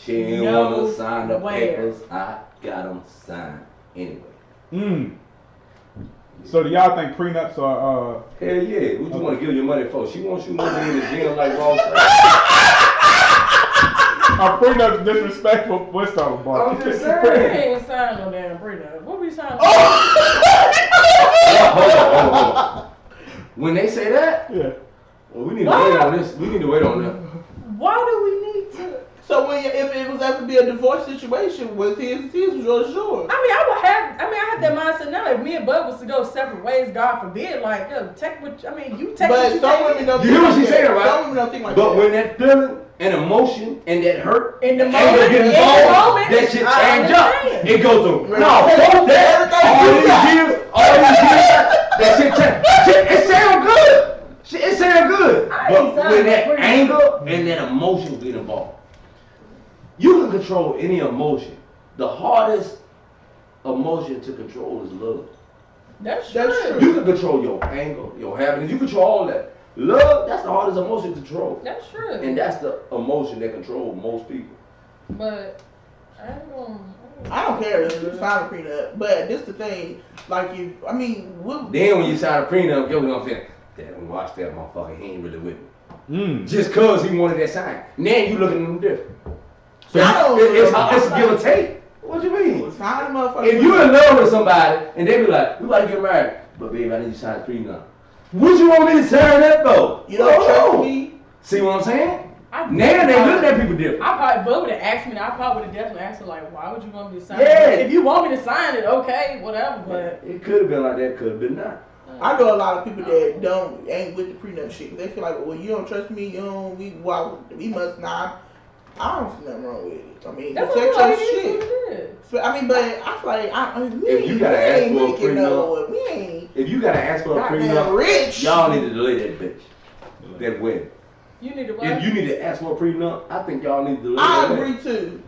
She didn't want to sign the papers. I got them signed anyway. So do y'all think prenups are? Hell yeah. What you want to give your money for? She wants you moving in the gym like Ross. Are prenups disrespectful? What's talking about? I'm just saying. We ain't signed no damn prenup. What we signed? Hold on. When they say that, Yeah. well, we need to wait on this. We need to wait on that. Why do we need to? So if it was ever be a divorce situation, was his was yours? I have that mindset now. If me and Bud was to go separate ways, God forbid, like, yo, take what, you take what you some women don't. You hear what she's saying, right? Some women don't think like but that. when that feeling and emotion and that hurt in the and moment, get involved, that shit change up. It goes through. No, fuck that. All these years, that shit change. It sound good. It sound good. But when that anger and that emotion get involved, you can control any emotion. The hardest emotion to control is love. That's true. You can control your anger, your happiness. You control all that. Love, that's the hardest emotion to control. That's true. And that's the emotion that controls most people. But I don't care if you sign a prenup, but this the thing. Like then when you sign a prenup, you know what I'm saying? Damn, watch that motherfucker. He ain't really with me. Just cause he wanted that sign. Now you looking at him different. So it's a give or take. What you mean? If you in love with somebody and they be like, we about to get married, but babe, I need you to sign a prenup. What you want me to sign that for? You don't trust me? See what I'm saying? Now they look at people different. Bud would have asked me, I probably would have definitely asked her, like, why would you want me to sign it? If you want me to sign it, okay, whatever, but. It could have been like that, could have been not. I know a lot of people that ain't with the prenup shit. They feel like, well, you don't trust me, we must not. I don't see nothing wrong with it. I mean, that's protect your shit. But I feel like if you gotta ask for a prenup, if you gotta ask for a prenup, y'all need to delay that bitch. That wedding. You need to what? If you need to ask for a prenup, I think y'all need to delay that. I agree too.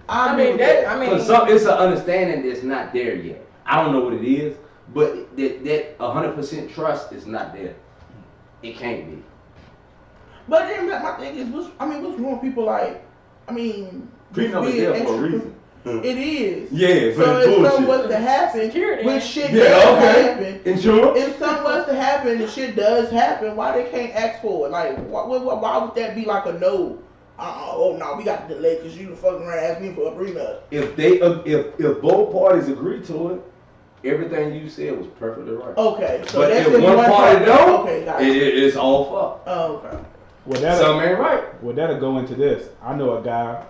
It's an understanding that's not there yet. I don't know what it is, but that 100% trust is not there. It can't be. But then my thing is, what's wrong with people like? Prenup is there for a reason. It is. Yeah, so if something was to happen, when shit does happen, insurance. If something was to happen and shit does happen, why they can't ask for it? Like, why would that be like a no? Oh no, we got to delay because you fucking around ask me for a prenup. If both parties agree to it, everything you said was perfectly right. Okay, so but that's if one party don't, okay, it's all fucked. Oh, okay. Something ain't right. Well, that'll go into this. I know a guy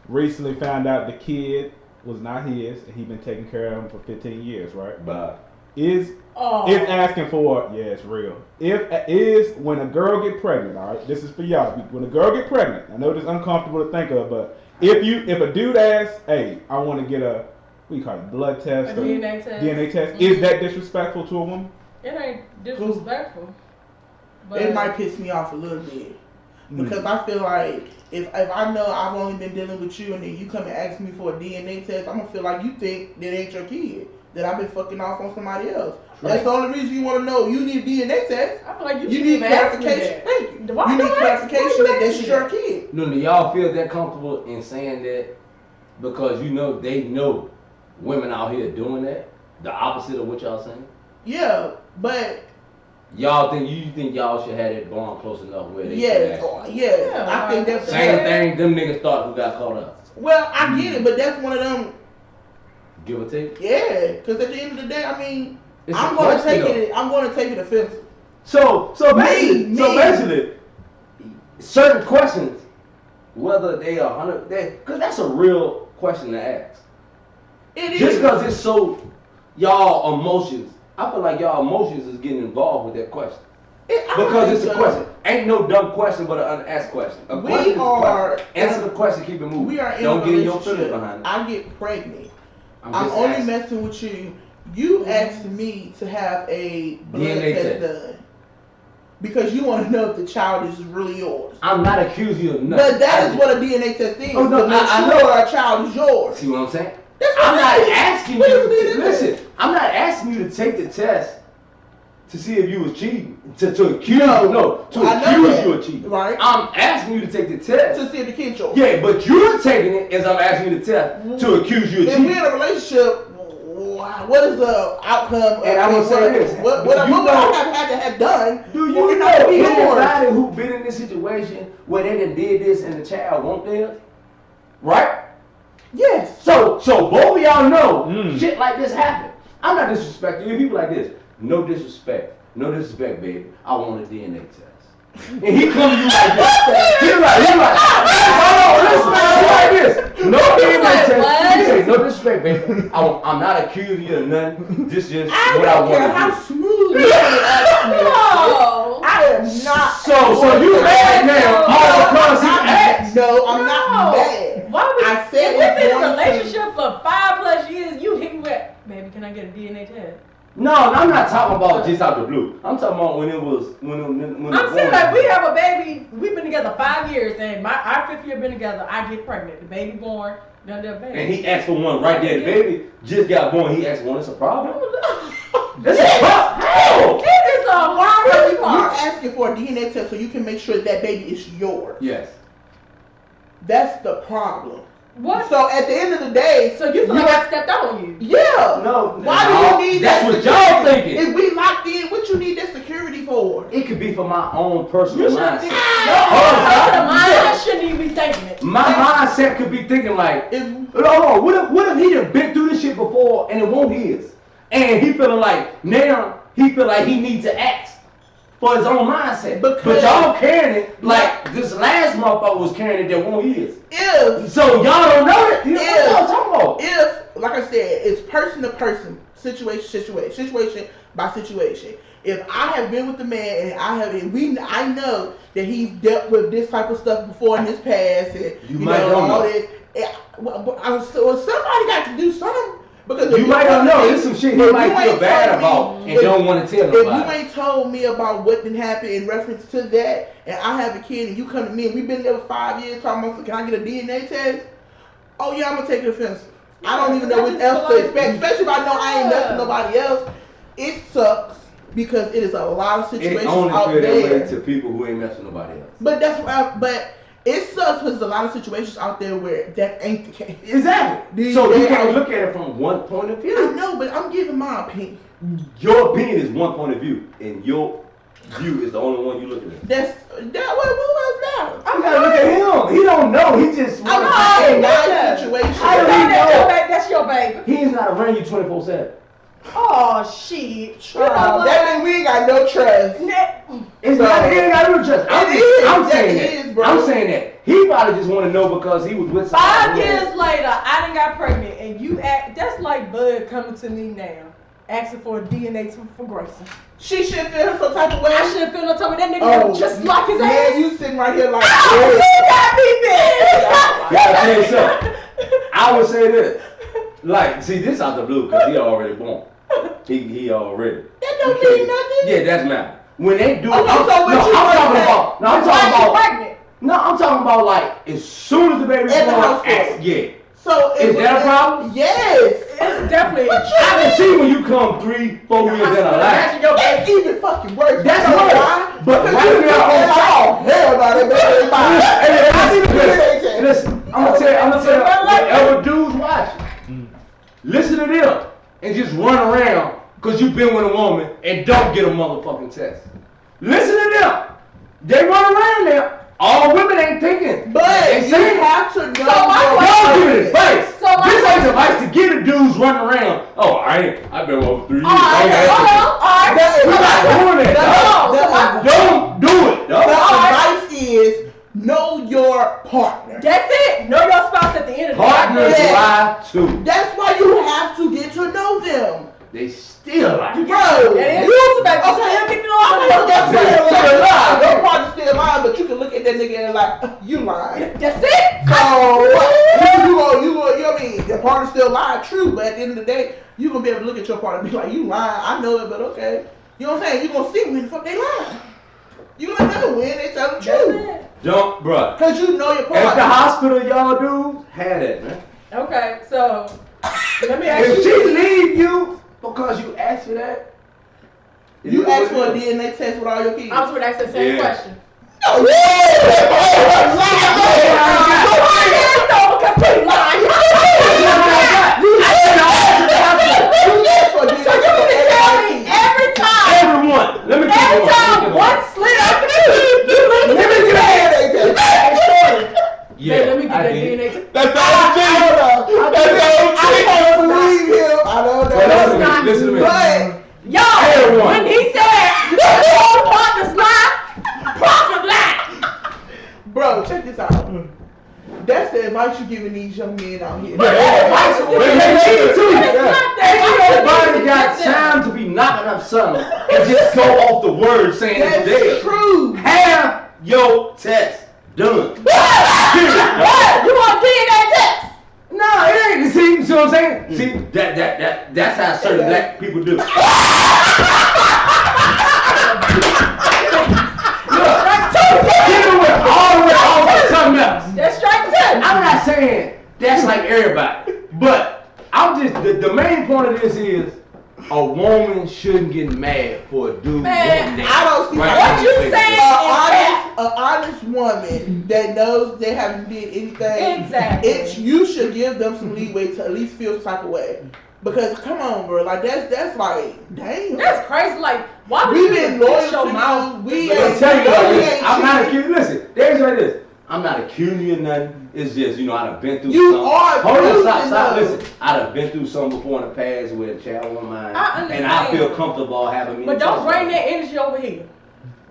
recently found out the kid was not his, and he'd been taking care of him for 15 years, right? But is asking for it's real. Is when a girl get pregnant, all right? This is for y'all. When a girl get pregnant, I know this is uncomfortable to think of, but if a dude asks, hey, I want to get a blood test, DNA test. Mm-hmm. Is that disrespectful to a woman? It ain't disrespectful. But it might piss me off a little bit. Because I feel like if I know I've only been dealing with you and then you come and ask me for a DNA test, I'm gonna feel like you think that ain't your kid, that I've been fucking off on somebody else. Right. That's the only reason you want to know. You need a DNA test. I feel like you need clarification. Thank you. You need clarification that this is your kid. No, do y'all feel that comfortable in saying that because they know women out here doing that, the opposite of what y'all saying? Yeah, but. You think y'all should have that bond close enough where they I think that's same thing them niggas thought who got caught up. Well, I get it, but that's one of them. Give or take. Yeah, because at the end of the day, I'm gonna take it offensive. So basically, certain questions, whether they are 100, because that's a real question to ask. It is. Just because it's so y'all emotions. I feel like y'all emotions is getting involved with that question. Because it's a question. Ain't no dumb question but an unasked question. A question is a question. Answer the question, keep it moving. We are in Don't a get in your relationship. feelings behind it. I get pregnant. I'm only messing with you. You asked me to have a blood test done. Because you want to know if the child is really yours. I'm not accusing you of nothing. But that is what a DNA test is. Oh, no, I know our child is yours. See what I'm saying? I'm not asking you. Listen, I'm not asking you to take the test to see if you was cheating. To accuse you of cheating. Right. I'm asking you to take the test. To see if the kid yours. Yeah, but you're taking it as I'm asking you to test to accuse you of If cheating. we're in a relationship, what is the outcome? And I will say this. What I have done. Do you know anybody who been in this situation where they done did this and the child won't theirs? Right? Yes. So both of y'all know shit like this happen. I'm not disrespecting you. People like this. No disrespect. No disrespect, baby. I want a DNA test. And he come to you like this. He like, like this. No DNA test. He say, no disrespect, baby. I'm not accusing you of nothing. This just what I want to do. How smooth you ask me. No. I am not. So you mad now all because he asked? No, I'm not mad. Why would I said if we've been in a one thing. relationship for 5+ years, you hit me with, baby, can I get a DNA test? No, I'm not talking about just out the blue. I'm talking about when it was when I'm saying like we have a baby. We've been together 5 years, and our 5th year been together. I get pregnant. The baby born. Done their baby. And he asked for one right there. The baby just got born. He asked for one. It's a problem. That's a problem. How? It is a hard You're part. asking for a DNA test so you can make sure that baby is yours. Yes. That's the problem. What? So at the end of the day, So you feel like I stepped out on you? yeah. No. Why do you need That's that what y'all security? thinking. If we locked in, what you need that security for? It could be for my own personal mindset. I shouldn't even be thinking it. My mindset could be thinking like, If oh, what if he done been through this shit before and it won't his? And he feeling like now he feel like he needs to act for his own mindset. But y'all carrying it like this last motherfucker was carrying it that won't his. So y'all don't know it. What y'all talking about? If, like I said, it's person to person, situation by situation. If I have been with the man and I know that he's dealt with this type of stuff before in his past, and You might don't all know. this, so somebody got to do something. Because You might not know. There's some shit he might feel bad about and don't want to tell If you nobody. ain't told me about what did happen in reference to that, and I have a kid, and you come to me, and we've been there for 5 years talking about, can I get a DNA test? Oh yeah, I'm gonna take it offensive. I don't even know what else to expect, especially if I know I ain't messing nobody else. It sucks because it is a lot of It situations only out feel that way there. to people who ain't messing with nobody else. But that's why. But it sucks because there's a lot of situations out there where that ain't the case. Exactly. So you can't look at it from one point of I view. know, but I'm giving my opinion. Your opinion is one point of view, and your view is the only one you looking at. What else matters? You gotta look at him. He don't know. He just. I'm in my know. situation. How do he know? That's your baby. He's not around you 24/7. Oh shit. You know what? That means we ain't got no trust. It's not. He ain't got no trust. I'm saying It is, that. bro. I'm saying that. He probably just want to know because he was with somebody. 5 years later, I done got pregnant, and you act. That's like Bud coming to me now, asking for a DNA for Grayson. She should feel some type of way. I shouldn't feel no time with that nigga just like his ass. Man, you sitting right here like, You got me, bitch. Yeah, I tell you something. I would say this. Like, see, this out the blue because he already born. He already. that don't mean nothing. Yeah, that's matter. When they do, Okay, so what you I'm talking say? about. No, I'm Why talking you about. pregnant? No, I'm talking about like as soon as the baby's At the born. hospital. Yeah. So Is that a problem? Yes. It's definitely. I can see when you come 3-4 years in a life. That's even fucking worse. That's You know worse. why? But Because right you now feel on like, top. hell no, that baby ain't mine. Listen, I'm gonna tell you, whatever dudes watching, listen to them and just run around because you've been with a woman and don't get a motherfucking test. Listen to them. They run around there. All women ain't thinking. But they you saying, have to know. y'all give it advice. So my This ain't question- advice to get the dudes running around. Oh, I've been over 3 years. Alright, We're not doing it. Don't do it. The advice is know your partner. That's it. Know your spouse at the end of the Partners day. lie too. That's why you have to get to know them. They still lie. Bro, That is you back. okay. Still keeping I know on. that's They still still lying. Your partner's still lying, but you can look at that nigga and like, you lying. That's it. So you know what I mean? Your partner still lied, true, but at the end of the day, you gonna be able to look at your partner and be like, you lying. I know it, but okay. You know what I'm saying? You gonna see when the fuck they lying. You gonna know when they tell the That's truth. it. Don't, bruh. Cause you know your At the partner. hospital, y'all dudes had it, man. Okay, so let me ask If you. she leave you because you asked for that, You asked for a DNA test with all your kids. I was going to ask the same question. Oh, every time. Everyone. Let me tell you. Every time one slit up, you look let me get a DNA test. Yeah, let me get that DNA test. That's the OG. That's the OG. I don't believe him. I don't know. Well, listen to me. But Y'all, Everyone. when he said, "Don't partners lie," partners lie. bro, check this out. That's the advice you're giving these young men out here. Everybody got time to be knocking up something and just go off the word saying it's That's dead. true. Have your test done. What? You want DNA test? No, it ain't. See what I'm saying? See, that's how certain black people do. Something else. That's strike two. I'm not saying that's like everybody, but I'm just the main point of this is a woman shouldn't get mad for a dude. Man, I don't see what you saying. An honest woman that knows they haven't did anything. Exactly. You should give them some leeway to at least feel some type of way. Because come on, bro, like that's like damn. That's crazy. Like, why would We've you been push loyal your to mouth? you. We I'm ain't. telling you like we this. ain't I'm not cheating. accusing. Listen, there's like this. I'm not accusing you of nothing. It's just, I done been through You something. are Hold on, stop, accusing stop, them. listen. I done been through something before in the past with a child of mine. I understand. And I feel comfortable having me. But don't bring that energy over here.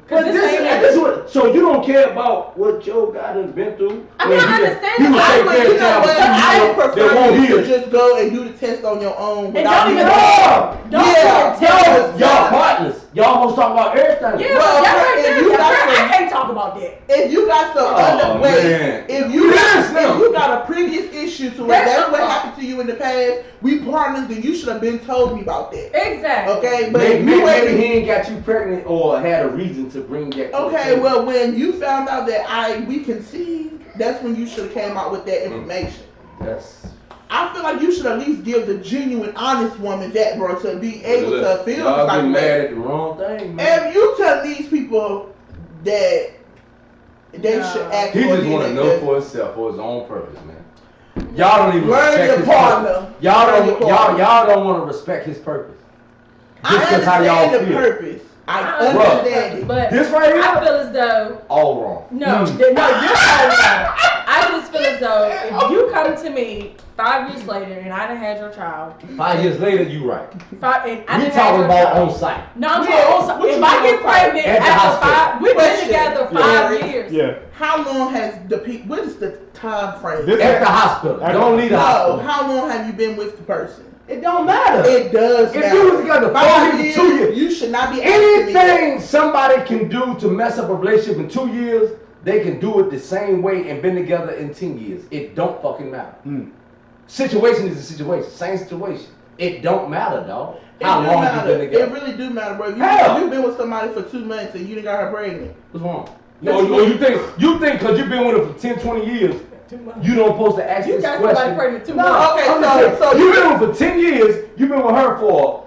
But Cause this is what, so you don't care about what your guy done been through? I mean, I understand You that. will take care of I child would they won't prefer you heal. to just go and do the test on your own. And without don't even me. don't Yeah, even tell us. Y'all partners. Y'all gonna talk about everything. Yeah, Well, but if y'all you right got there. some- I can't talk about that. If you got some Oh, underweight, man. if you Yes, got a previous issue to where That's that's what your happened to you in the past, we partners, then you should have been told me about that. Exactly. Okay, but Maybe, if you maybe wait. he ain't got you pregnant or had a reason to bring that. to the Okay, table. well when you found out that we conceived, that's when you should have came out with that information. That's. I feel like you should at least give the genuine, honest woman that, bro, to be able to feel Y'all like get mad that. at the wrong thing, man. If you tell these people that they should act He for just want to DNA know test, for himself, for his own purpose, man. Y'all don't even learn respect your his partner. purpose. Y'all Learn don't. your partner. Y'all don't want to respect his purpose. I Just 'cause how y'all understand the feel. purpose. I Bruh. understand it. But This right here? I feel as though All wrong. no, you're so wrong. I just feel as though if you come to me 5 years later and I done had your child, 5 years later, you right. and I We done had talking your about child. on site. No, I'm Yeah, talking also, what if you I mean get on site? pregnant At the after hospital. 5, we've been Question. together Yeah. 5 years. Yeah. How long has what is the time frame? This- At the hospital. Don't leave the No, hospital. how long have you been with the person? It don't matter. It does If matter. you was together 5 4 years, years, 2 years. you should not be asking me that. Anything somebody can do to mess up a relationship in 2 years, they can do it the same way and been together in 10 years. It don't fucking matter. Situation is a situation. Same situation. It don't matter, dog. How It do long matter. you been It together? really do matter, bro. If Hell. you've been with somebody for 2 months and you done got her pregnant. What's wrong? Or you think because you've been with her for 10, 20 years, you don't supposed to ask You this got somebody question? pregnant 2 No, months. Okay, I'm just saying, so you've been with her for 10 years, you've been with her for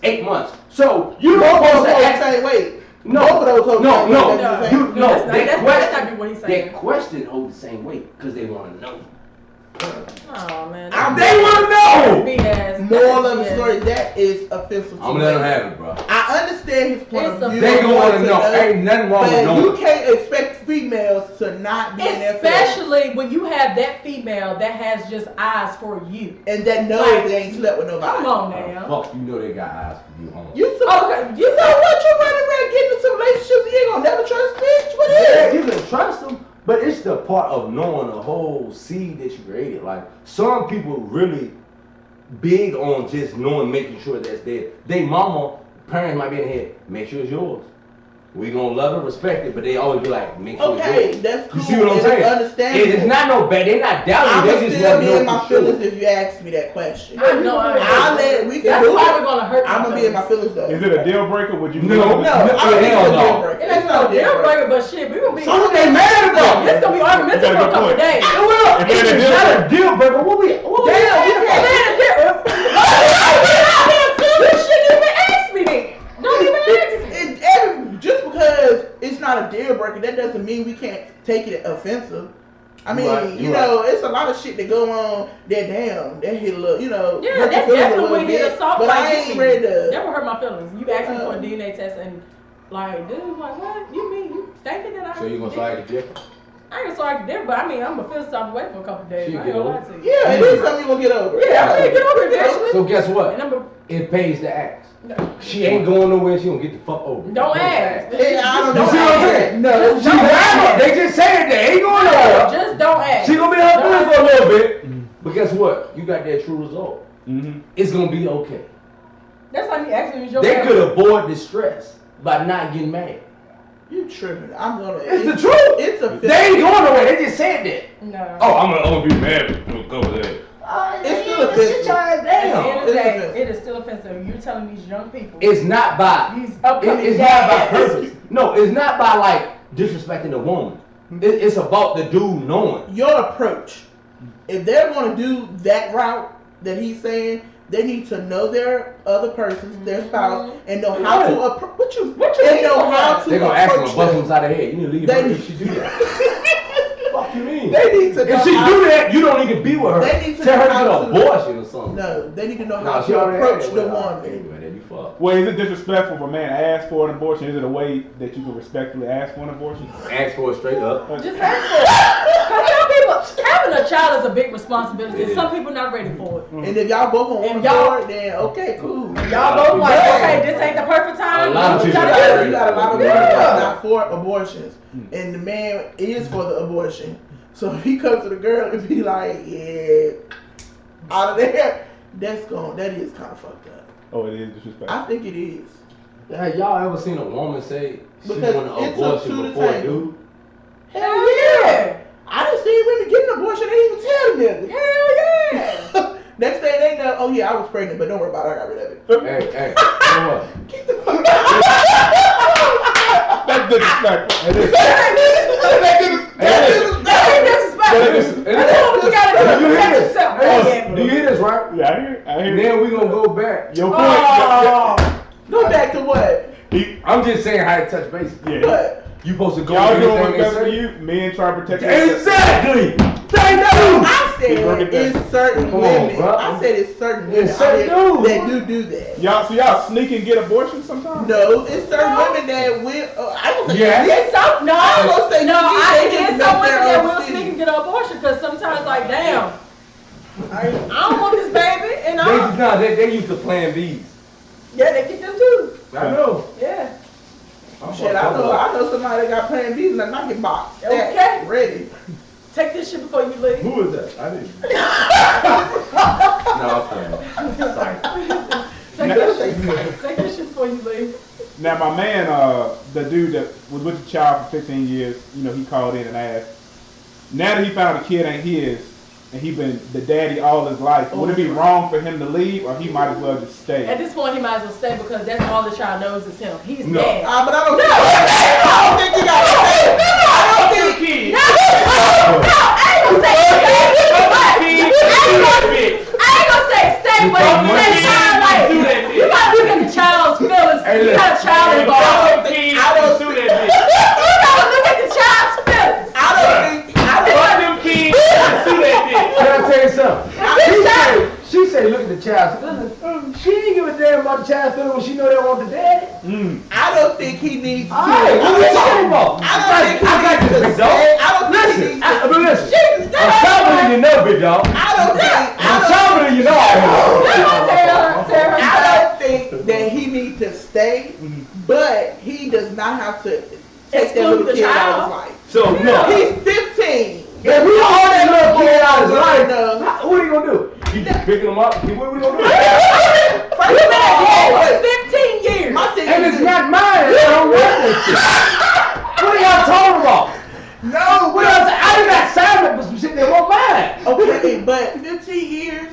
8 months. So you both don't of supposed those to hold the ask. same weight. No, Both of those hold the no, same no, weight. That's what I'm you, saying. no. That's not- That that's question, not what he's saying. that question hold the same weight because they want to know. Oh man. They want to know. BS. Moral of the BS. story, that is offensive to I'm gonna let them have it, bro. I understand his point It's of view. They of gonna want to wanting know. Ain't nothing wrong with But you knowing. can't expect females to not be in their feelings. Especially when you have that female that has just eyes for you. And that knows Like, they ain't slept with nobody. Come on now. Fuck, you know they got eyes for you, homie. You so Okay, you know what you running around getting into relationships and you ain't gonna never trust bitch? What Yeah, is? you can trust them, but it's the part of knowing the whole seed that you created. Like some people really big on just knowing, making sure that's there. They mama, parents might be in here, make sure it's yours. We gonna love it, respect it, but they always be like, make sure Okay, it's yours. that's cool. You see what I'm and saying? it's understandable. It's not no bad. They not doubting. I'm They gonna just still want to be know in my for sure. feelings if you ask me that question. I know. I'll let we can That's do probably it. gonna hurt. I'm gonna be in my feelings though. Is it a deal breaker? Would you? No. No, I don't think hell it's a no. deal breaker. It ain't no deal breaker, but shit, we gonna be. So what they mad about? It's gonna be argumentative You for a got a couple good days. It will. If it It's is not a deal breaker. What we? Damn, you can't. You shouldn't even ask me then. Don't even ask me. take it offensive. I mean, Right, you know, it's a lot of shit that go on that hit a little, you know. Yeah, that definitely would hit a soft. But I ain't ready to. That would hurt my feelings. You asked me for a DNA test and like, dude, like, what? You mean you thinking that I? So you gonna slide it different? I ain't sorry to different, but I mean, I'm gonna feel some type of way for a couple of days. She I get ain't gonna lie over to you. Yeah, it is something you gonna get over. Yeah, I'm gonna get over it eventually. So guess what? And I'm It pays to ask. She ain't going nowhere. She gonna get the fuck over. don't ask. Yeah, I don't You know. see what I'm saying? No, Just She don't lying. ask. They just said they ain't going No, nowhere. just don't ask. She gonna be her feelings for a little bit. But guess what? You got that true result. Mm-hmm. It's gonna be okay. That's like me asking me your They parents. could avoid the stress by not getting mad. You tripping? I'm gonna. It's the truth. It's a. They ain't going nowhere. They just said that. No. Oh, I'm gonna be mad. We'll go with that. It's still offensive. Sit your ass At the end down. of the day, offensive. it is still offensive. You're telling these young people. It's not by. These upcoming It's not by dads. purpose. No, it's not by like disrespecting the woman. It's about the dude knowing. Your approach. If they're gonna do that route that he's saying, they need to know their other person, their spouse, and know how to approach. What you and mean? know how to They're gonna ask him approach to bust him them. inside the head. You need to leave They her need- if she do that. Fuck you mean? They need to know If she how do that, you don't need to be with her. They need to Tell her know how to get an to- abortion or something. No, they need to know Nah, how she to already approach had it. the Well, woman. anyway, then you fuck. Well, is it disrespectful for a man to ask for an abortion? Is it a way that you can respectfully ask for an abortion? Ask for it straight up. Just ask for it. Because some people, having a child is a big responsibility. And some people not ready for it. And if y'all both on one And y'all- accord, then okay, cool. Y'all both like, okay, this ain't the perfect time. A lot of What people y'all not doing? ready. You got a lot of Yeah. women that's not for abortions, and the man is for the abortion. So if he comes to the girl and be like, yeah, out of there, that is kind of fucked up. Oh, it is disrespectful. I think it is. Have y'all ever seen a woman say she Because want an it's a abortion two to before a tango. dude? Hell yeah! I done seen women get an abortion, they even tell them. Hell yeah. Next thing they know, oh yeah, I was pregnant, but don't worry about it, I got rid of it. Hey, come on. Get the fuck That's disrespectful. Hey, listen. That ain't disrespectful. That's what you gotta do. You hear Protect this? yourself. Hey, do you hear this, right? Yeah, I hear. And then we gonna go back. Your point. Oh. Go back to what? I'm just saying how to touch base. Yeah. What? You supposed to go Y'all with doing anything what's they best for say. you. Men try to protect themselves. Exactly. Thank you. I said it's certain Come on, women. bro. I said it's certain women It's certain out here dudes. that do that. Y'all sneak and get abortions sometimes? No, it's certain women that will. I don't say Yeah. It's so, no, I ain't gonna say no, you I need to get make some women their that own will decision. sneak and get an abortion because sometimes like, damn, I don't want this baby, and They used to plan these. yeah, they get them too. I know. Yeah. Shit, I know somebody that got Plan B and I get boxed. Okay. Ready. Take this shit before you leave. Who is that? I didn't. No, I'm playing. Sorry. Take this shit before you leave. Now my man, the dude that was with the child for 15 years, you know, he called in and asked. Now that he found the kid ain't his, and he been the daddy all his life, would it be wrong for him to leave, or he might as well just stay? At this point, he might as well stay because that's all the child knows is him. He's No. dead. But I don't think you got to stay. I don't think. I ain't gonna say stay, but at the same time, like, you gotta look at the child's feelings. You got a child involved. You gotta look at the child's feelings. I don't think. Can I tell you something? She said, look at the child. She ain't give a damn about the child feeling when she know they want the daddy. I don't think he needs to. Alright, what are you talking about? I don't think he I got needs this, to big dog. stay. I don't think he needs to. But listen, I'm sharper than you know, big dog. I don't think. I'm sharper than you know. I don't think that he needs to stay, but he does not have to take that little Exclude the kid out child. of his life. So, no. He's 15. If we all that little kid out of his life, No. what are you gonna do? You picking him up? What are we gonna do? We've been dead for 15 years. My thing And is it's not mine. I don't want this shit. What are y'all talking about? no. What else? I done got silent, but some shit that won't mine. Okay, but 15 years,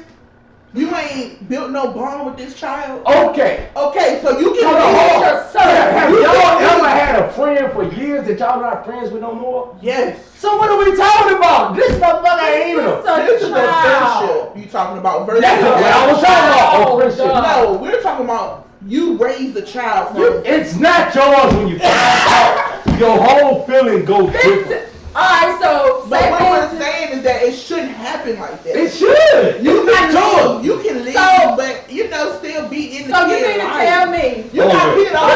you ain't built no bond with this child. Okay. Okay, so you can Hold on, hold on. Have You y'all can- ever had a friend for years that y'all not friends with no more? Yes. So what are we talking about? This motherfucker ain't even a. This is a child. friendship you talking about versus. That's what I was talking about. Oh, friendship. No, we're talking about you raised the child from. It's not yours when you find out. Your whole feeling goes different. Alright, so But what we're saying is that it shouldn't happen like that. It should. You can told. leave. You can leave, So- but you know, still be in the So you kid need to life. tell me. You got kids all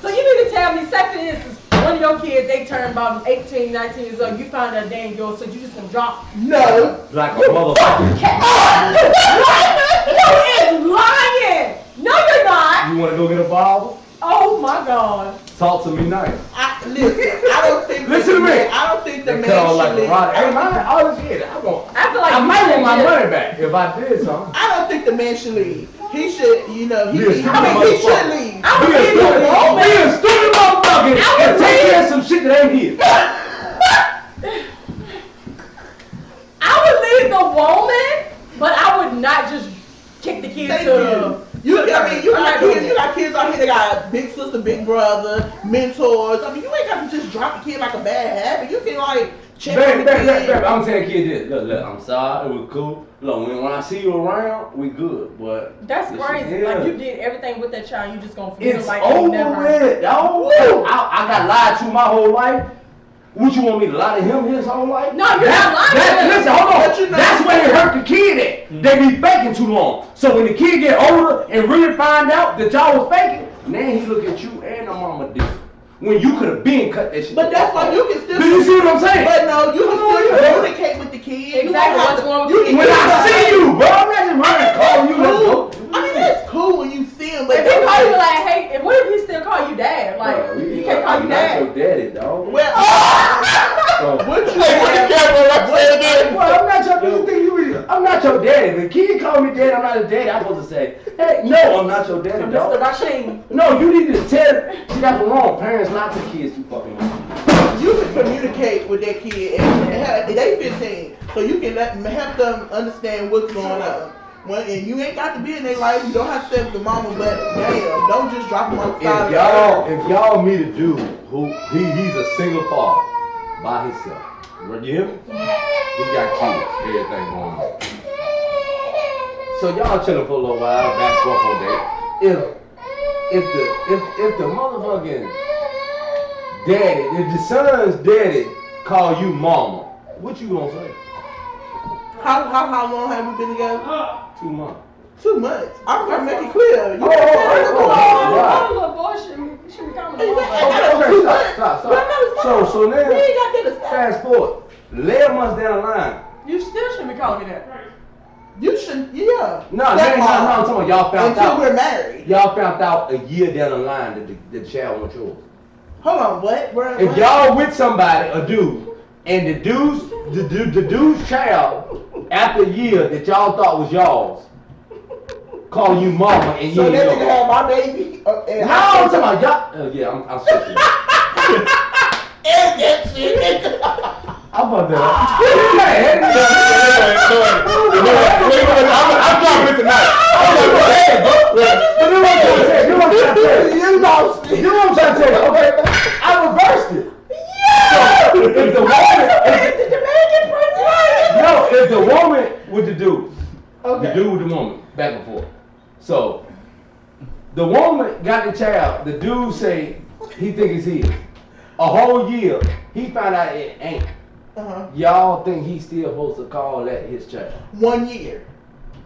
So you need to tell me, say for instance, one of your kids, they turn about 18, 19 years old, you found out they ain't yours, so you just gonna drop. No. Like a motherfucker. You is lying. No, you're not. You want to go get a bottle? Oh my God. Talk to me nice. Listen, I don't think. Listen to me. I don't think the They man cut should like leave. a rod. Hey, man, all this shit. I feel like I you might should want my just- money back if I did something. I don't think the man should leave. He should, you know, he Be a should stupid leave. I would Be a leave the stupid, woman. be a stupid motherfucker and take care of some shit that ain't his. I would leave the woman, but I would not just kick the kids Thank to the. you. I mean, you I'm got not doing kids. that. You got kids out here that got big sister, big brother, mentors. I mean, you ain't got to just drop the kid like a bad habit. You can like check on the kid. Baby, I'm telling kids this. Look, I'm sorry, it was cool. Look, when I see you around, we good, but That's this crazy. shit, Like yeah. you did everything with that child, you just gonna feel It's like over you never. with, dog. I got lied to my whole life. Would you want me to lie to him his whole life? No, you're not lying to him. Listen, hold on. But you know- That's where it hurt the kid at. They be faking too long. So when the kid get older and really find out that y'all was faking, now he look at you and the mama different. When you could have been cut that shit. But that's why you can still. Do you see what I'm saying? But no, you can still communicate with the kid. You don't Exactly, have what's to- wrong with you the can When kid? I see you, bro, I'm not just running and call you. Let's go. I mean, that's cool when you see him, but If he call you like, hey, and what if he still call you dad? Like, he can't call you I'm not dad. your daddy, dog. well, So, what you well, I'm not your. You think you? I'm not your daddy. The kid call me daddy. I'm not his daddy. I'm supposed to say, hey, no, I'm not your daddy, Mr. dog. Rasheen. No, you need to tell. See, that's wrong. Parents not to kids too fucking long. You can communicate with that kid, and they 15, so you can help them understand what's going on. And you ain't got to be in their life. You don't have to stay with the mama, but damn, don't just drop them on the side. If y'all meet a dude who he's a single father by himself, you hear me? He got kids, everything going on. So y'all chilling for a little while, back and forth all day. If the motherfucking daddy, if the son's daddy call you mama, what you gonna say? How long have we been together? 2 months. 2 months. I'm gonna make it clear. You Right. Little boy should be coming Hey, along. Okay, stop. So now, we ain't got that to stop. fast forward, 11 months down the line. You still shouldn't be calling me that. You should, yeah. No, I'm talking about y'all found Until out. we're married. Y'all found out a year down the line that the child was yours. Hold on, what? If y'all with somebody, a dude, and the dude's child, after a year that y'all thought was y'all, call you mama and you so ain't that yours. nigga had my baby. And No, I'm talking about y'all. Yeah, I'm switching. And that shit. I'm about that. I'm dropping it tonight. You know what I'm trying to tell you, okay? I reversed it. Yeah! So, if the woman, if the woman with the dude, the dude with the woman, back and forth. So, the woman got the child, the dude say he think it's his. A whole year, he found out it ain't. Y'all think he still supposed to call that his child? 1 year.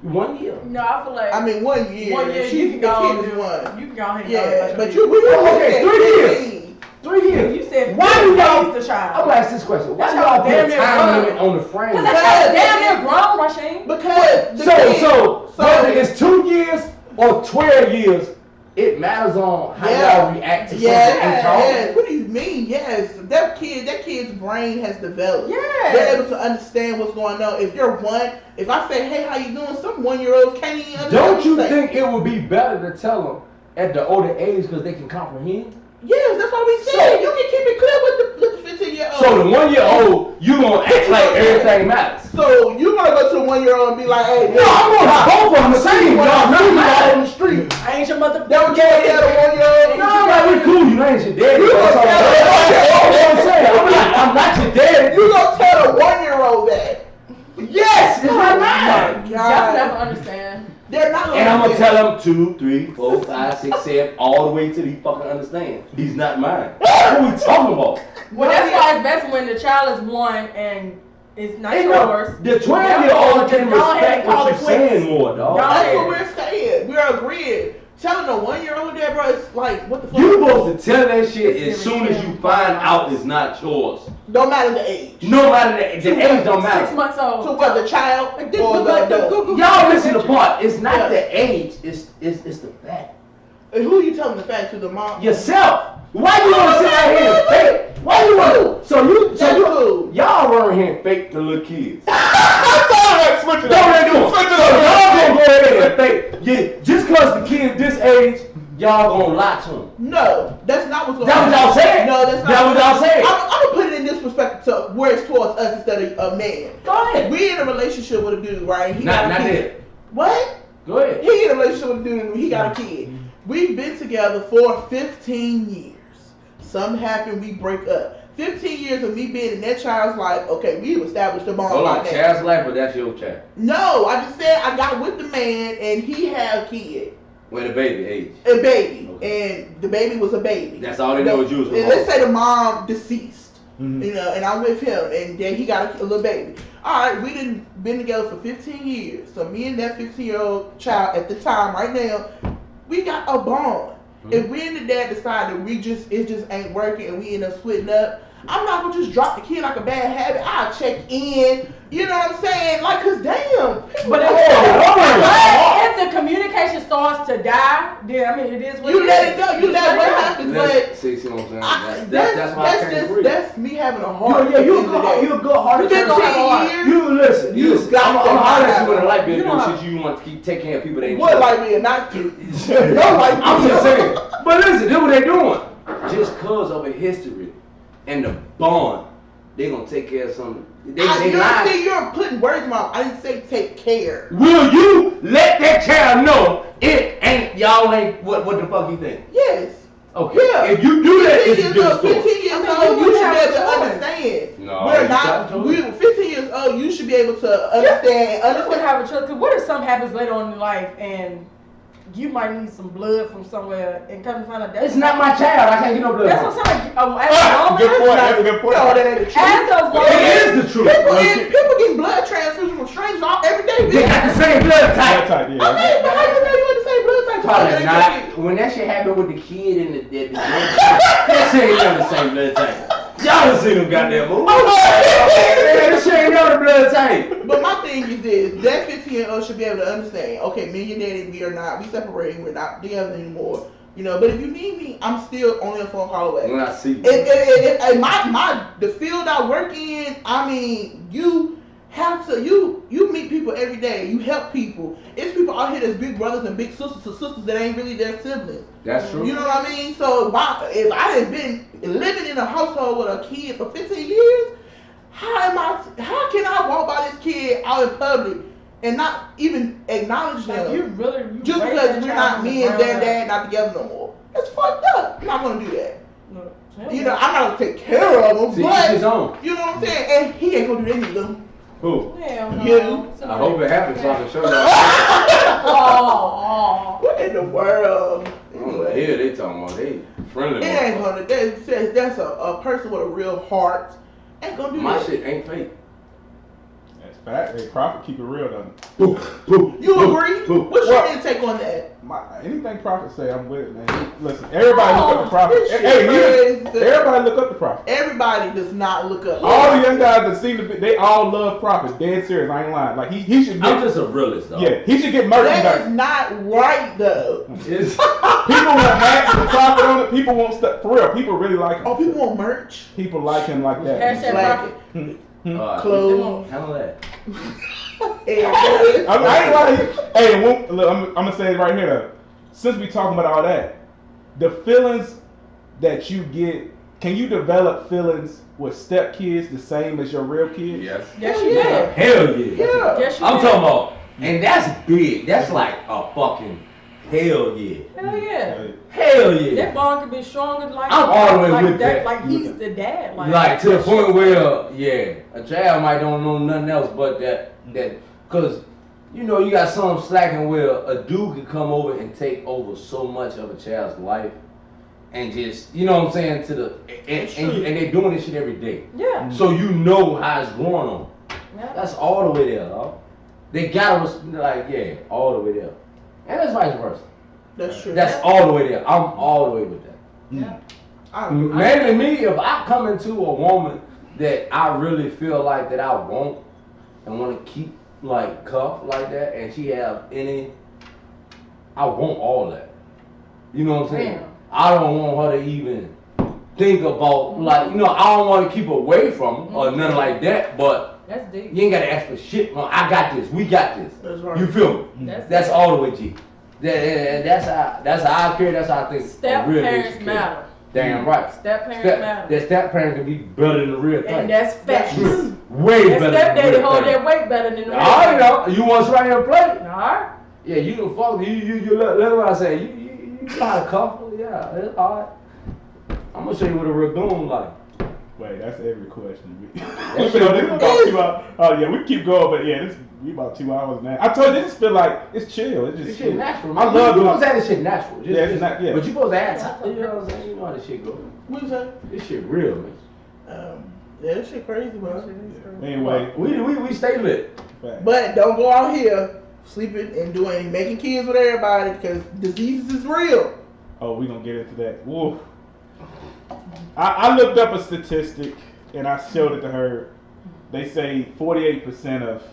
1 year? No, I feel like. I mean, 1 year. 1 year, She you can go on the and kid do is it. one. You can go ahead and Yeah, go but ahead. Okay, 3 years. 3 years. You said Why do y'all? raise the child. I'm gonna ask this question. Why That's do y'all how put damn a near time grown. limit on the frame? Because that's damn near grown, Rasheen. Because the So kid, whether it's 2 years or 12 years, it matters on how y'all react to something and talk. yes. What do you mean? Yes, that kid's brain has developed. Yeah. They're able to understand what's going on. If I say, hey, how you doing? Some 1-year-olds can't even understand. Don't you what say. think it would be better to tell them at the older age because they can comprehend? Yes, that's what we said. You can keep it clear with the 15-year-old. So the 1-year-old, you gonna act like everything matters. So you gonna go to a 1-year-old and be like, hey, No, I'm gonna have both of them the same. when Y'all I know see you that. out on the street. I ain't your mother. That what you gonna tell the 1-year-old? No, I'm like, we cool. You ain't your daddy. You That's gonna all tell I'm saying. I'm like, I'm not your daddy. You gonna tell the 1-year-old that? Yes, it's my Oh mind. my Y'all never God. understand. They're not And I'm gonna tell him 2, 3, 4, 5, 6, 7, all the way till he fucking understand. He's not mine. What are we talking about? Well, that's why it's best when the child is one and it's not yours. The 12-year-old can respect what you're saying more, dog. That's what we're saying. We're agreeing. Telling a 1-year-old that, bro, it's like, what the fuck? You supposed to tell that shit as soon as you find out it's not yours. Don't matter the age. No matter the age don't matter. 6 months old. So what, the child or the adult? Y'all listen to the part. It's not the age. It's the fact. And who you telling the fact to? The mom? Yourself. Why you want to sit out here and fake? Why you want to? So y'all run here and fake the little kids. Switch it up. Y'all gonna go ahead and fake. Yeah, just cause the kid this age, y'all gonna lie to him. No, that's not what's going on. That what y'all saying? No, that's not. That what y'all saying? I'm gonna put it in this perspective to where it's towards us instead of a man. Go ahead. We in a relationship with a dude, right? He Not got a kid. that. What? Go ahead. He in a relationship with a dude and he got a kid. We've been together for 15 years. Something happened, we break up. 15 years of me being in that child's life, okay, we've established a bond. Hold on, child's life, but that's your child. No, I just said I got with the man and he had a kid. When the baby age. A baby. Okay. And the baby was a baby. That's all they know is you was and let's say the mom deceased. You know, and I'm with him and then he got a little baby. Alright, we done been together for 15 years. So me and that 15-year-old child at the time, right now, we got a bond. If we and the dad decide that it just ain't working and we end up splitting up, I'm not gonna just drop the kid like a bad habit. I'll check in. You know what I'm saying? Like, cause damn. But if the communication starts to die, then I mean it is what you let it go. You let what happens. But see what I'm saying? That's why I can't agree. That's me having a heart. Yeah, you a good heart. 15 years. You listen. You got I'm honest with a light bill doing shit you want to keep taking care of people that ain't. What like me and not to? No, like I'm just saying. But listen, this what they doing. Just cause of a history and the bond, they gonna take care of something. You're putting words in my mouth. I didn't say take care. Will you let that child know it ain't y'all ain't what the fuck you think? Yes. Okay. Yeah. If you do that, it's a good story. 15 years old, you should be able to understand. No, we're not. 15 years old, you should be able to understand. You would have a choice. Cause what if something happens later on in life and you might need some blood from somewhere and come to find out it's not my child. I can't get no blood. That's what I'm saying. As a woman, good point. That's a good point. No, that ain't the truth. As a woman, it is the truth. People get blood transfusions from strangers every day. They got the same blood type. I mean, but how you know you got the same blood type? Probably not. When that shit happened with the kid and the that shit ain't on the same blood type. Y'all done seen them goddamn movies. That shit ain't on the blood type. But my thing is this: that 15-year-old should be able to understand. Okay, me and your daddy, we separating. We're not together anymore. You know, but if you need me, I'm still only a phone call away. When I see you. The field I work in, I mean, you have to, you meet people every day. You help people. It's people out here that's big brothers and big sisters to sisters that ain't really their siblings. That's true. You know what I mean? So if I had been living in a household with a kid for 15 years, how can I walk by this kid out in public and not even acknowledge them? You just because we're not me and dad not together no more. It's fucked up. I'm not gonna do that. No, you know, I'm not gonna take care of him, but you know what I'm saying? And he ain't gonna do that either. Who? Hell no. You. I hope it happens so I can show y'all. What in the world? Anyway. Yeah, they talking about they friendly. It ain't gonna. That's a person with a real heart. Ain't gonna do my that. shit ain't fake. That's fact. Hey, Prophet keep it real, doesn't it? You agree? What's your intake on that? Anything Prophet say, I'm with it, man. Listen, everybody look up the Prophet. Everybody look up the Prophet. Everybody does not look up. All the young guys that seem to be, they all love Prophet. Dead serious. I ain't lying. Like he should. I'm just a realist, though. Yeah, he should get merchandise. That is not right, though. People want hats with Prophet on it. People want stuff for real. People really like him. Oh, people want merch. People like him like that. Hashtag Prophet. Clothes. Handle that. I ain't lying. Hey, look, I'm gonna say it right here though. Since we talking about all that, the feelings that you get, can you develop feelings with stepkids the same as your real kids? Yes. Yes, you can. Hell yeah. Yeah. Yes, you I'm can. talking about, and that's big. That's like a fucking hell yeah. Hell yeah. Hell yeah. That bond can be stronger like I'm all the way like with that. Like he's the dad. Like to the point where, yeah, a child might don't know nothing else but that, cause you know, you got some slacking where a dude could come over and take over so much of a child's life and just, you know what I'm saying, and they're doing this shit every day. Yeah. So you know how it's going on. Yeah. That's all the way there, dog. They gotta, all the way there. And that's vice versa. That's true. That's all the way there. I'm all the way with that. Yeah. Mainly me, if I come into a woman that I really feel like that I want and want to keep like cuffed like that, and she have any, I want all that. You know what I'm saying? Damn. I don't want her to even think about like, you know, I don't want to keep away from her or nothing like that, but That's deep. you ain't gotta ask for shit. I got this. We got this. That's right. You feel me? That's all the way G. That's how I care. That's how I think. Step real parents niggas matter. care. Damn right. Step parents matter. That step parent can be better than the real thing. And that's facts. Way That better step than the daddy real hold thing. that weight better than the real I thing. know. You want to right here and play? Alright. Yeah, you can fuck. You let what I say. You know how to couple. Yeah, it's alright. I'm gonna show you what a real goon like. Wait, that's every question. That's This it. is about 2 hours. Oh yeah, we keep going, but yeah, we about 2 hours now. I told you, this feel like it's chill. It's just This shit natural. I Man. love You doing. supposed to have this shit natural. Yeah, it's not. Yeah. But you supposed to add time. You know what I'm saying? You know how this shit go. What you say? This shit real, man. Yeah, that shit crazy, bro. Anyway, We stay lit. But don't go out here sleeping and making kids with everybody because diseases is real. Oh, we gonna get into that. Woo. I looked up a statistic and I showed it to her. They say 48% of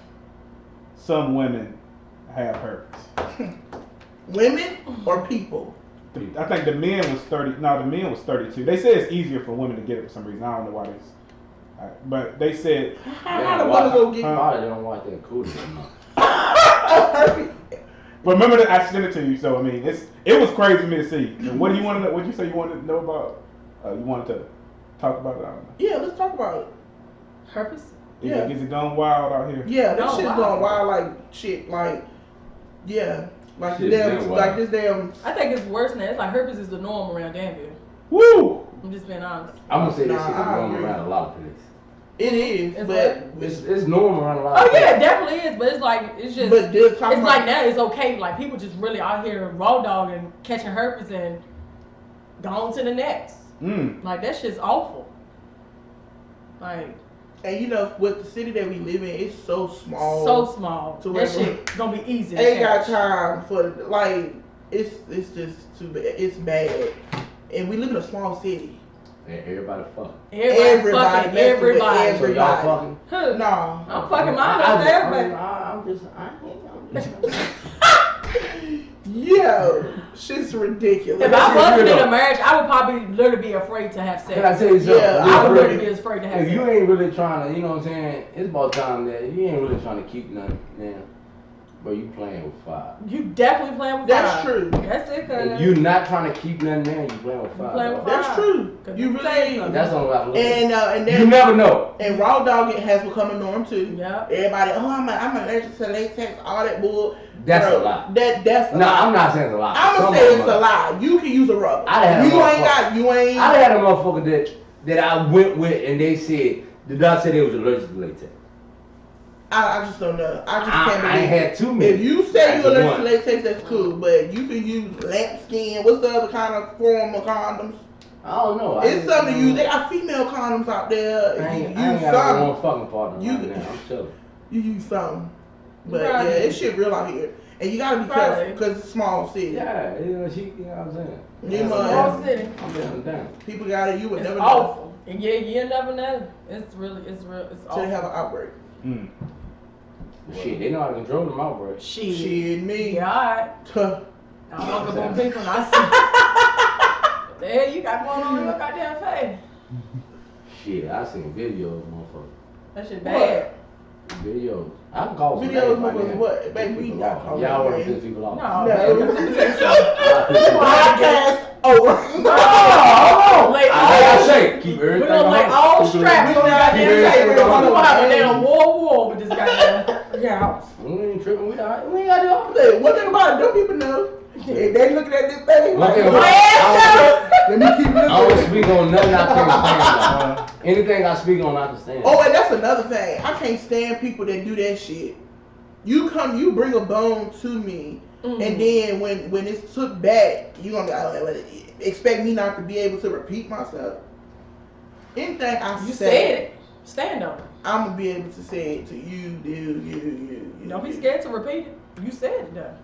some women have herpes. Women or people? I think the men was 30. No, the men was 32. They say it's easier for women to get it for some reason. I don't know why this. But they said. How the women go get Probably don't want that cootie. herpes? But remember that I sent it to you, so I mean, it was crazy for me to see. And what do you want to know? What you say you wanted to know about? You wanted to talk about it? I don't know. Yeah, let's talk about it. Herpes? Yeah. Is it going wild out here? Yeah, this No, shit's wow. going wild like shit. Like, yeah. Like Shit, damn, damn like wild. this damn. I think it's worse than that. It's like herpes is the norm around Danville. Woo! I'm just being honest. I'm gonna say this Nah, shit is I normal agree. around a lot of places. It is, It's but It's normal around a lot Oh of yeah, places. it definitely is, but it's like it's just but this talking it's about like now it's okay. Like people just really out here raw dogging, catching herpes and going to the next. Like that shit's awful. Like and you know with the city that we live in, it's so small. so small. To That where- shit gonna be easy. to Ain't got catch. time for like it's just too bad. It's bad, and we live in a small city. And everybody fuck. Everybody fucking messing with everybody. So y'all fucking. Huh. No, I'm fucking mine up to everybody. I'm just. yo, shit's ridiculous. If I shit wasn't real in a though. marriage, I would probably literally be afraid to have Can I sex. tell you something? Yeah, I would It's literally really- be afraid to have If sex. you ain't really trying to, you know what I'm saying, it's about time that you ain't really trying to keep nothing now. But you playing with fire. You definitely playing with That's fire. true. That's it, cuz. If you not trying to keep nothing now, you playing with fire. playing with dog. fire. That's true. Cause You let me tell really. something. That's the only way I look at it. And You then never know. and raw dogging has become a norm too. Yeah. Everybody, I'm allergic to latex, all that bull. That's Bro, a lie. That's a No, lie. I'm not saying it's a lie. I'm Some gonna say of it's them a are. lie. You can use a rubber. I done had a You ain't motherfucker. got. You ain't. I had a motherfucker that I went with and they said, the doctor said they was allergic to latex. I just don't know. I just can't I believe. ain't had too many. If you say That's you the allergic to one. latex, that's cool. But you can use lambskin. What's the other kind of form of condoms? I don't know. It's something to use. They got female condoms out there. I You ain't use got some. one fucking partner You- right now. I'm telling You use some. But Right. yeah, it's shit real out here. And you gotta be Right. careful because it's a small city. Yeah, you know, you know what I'm saying? You It's know, a small city. I'm feeling down. People got it. You would It's never know awful. And yeah, you never know. It's real. It's till they have awful. an outbreak. Shit, they know how to control them outbreaks. Shit. Shit, me. Yeah, alright. Tuh. I walk up on people and I see. What the hell you got going on in your goddamn face? Shit, I seen videos, motherfucker. That shit bad. Videos. I can call some Videos, names right motherfuckers, now. what? Baby, we People not off. calling Y'all want to names. piss people off. No, No. man, let me tell you something. Podcast over. No, hold on. Lay I all, say, keep everything we gonna lay on. all Keep straps everything on the on. goddamn Keep everything table. on. We gonna have a damn war with this goddamn house. We ain't tripping. We ain't got to do all that. Hey, one thing about it, don't people know? If they looking at this thing, One like, thing let about it, me keep I don't looking. speak on nothing I can't stand. Anything I speak on, I can stand. Oh, and that's another thing. I can't stand people that do that shit. You bring a bone to me, and then when it's took back, you gonna expect me not to be able to repeat myself. Anything You said it. Stand on it. I'm gonna be able to say it to you. Don't be scared to repeat it. You said it, though.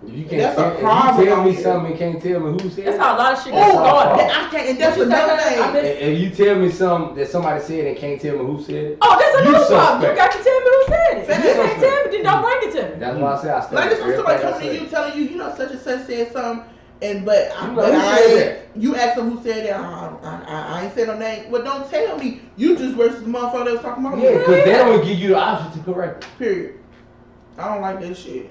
You can't tell me something and can't tell me who said it. That's how a lot of shit gets started. I can't, and that's another thing. If you tell me something that somebody said and can't tell me who said it, oh, that's another problem. You got to tell me who said it. If you can't suspect. tell me, then don't bring it to me. That's why I say I stand. Like this was somebody coming to you telling you, such and such said something, you asked them who said it. I ain't said no name. Well, don't tell me. You just versus the motherfucker that was talking about me. Yeah, because they don't give you the option to correct it. Period. I don't like that shit.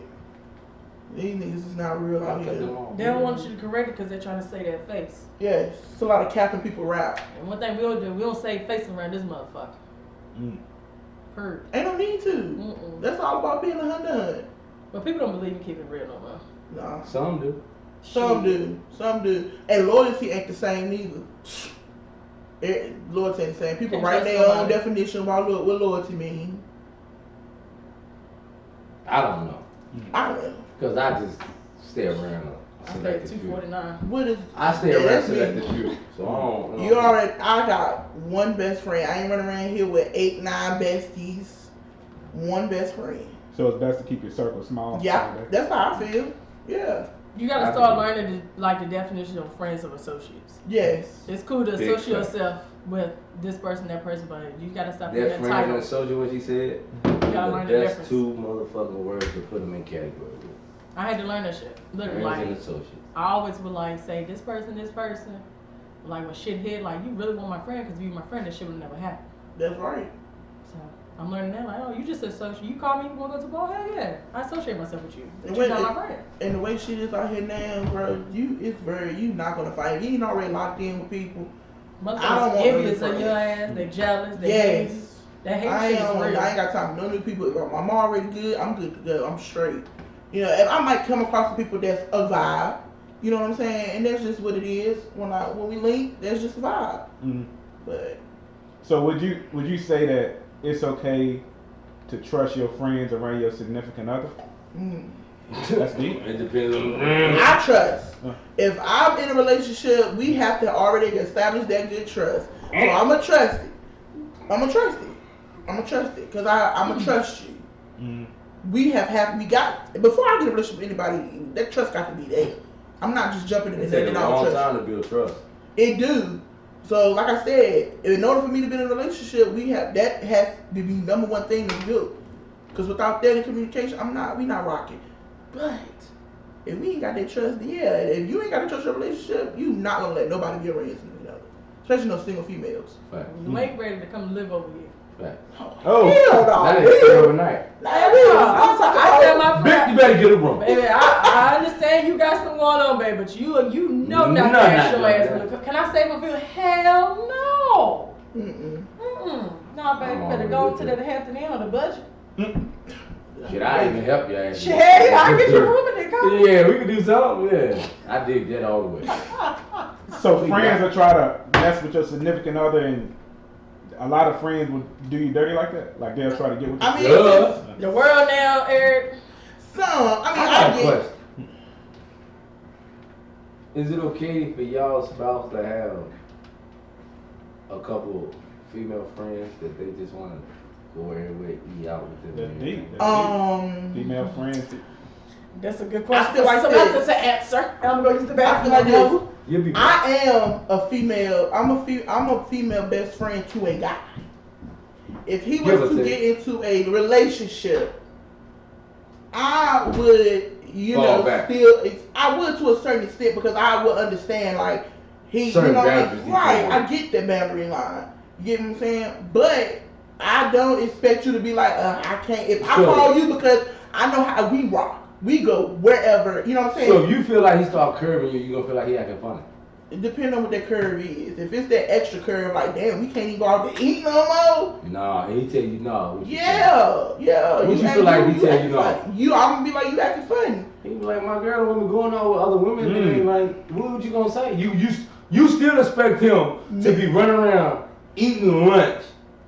These niggas is not real out here. They don't want you to correct it because they're trying to say their face. Yes, it's a lot of capping people rap. And one thing we don't do, we don't say face around this motherfucker. Heard. Ain't no need to. That's all about being a hun. But people don't believe in keeping real no more. Nah. Some do. Some do. And loyalty ain't the same neither. Loyalty ain't the same. People write their own definition about what loyalty mean. I don't know. I don't know. Because I just stay around. I stay at 249. What is? I stay around selected few. So I don't. You already. I got one best friend. I ain't running around here with 8, 9 besties. One best friend. So it's best to keep your circle small. Yeah, that's how I feel. Yeah. You gotta start learning the definition of friends of associates. Yes. It's cool to associate yourself with this person, that person, but you gotta stop putting that friend title. and associate, what she said. You gotta learn the difference. That's 2 motherfucking words to put them in category. I had to learn that shit. Literally, Friends like and associates. I always would like say this person. Like when shit hit, like you really want my friend because if you were my friend, that shit would never happen. That's right. So I'm learning that. Like, oh, you just associate. You call me, you wanna go to the ball? Hell yeah, I associate myself with you. But you're not my friend. And the way shit is out here now, bro, you not gonna fight. You ain't already locked in with people. Motherfuckers envious of your ass. They jealous. They hate you. That hate shit is real. I ain't got time for no new people. I'm already good. I'm good to go. I'm straight. You know, and I might come across some people that's a vibe. You know what I'm saying? And that's just what it is. When we link, that's just a vibe. But so would you say that it's okay to trust your friends around your significant other? That's deep. It depends on. I trust. If I'm in a relationship, we have to already establish that good trust. So I'ma trust it. I'ma trust it. Cause I'ma trust you. We got before I get in a relationship with anybody, that trust got to be there. I'm not just jumping in and saying I don't trust. It's a long time to build trust. It do. So like I said, in order for me to be in a relationship, that has to be number one thing to do. Cause without that in communication, we not rocking. But if we ain't got that trust, if you ain't got to trust your relationship, you not gonna let nobody be around you, especially no single females. Right. You ain't ready to come live over here. Right. Oh, hell no. That ain't stay overnight. I tell my friend, you better get a room. Baby, I understand you got some going on, baby, but you know not to ask your ass. Can I save a few? Hell no. No, baby, you better go to the Hampton Inn on the budget. Shit, I even help you ass. Shit, I'll get you a room and then come. Yeah, we can do something. Yeah, I dig that all the way. So friends will try to mess with your significant other, and a lot of friends would do you dirty like that. Like they'll try to get with you. I mean, the world now, Eric. I got a question. Is it okay for y'all spouse to have a couple female friends that they just want to go everywhere, eat out with them? That's deep. Female friends. That's a good question. I feel like that's an answer. I'm gonna use the bathroom. I feel like this. I am a female. I'm a female best friend to a guy. If he was to get into a relationship, I would, I would to a certain extent because I would understand like right. I get that boundary line. You get what I'm saying? But I don't expect you to be like, I can't. If I call you because I know how we rock. We go wherever, you know what I'm saying? So if you feel like he start curving you, you gonna feel like he acting funny? It depends on what that curve is. If it's that extra curve, like, damn, we can't even go out to eat no more. Nah, he tell you no. Yeah. What you feel like he tell you no? I'm gonna be like, you acting funny. He be like, my girl don't want me going out with other women. And like, what you gonna say? You still expect him to be running around eating lunch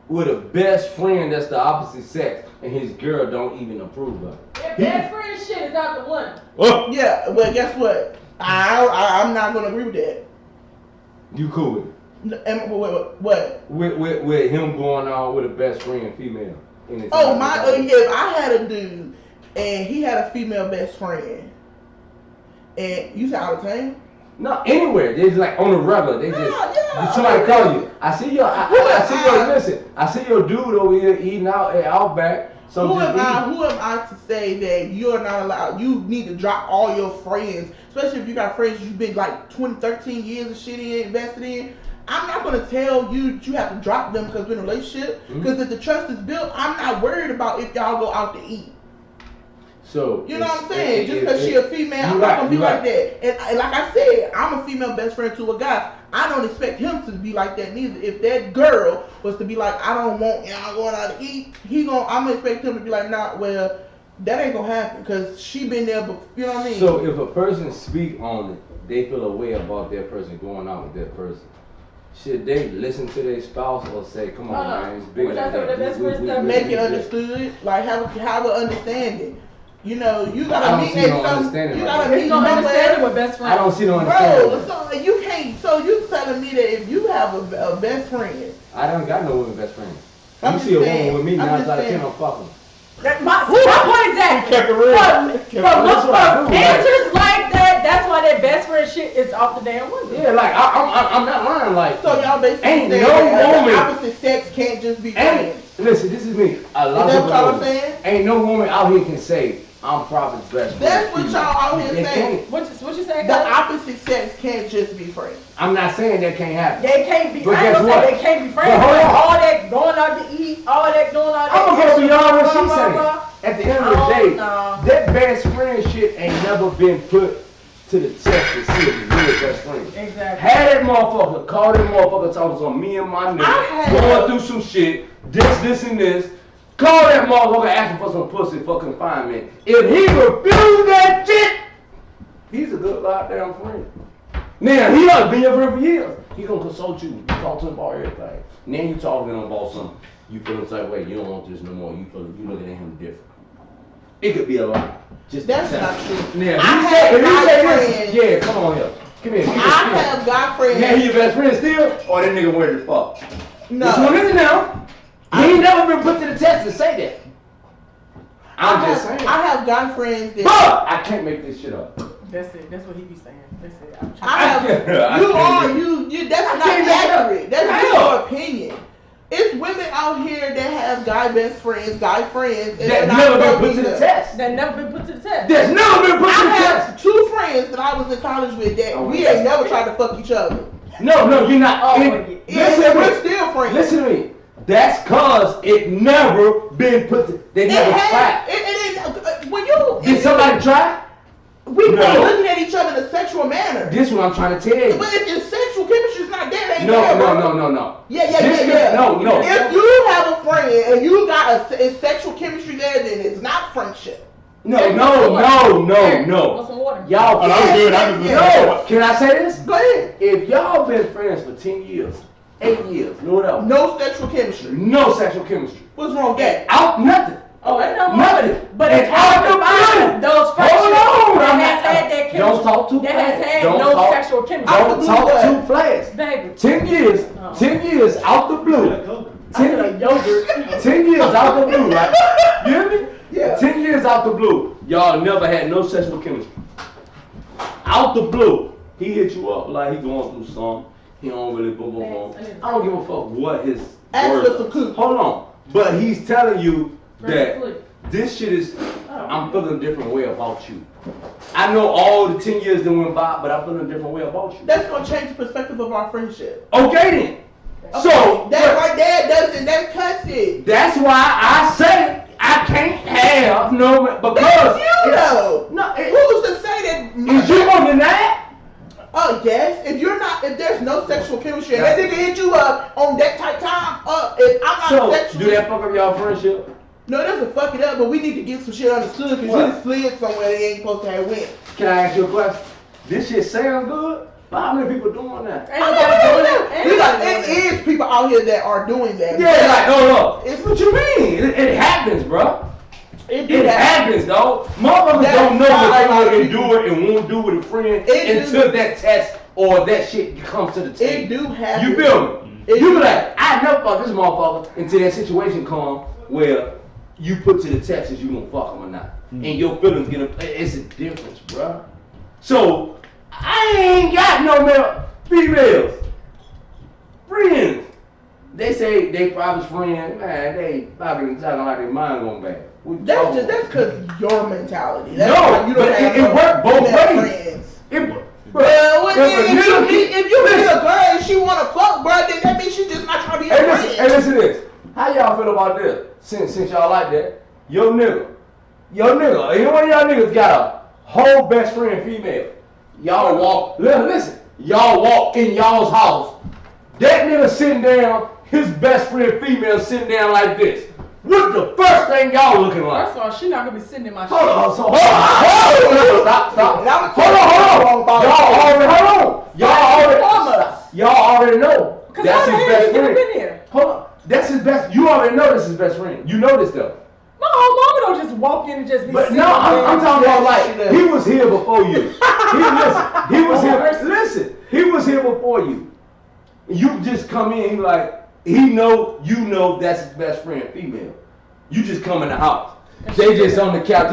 with a best friend that's the opposite sex, and his girl don't even approve of it. If best friend shit is out the window. Oh. Yeah, well, guess what? I'm not gonna agree with that. You cool with it? What? With him going on with a best friend female. Oh my! If I had a dude and he had a female best friend, and you said out of town? No, anywhere. They just like on the regular. They just Yeah. somebody call you. I see your. I see your. Listen. I see your dude over here eating out at Outback. So Who am I to say that you're not allowed? You need to drop all your friends, especially if you got friends you've been like 20, 13 years of shit invested in. I'm not gonna tell you that you have to drop them because we're in a relationship. Because if the trust is built, I'm not worried about if y'all go out to eat. So you know what I'm saying? Just because she a female, I'm not gonna be like that. And like I said, I'm a female best friend to a guy. I don't expect him to be like that neither. If that girl was to be like, I don't want y'all going out to eat, I'm gonna expect him to be like, nah, well, that ain't gonna happen because she been there, but you know what I mean? So if a person speak on it, they feel a way about that person going out with that person. Should they listen to their spouse or say, come on, man, it's bigger than that. Make it understood, like have an understanding. You know, you gotta meet that understanding. You gotta meet no understanding with best friends. I don't see no understanding. Bro, so you can't. So you telling me that if you have a best friend, I don't got no women best friends. I'm You see a saying, woman with me, I'm 9 just out of 10 saying. I'm fucking. My point exactly. Kept it real. For answers like that, that's why that best friend shit is off the damn window. Yeah, like I'm not lying. Like so y'all basically ain't saying no that woman. the opposite sex can't just be friends. Listen, this is me. A lot Is that of what I'm people saying? ain't no woman out here can say I'm Prophet's best friend. That's what y'all out here They saying. can't. What you saying? The Cuz? opposite sex can't just be friends. I'm not saying that can't happen. They can't be. But I ain't guess gonna what? say they can't be friends. But hold But on. all that going out to eat, all that doing all that. I'm gonna go beyond what she's blah, saying. blah, blah. At the end of the Oh, day, no. that best friend shit ain't never been put to the test to see if it's real best friend. Exactly. Had that motherfucker, call that motherfucker talking on me and my nigga, going through some shit, this and this. Call that motherfucker asking for some pussy for confinement. If he refused that shit, he's a good goddamn friend. Now, he done been your friend for years. He gonna consult you, talk to him about everything. Now you talking to him about something. You feel the same way, you don't want this no more. You looking at him different. It could be a lie. Just That's accept not it. true. Now, I if have you guy say this, friends. yeah, come on here. Come here. I have guy friends. Now he your best friend still, or that nigga weird as fuck? No. Which one is it now? He ain't never been put to the test to say that. I'm just saying. I have guy friends that. But I can't make this shit up. That's it. That's what he be saying. That's it. I'm I have. That's not can't make it up. accurate. That's I just know. your opinion. It's women out here that have guy best friends, guy friends, and That's they're never not been put to fucking the them. test. That never been put to the test. That's never been put to I the test. have 2 friends that I was in college with that Oh, we yeah. ain't never tried to fuck each other. No, you're not. Oh, Listen Yeah, to we're me. still friends. Listen to me. That's cause it never been put to. They never tried. When you Did somebody try? we No. weren't looking at each other in a sexual manner. This is what I'm trying to tell you. But if your sexual chemistry's not there, it ain't No. there, bro. No. Yeah. No. If you have a friend and you got a sexual chemistry there, then it's not friendship. No. What's some water? Y'all. Oh, that was good. That was good. No. Can I say this? Go ahead. If y'all been friends for 10 years, 8 years, whatever, No sexual chemistry. no sexual chemistry, What's wrong with that? out nothing. Oh, ain't no Nothing. more. But And it's out hard the to find blue. those Hold friendships on, that I'm has not- had that chemistry. Don't talk too That fast. has had Don't no talk- sexual chemistry. Out the Don't blue talk what? too fast. Baby. 10 years, Oh. 10 years out the blue. I feel like yogurt. 10 years out the blue, right? You hear me? Yeah. 10 years out the blue. Y'all never had no sexual chemistry. Out the blue, he hit you up like he going through something. He don't really boom. I don't give a fuck what his Ask words for some are. cookies. Hold on. But he's telling you that Please. this shit is, I'm feeling a different way about you. I know all the 10 years that went by, but I'm feeling a different way about you. That's gonna change the perspective of our friendship. Okay then. So, That right there doesn't. That cuts it. that's why I say I can't have no, because That's you though. No, Who's to say that? is you gonna deny it? Oh yes. If there's no sexual chemistry, and that nigga hit you up on that type time, if I'm not So, sexually, do that fuck up y'all friendship? no, it doesn't fuck it up. But we need to get some shit understood because What? you slid somewhere they ain't supposed to have went. Can I ask you a question? This shit sound good, But how many people doing that? Ain't nobody doing it. It is people out here that are doing that. Yeah, like, no. It's what you mean. It happens, bro. It happens, dog. Motherfuckers don't know what they can do it and won't do with a friend until that test or that shit comes to the table. It do happen. You feel me? You be like, I never fuck this motherfucker until that situation come where you put to the test if you gonna fuck him or not. And your feelings it's a difference, bro. So, I ain't got no male females. Friends. They say they private friends, man, they probably talking like their mind going bad. That's because your mentality. That's no, but it worked both ways. If you meet a girl and she wanna fuck, bro, then that means she just not trying to be your friend. Hey, listen to this. How y'all feel about this? Since y'all like that, your nigga, any one of y'all niggas got a whole best friend female. Y'all walk, listen, y'all walk in y'all's house. That nigga sitting down, his best friend female sitting down like this. What's the first thing y'all looking like? First of all, she not gonna be sitting in my shit. Hold on. Stop. Hold on. Y'all already know. That's his best friend. Hold on. That's his best. You already know that's his best friend. You know this though. My whole mama don't just walk in and just be But sitting no, I'm talking about like he was here before you. He was here. Listen, he was here before you. You just come in. He like he know you know that's his best friend female. You just come in the house. They just on the couch.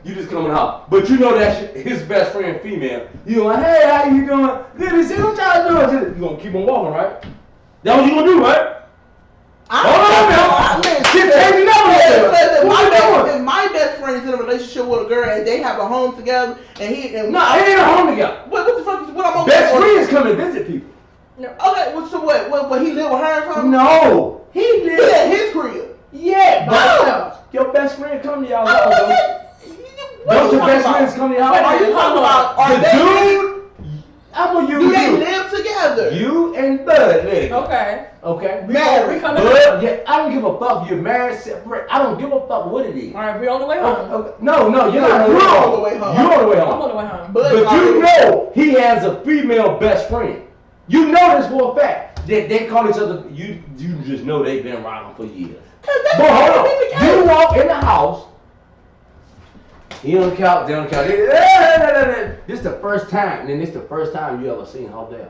You just come in the house. But you know that's his best friend female. You like, hey, how you doing? Good. See what y'all doing? You gonna keep on walking, right? That's what you gonna do, right? Hold on, shit changing up. If my best friend's in a relationship with a girl and they have a home together and he ain't a home together. What the fuck is what I'm on? Best friends come and visit people. Okay, well, so what? He live with her or something? No, he live at his crib. Yeah, but your best friend come to y'all house. Don't your best friends come to y'all house? Are you talking about the dude? I'm gonna use do they live together? You and Bud live. Okay. Married. Bud, yeah, I don't give a fuck if you're married, separate. I don't give a fuck what it is. All right, we on the way home. Okay. No, you're not on the way home. You're on the way home. I'm on the way home. But you know he has a female best friend. You know this for a fact. They call each other. You just know they've been around for years. But hold on. You walk in the house. He on the couch, they on the couch. This is the first time, and then this is the first time you ever seen her there.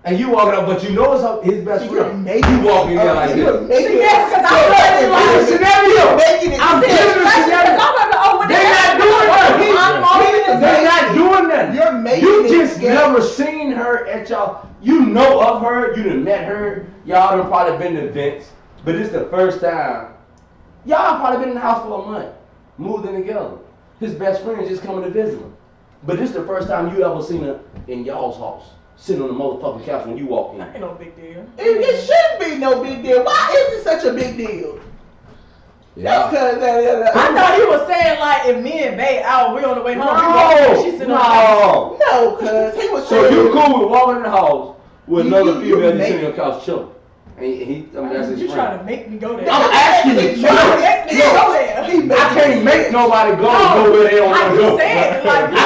And you walking up, but you know it's his best friend. You walking in there like this. Yes, because I'm ready like a scenario. I'm giving a scenario. They're not doing nothing. You're making You just never seen her at y'all. You know of her. You done met her. Y'all done probably been to events. But it's the first time. Y'all probably been in the house for a month. Moved in together. His best friend just coming to visit him. But this is the first time you ever seen her in y'all's house. Sitting on the motherfucking couch when you walk in. That ain't no big deal. It shouldn't be no big deal. Why is it such a big deal? Yeah. That's because I thought he was saying like if me and Bae out, we on the way home. No, cause he was. So you cool with walking in the house with another female that's sitting on the couch chilling? That's his you friend. trying to make me go there? I'm asking you. I can't make nobody go where they don't want to go. I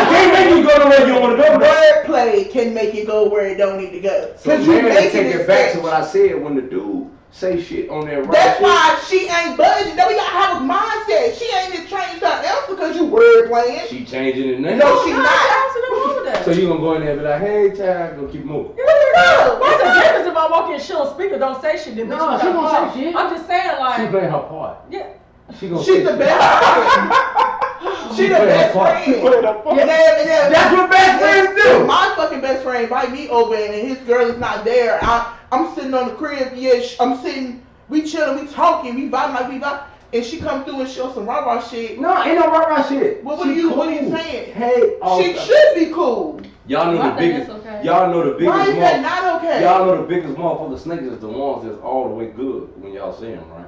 can't make you go where you don't want to go. Wordplay can make it go where it don't need to go. So you take it back to what I said when the dude say shit on that right. That's why she ain't budging. No, we gotta have a mindset. She ain't just changed something else because you word playing. She changing it now. No, she not. So you gonna go in there and be like, hey, Chad, go keep moving. What's the difference if I walk in, she don't speak or don't say shit? No, she gonna say shit. I'm just saying like. She playing her part. Yeah. She's the best friend. She the best friend. That's what best friends do. If my fucking best friend invite me over and his girl is not there, I'm sitting on the crib, I'm sitting, we chilling, we talking, we vibing like we vibe, and she come through and show some rah-rah shit. No, ain't no rah-rah shit. What are you saying? Hey, she should be cool. Y'all know the biggest. Okay. Y'all know the biggest. Why is that not okay? Y'all know the biggest motherfucking snakes is the ones that's all the way good when y'all see them, right?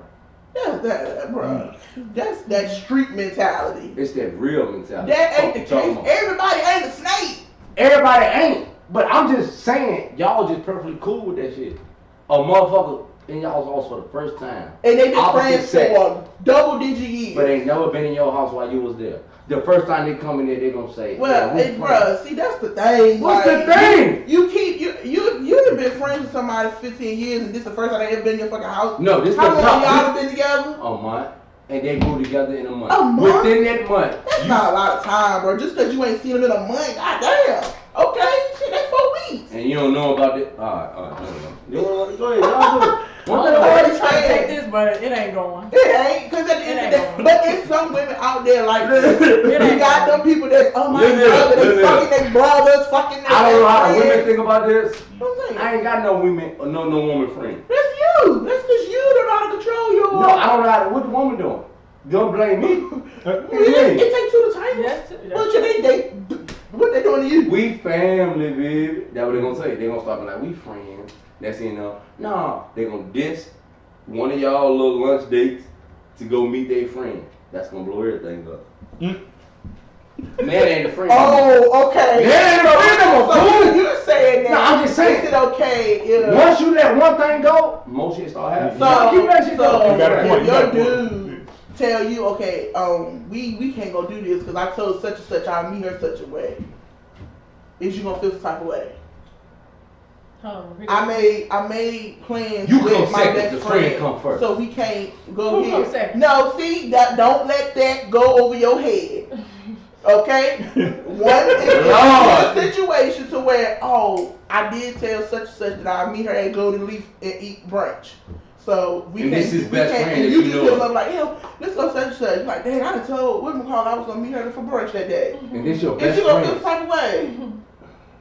That's bro. That's that street mentality. It's that real mentality. That ain't the case. Everybody ain't a snake. Everybody ain't. But I'm just saying, y'all just perfectly cool with that shit. A motherfucker in y'all's house for the first time. And they been Opposite friends sex. for double-digit years. But they never been in your house while you was there. The first time they come in there, they gonna say, Well, yeah, hey, bruh, see, that's the thing. What's like, the thing? You have been friends with somebody for 15 years, and this the first time they ever been in your fucking house. No, this How the long top. y'all have been together? A month. And they moved together in a month. A month? Within that month. That's not a lot of time, bro. Just because you ain't seen them in a month, goddamn. Okay, shit, that's 4 weeks. And you don't know about it. Alright, no. You wanna go ahead, y'all do it. I'm One thing already about trying to saying. take this, but it ain't going. It ain't, because at the end of the day, but it's some women out there like this. You got them people that, oh my God, they fucking their brothers, fucking their I don't know how the women friends. think about this. I'm saying, I ain't got no women or no woman friend. that's you. That's because you don't know how to control your. No, I don't know how to, what the woman doing? Don't blame me. What do you It mean? takes two to tango. Yes, What what they doing to you? We family, baby. That's what they gonna say. They gonna start being like, we friends. That's you know. Nah, they gonna diss one of y'all little lunch dates to go meet their friend. That's gonna blow everything up. Man ain't a friend. Oh, okay. Man ain't a friend. I'm a So fool. you're saying that? No, I'm just saying. Is it okay? Yeah. Once you let one thing go, most shit start happening. So, keep that shit going. You got a point. if your dude tell you, okay, we can't go do this because I told such and such I'll meet her such a way, is you gonna feel some type of way? I made plans You with come my second, best the friend come first. so we can't go Who come here. second? No, see that. Don't let that go over your head. Okay, one is a situation to where I did tell such and such that I'll meet her at Golden Leaf and eat brunch. So we And can't. this is we best can't. friend And that you you just know feel of. like, let's go such and such. You're like, dang, I done told whatchamacallit I was gonna meet her for brunch that day. And this your And best you gonna feel friend. the type of way.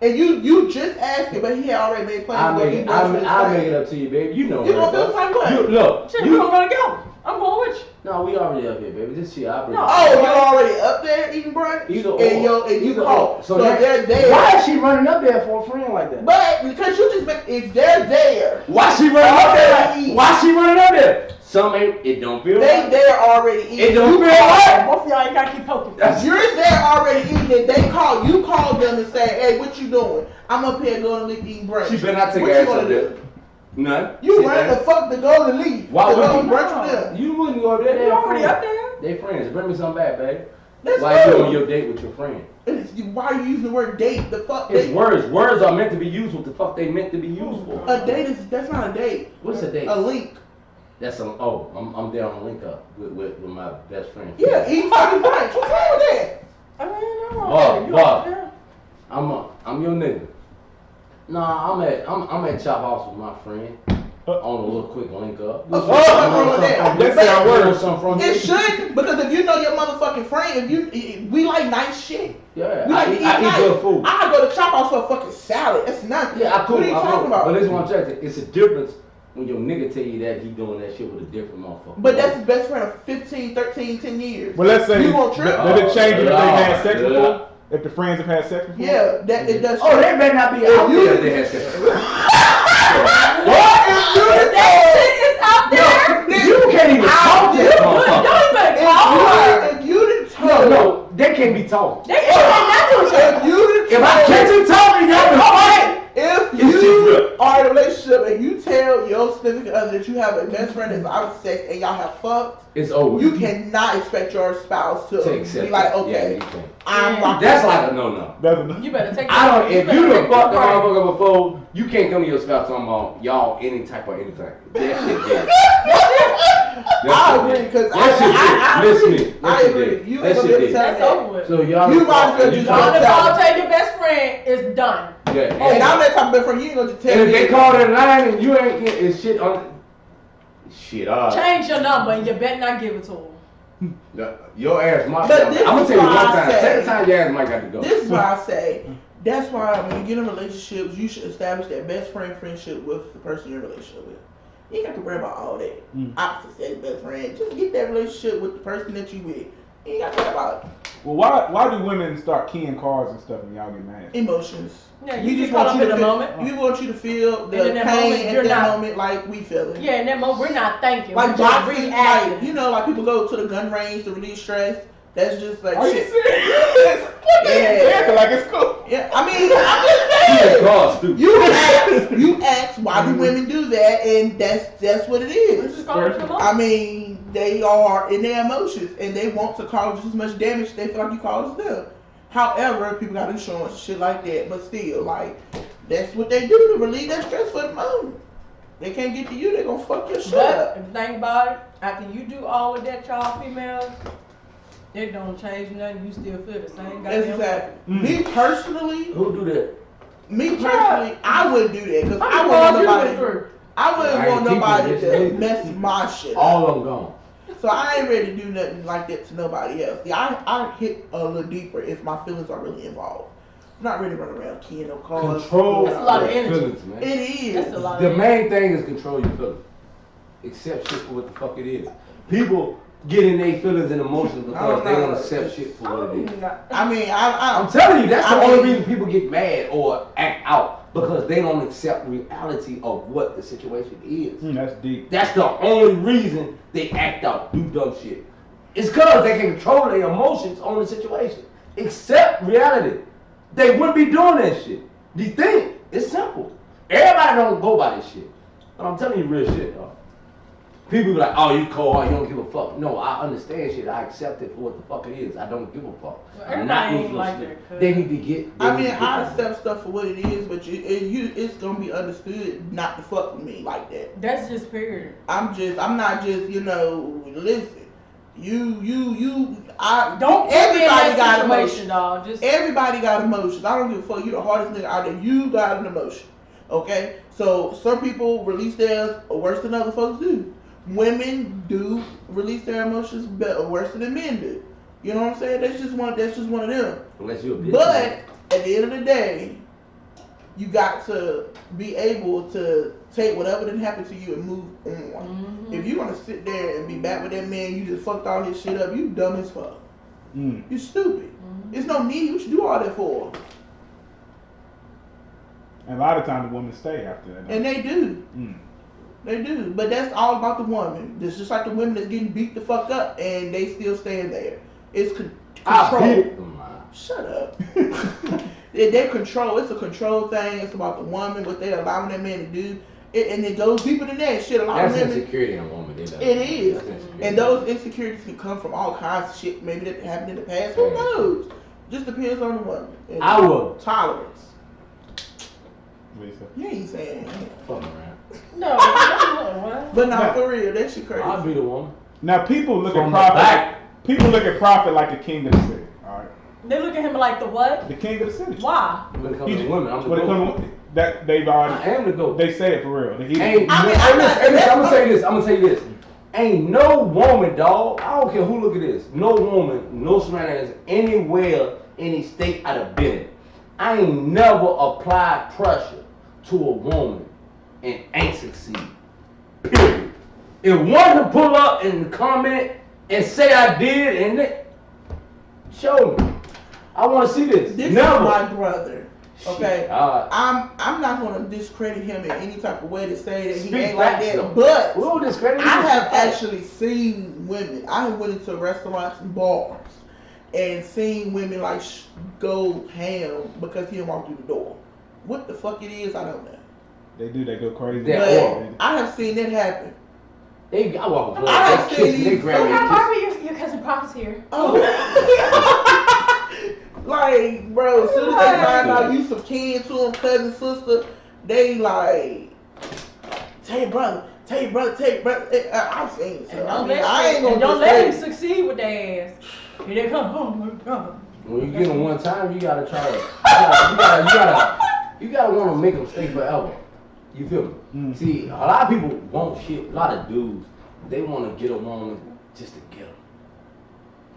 And you just asked him, but he had already made plans to go eat brunch with his I'll make friend. it up to you, baby. You know You gonna feel the her. type of way. You, look, Shit, we're gonna go. I'm going with you. no, we already up here, baby. This shit, I bring No. Oh, you're already up there eating brunch? Either or. And you Either call. or. So that- they're there. Why is she running up there for a friend like that? But because you just if they're there, Why she running up there? Why she running up there? Some ain't, it don't feel they right. there already eating. It don't You feel call- right. Both of y'all ain't gotta keep poking. You're there already eating it. They call you them and say, hey, what you doing? I'm up here going to leave eating brunch. She better not take What her you ass gonna up do? there. None. You Sit running down. the fuck to go to leave. Why to would go you? brunch with them. You wouldn't go there. They You already up there? They friends. Bring me something back, baby. That's Why you good. on your date with your friend? Why are you using the word date? The fuck It's date? words. Words are meant to be used. What the fuck they meant to be used for? A date that's not a date. What's a date? A link. That's I'm there on a link up with my best friend. Yeah, eat fucking brunch. What's wrong with that? I mean, no. Bob, You Bob. up there? I'm your nigga. Nah, I'm at Chop House with my friend on a little quick link up. Oh, what's wrong with that? That's how it works. Something from It here. should, because if you know your motherfucking friend, we like nice shit. Yeah, We like to eat I eat nice. good food. I go to Chop House for a fucking salad. That's nothing. Yeah, I cool. What are you talking about? But listen, what I'm trying to say, it's a difference when your nigga tell you that he doing that shit with a different motherfucker. But that's his best friend of 15, 13, 10 years. Well, let's say, You won't trip? did it change if they had sex Yeah. before? If the friends have had sex before? Yeah, that it does. Oh, they better not be out there if they had sex. What if you That shit is out there. You can't even talk to that motherfucker. Y'all better call her. If you didn't tell No, they can't be talking. They ain't not doing shit. if you didn't If I catch him talking, y'all can fight. If It's just you real. are in a relationship and you tell your significant other that you have a best friend that's out of sex and y'all have fucked, It's over. you cannot expect your spouse to accept be like, it. okay, Yeah, you can't. I'm Yeah. rocking. That's like a no. That's enough. You better take. I don't. If better you done take fucked the this break. motherfucker before, you can't come to your spouse talking about y'all any type of anything. That shit dead. I agree, because That shit dead. Listen to me. I That shit agree. dead. You That ain't gonna shit be able to dead. That's tell over me. with. So y'all. You might as well just Y'all don't the tell call me. tell your best friend is done. Yeah. And I'm that type of best friend, you ain't gonna just tell And me. if they call that line and you ain't get it's shit on. Shit, Change your number and you better not give it to him. Your ass might. But this I'm gonna is tell you why one I time. say- Second time, your ass might got to go. This is why I say, that's why when you get in relationships, you should establish that best friend friendship with the person you're in a relationship with. You ain't got to worry about all that. Opposite sex best friend. Just get that relationship with the person that you with. You ain't got to worry about Well, why do women start keying cards and stuff when y'all get mad? emotions. Yeah, We you just get caught want up you in to the feel, moment. we want you to feel the And in that pain moment, at you're that not- moment like we feel it. Yeah, in that moment we're not thinking. Like we're just boxing, reacting. like, you know, like people go to the gun range to release stress. That's just like Are shit. you serious? Yeah, like it's cool. Yeah, I mean, I'm just saying. You ask why do women do that, and that's what it is. I mean, they are in their emotions, and they want to cause just as much damage they feel like you caused them. However, people got insurance, shit like that, but still, like, that's what they do to relieve that stress for the moment. They can't get to you, they gonna fuck your shit up. But if you think about it, after you do all of that, y'all females, it don't change nothing. You still feel the same goddamn. Exactly. Me personally, Who do that? me personally, I wouldn't do that because I wouldn't want nobody to mess my shit up. All of them gone. So I ain't ready to do nothing like that to nobody else. Yeah, I hit a little deeper if my feelings are really involved. I'm not ready to run around keying no cars. Control That's a lot of your energy. feelings, man. It is. That's a lot The of main thing is control your feelings. Accept shit for what the fuck it is. People get in their feelings and emotions because they don't accept shit for what it is. I mean, I'm telling you, that's the I only mean- reason people get mad or act out because they don't accept the reality of what the situation is. That's deep. That's the only reason they act out, do dumb shit. It's because they can control their emotions on the situation. Accept reality. They wouldn't be doing that shit. You think it's simple. Everybody don't go by this shit. But I'm telling you real shit, though. People be like, oh, you cold, you don't give a fuck. No, I understand shit. I accept it for what the fuck it is. I don't give a fuck. Well, I'm not everybody losing ain't no like sleep. that, They need to get. I mean, I accept stuff for what it is, but it's gonna be understood not to fuck with me like that. That's just period. I'm not just, listen. Don't everybody got situation, emotions. dog. Just Everybody got emotions. I don't give a fuck. You the hardest nigga out there. You got an emotion. Okay? So some people release theirs worse than other folks do. Women do release their emotions better, worse than men do. You know what I'm saying? That's just one of them. Unless you're a bitch. But at the end of the day, you got to be able to take whatever didn't happen to you and move on. Mm-hmm. If you're gonna sit there and be back with that man, you just fucked all his shit up, you dumb as fuck. You stupid. There's no need. What you do all that for? And a lot of times the women stay after that. And they do. They do. But that's all about the woman. It's just like the women that's getting beat the fuck up and they still stand there. It's control. Shut up. They control. It's a control thing. It's about the woman, what they're allowing that man to do. And it goes deeper than that. Shit, a lot of That's women. insecurity in a woman. It is. And those insecurities can come from all kinds of shit maybe that happened in the past. Who knows? Just depends on the woman. And I will. tolerance. Lisa. You ain't saying that. Fuck around. no. But no, for real, that shit crazy. I'll be the woman. Now people look From at the profit. back. People look at profit like the king of the city. All right. They look at him like the what? The king of the city. Why? When it comes to women, I'm the When it GOAT. comes that they've already. I am the GOAT. They say it for real. I'm gonna say this. Ain't no woman, dog. I don't care who look at this. No woman, no shenanigans anywhere, any state I'd have been in. I ain't never applied pressure to a woman and ain't succeed. Period. If one to pull up and comment and say I did and it, show me. I want to see this. This never. is my brother. Okay, Shit, I'm not gonna discredit him in any type of way to say that he Speak ain't like facts, that. though. But We'll discredit I you. have actually seen women. I have went into restaurants and bars and seen women like go ham because he didn't walk through the door. What the fuck it is, I don't know. They do. They go crazy. Yeah. But I have seen it happen. I walk a I club. see They kiss me. these- They grab me. and kiss me. Your cousin Pop is here. Oh. Like, bro, as soon as they find out you some kin to them, cousin, sister, they like, tell your brother. I've seen it. So, I ain't gonna don't let him say. succeed with their ass. Here they come. Oh my God. When you get them one time, you gotta try to, you gotta want to make them stay forever. You feel me? See, a lot of people want shit. A lot of dudes, they want to get a woman just to get them.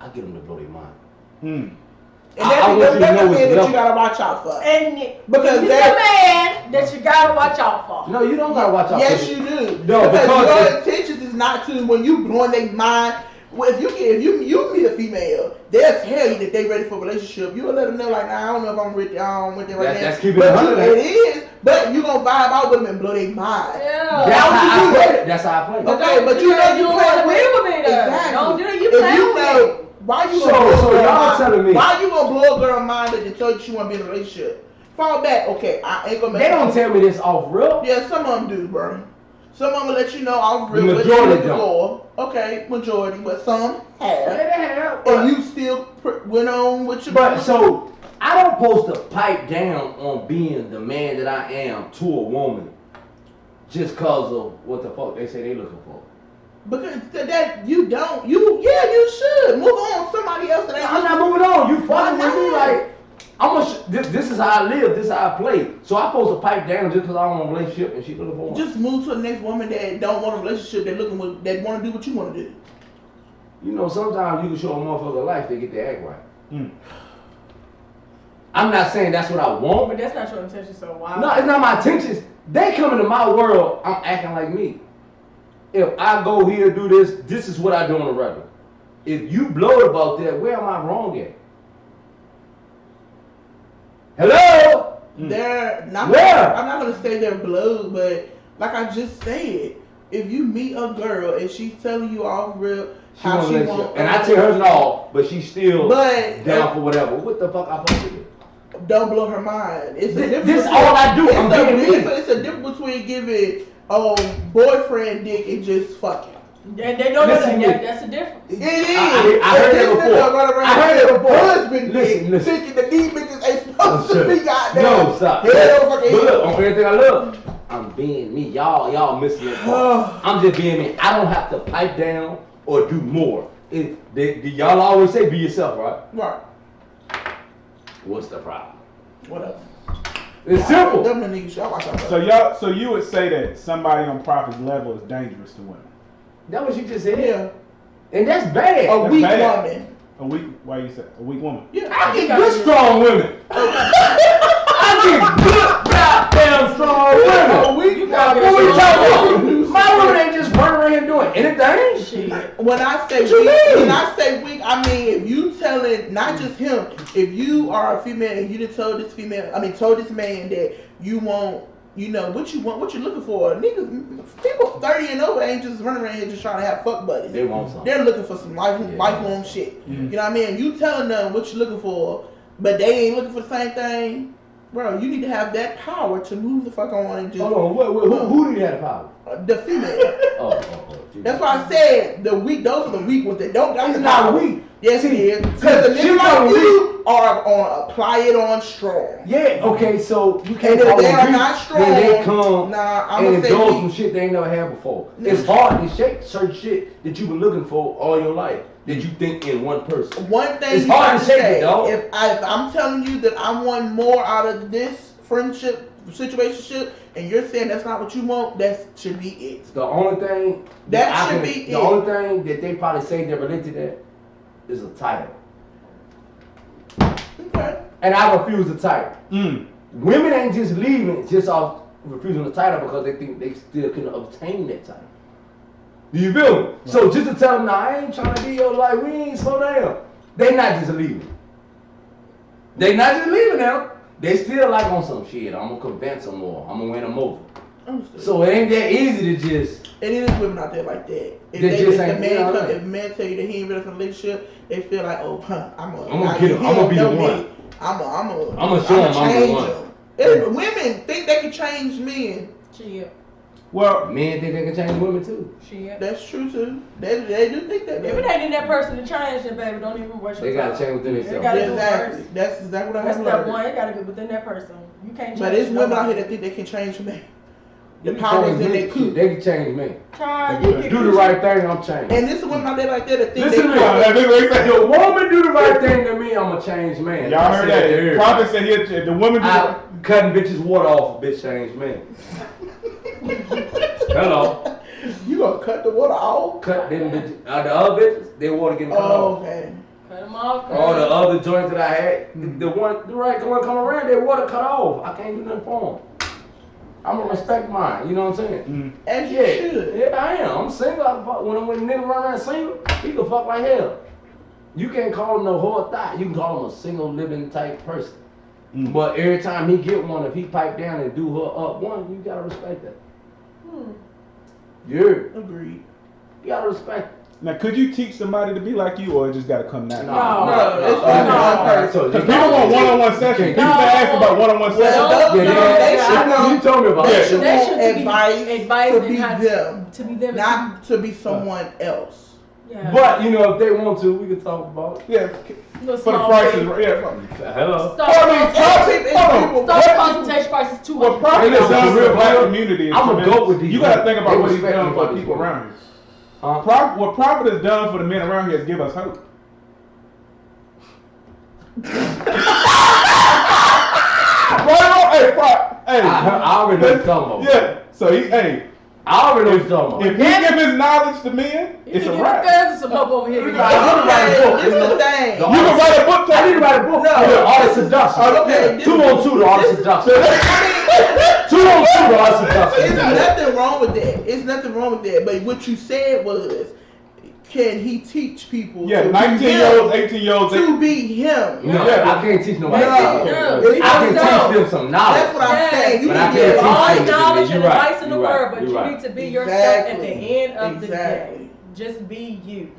I get them to blow their mind. And that's the man that you gotta watch out for. And Because he's the man that you gotta watch out for. No, you don't gotta watch out. Yes, for you do. No, because your intentions is not to when you blowing their mind. Well, if you meet a female, they'll tell you that they ready for a relationship. You will let them know like, nah, I don't know if I'm with you, I don't with them right now. That's keeping but it 100. it is. But you gonna vibe out with them and blow their mind. Yeah. That's how I play. Okay, but you know you don't play wanna with be with me though. Exactly. Don't do it. You If play you with know, Why you So gonna blow a girl y'all mind? telling me- Why you gonna blow a girl mind that tell you she wanna be in a relationship? Fall back, okay. I ain't gonna make They don't tell me this off real. Yeah, some of them do, bro. Some of them will let you know off real The what you majority looking don't. for. Okay, majority, but some have. Yeah, they have. And you still went on with your. But so I don't supposed to pipe down on being the man that I am to a woman just cause of what the fuck they say they looking for. Because that you don't, you should move on. Somebody else that ain't. I'm not moving on. You fucking Why with me not? like this is how I live. This is how I play. So I'm supposed to pipe down just cause I want a relationship and she looking for one. Just move to the next woman that don't want a relationship. That want to do what you want to do. You know, sometimes you can show a motherfucker life, they get their act right. Mm. I'm not saying that's what I want. But that's not your intention, so why? No, it's not my intentions. They come into my world, I'm acting like me. If I go here, do this is what I do on the regular. If you blow it about that, where am I wrong at? Hello? They're not. Where? I'm not gonna say they're blowed, but like I just said, if you meet a girl and she's telling you off real how she wants, and I tell her no, but she's still But- down for whatever. What the fuck I supposed to do? don't blow her mind. It's a This difference. all I do. I'm being me. It's a difference between giving boyfriend dick and just fucking. And they don't know Listen that. to me. That's the difference. It is. I heard that before. I heard that before. Husband Listen, dick, thinking that these bitches ain't supposed to be goddamn. No, stop. Hell fucking But look, on everything I love, I'm being me. Y'all missing that part. I'm just being me. I don't have to pipe down or do more. Y'all always say be yourself, right? Right. What's the problem? Whatever. It's simple. Them the niggas, y'all watch out. So you would say that somebody on Prophet's level is dangerous to women. That what you just said. Yeah. And that's bad. A That's weak bad. woman. A weak? Why you say a weak woman? Yeah. I get good strong women. I get good goddamn strong women. You gotta What we get talking strong. about? My women ain't just running around here doing anything. Shit. When I say What you weak, mean? when I say weak, I mean if you telling not just him, if you are a female and you done told this man that you want, you know, what you want, what you looking for. Niggas, people 30 and over ain't just running around here just trying to have fuck buddies. They want something. They're looking for some lifelong shit. Mm-hmm. You know what I mean? You telling them what you looking for, but they ain't looking for the same thing. Bro, you need to have that power to move the fuck on and just Hold on, who do you have the power? the female. Oh. That's why I said the weak. Those are the weak ones that don't got It's the not power. weak. Yes, it is. Because the She niggas not like you are on apply it on strong. Yeah, okay, so you And can't if call they them are weak not strong, when they come nah, I'm and gonna say indulge weak. some shit they ain't never had before. It's hard to shake certain shit that you've been looking for all your life that you think in one person. One thing It's you hard gotta to shake say, it, dog. if I'm telling you that I want more out of this friendship, situationship, and you're saying that's not what you want, that should be it. The only thing That should be the it. only thing that they probably say they're related to that is a title. Okay. And I refuse the title. Mm. Women ain't just leaving just off refusing the title because they think they still can obtain that title. Do you feel me? So just to tell them, nah, I ain't trying to be your life, we ain't slow down. They not just leaving. They not just leaving now. They still like on some shit. I'm gonna convince them more. I'm gonna win them over. Understood. So it ain't that easy to just. And it is women out there like that. If They just the ain't- man yeah, come, right. if a man tell you that he ain't ready for a relationship, they feel like, oh, I'm gonna get him. I'm gonna be the one. I'm I'ma show him I'm the change one. him. If women think they can change men. Shit. Well, Men think they can change women too. Shit. That's true too. They do think that. If it ain't in that person to change, then baby, don't even waste your They time. gotta change within It themselves. gotta do Exactly. first. That's exactly what I That's have step learned. one. It gotta be within that person. You can't change. But it's women out nobody. here that think they can change men. The You can power is change in me. their coop. They can change me. Child, Do you can the right thing, I'm changed. And this is women out there like that that think Listen to me. they If a woman do the right thing to me, I'm a changed man. y'all heard that? Prophet said here the women do. I cutting bitches water off, bitch changed man. Hello. You gonna cut the water off? Cut them bitches. The other bitches, their water getting cut Oh, off. okay. Cut them off. All the other joints that I had, the one come around, their water cut off. I can't do nothing for them. I'm gonna respect mine. You know what I'm saying? Mm. As you Yeah, should. yeah, I am. I'm single. When a nigga run around single, he can fuck like hell. You can't call him no whore thought. You can call him a single living type person. Mm. But every time he get one, if he pipe down and do her up one, you gotta respect that. Hmm. Yeah, Agreed. you gotta respect it. Now, could you teach somebody to be like you, or it just got to come naturally? No, it's only one person. Because people want one-on-one sessions. People been asking about one-on-one sessions. You told me about They should that. want advice to be them, to be them, not to be someone else. Yeah. But you know, if they want to, we can talk about it. Yeah. Little For the small prices, fee. yeah. Hello. Start consultation price is What $200. profit is done for the black real. community is I'm a tremendous. goat with these You got to men. think about They what he's respect done me for about people these around here. Huh? What profit is done for the men around here is give us hope. Hey, I already know what you're talking about. Yeah, so I already know what you're talking if about. he give his knowledge to men, You it's can a get wrap. the feds some help over here. This is the thing. You can write a book. I need to write a book. No. Art of Seduction. Okay, 2 on 2, the Art of Seduction. 2 on 2, the Art of Seduction. There's nothing wrong with that. It's nothing wrong with that. But what you said was, can he teach people? Yeah, to 19-year-olds, 18-year-olds. to be him. No, Yeah. I can't teach nobody. No. I can teach them some knowledge. That's what I'm saying. You But I need can't to teach all them the knowledge and You're right. advice in the You're right. world, but You're you right. need to be yourself at the Exactly. end of the day. Exactly. Just be you.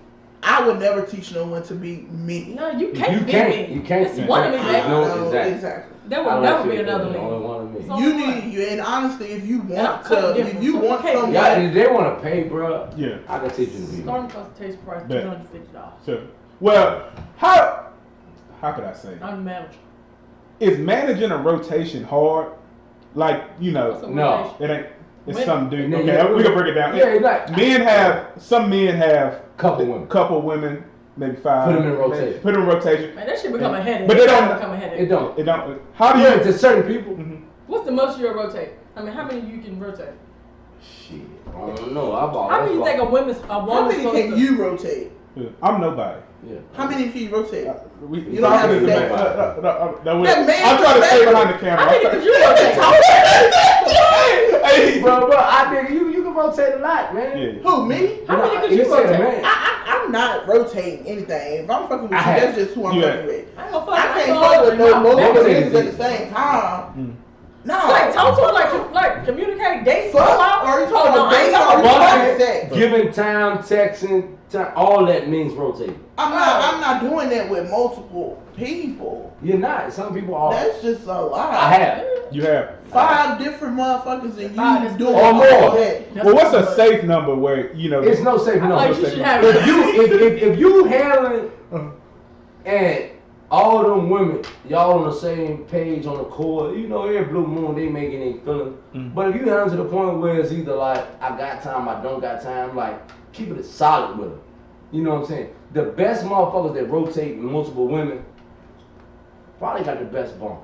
I would never teach no one to be me. No, you can't You be can't. me. You can't. It's one of me, baby. No, exactly. Exactly. There I will like never be you, another the only me. one of me. So- You need you, and honestly, if you And I'm want cutting to, different, if you so want you can't- someone, Yeah, if they want to pay, bro. Yeah. I can teach you to be. Starting consultation price Bet. $250. So, well, how could I say? I'm the manager. Is managing a rotation hard? Like, What's a No. rotation? it ain't. It's Women. some dude. Yeah, Okay, yeah, we can break it down. Yeah, like Some men have couple women. maybe 5. Put 'em in rotation. Put them in rotation. Man, that should become a headache. But they It don't- gotta become a headache. It don't. It don't. How do Yeah, you? to certain people. Mhm. What's the most you'll rotate? I mean, how many you can rotate? Shit, I don't know. I've always. How many you think a how woman's many supposed can to? you rotate? I'm nobody. Yeah. How many can you rotate? You don't have to say I'm man trying to can stay say- behind the camera. How many could you rotate? Hey, Bro, I think you can rotate a lot, man. Yeah. Who, me? How many could You you said a rotate? man. I'm not rotating anything. If I'm fucking with you, I have. that's just who I'm Yeah. fucking with. I ain't gonna fuck. I ain't can't gonna fuck with no lie. multiple Never niggas say at the same time. Mm. No. Like, talk to her like communicate, date, Fuck, go out. are you Oh, talking no, about I ain't dating or talking you about talking sex. sex? Giving time, texting, time, all that means rotating. I'm not doing that with multiple people. You're not. Some people are. That's just a lie. I have. You have. 5 different motherfuckers and Five you is doing good. Or all more. that. Well, what's a safe number where It's no safe I feel number. like you should have If you if you handling and all them women, y'all on the same page on the core, you know, every blue moon they making a feeling. Mm. But if you handle to the point where it's either like I got time, I don't got time, like keep it solid with them. You know what I'm saying? The best motherfuckers that rotate with multiple women probably got the best bond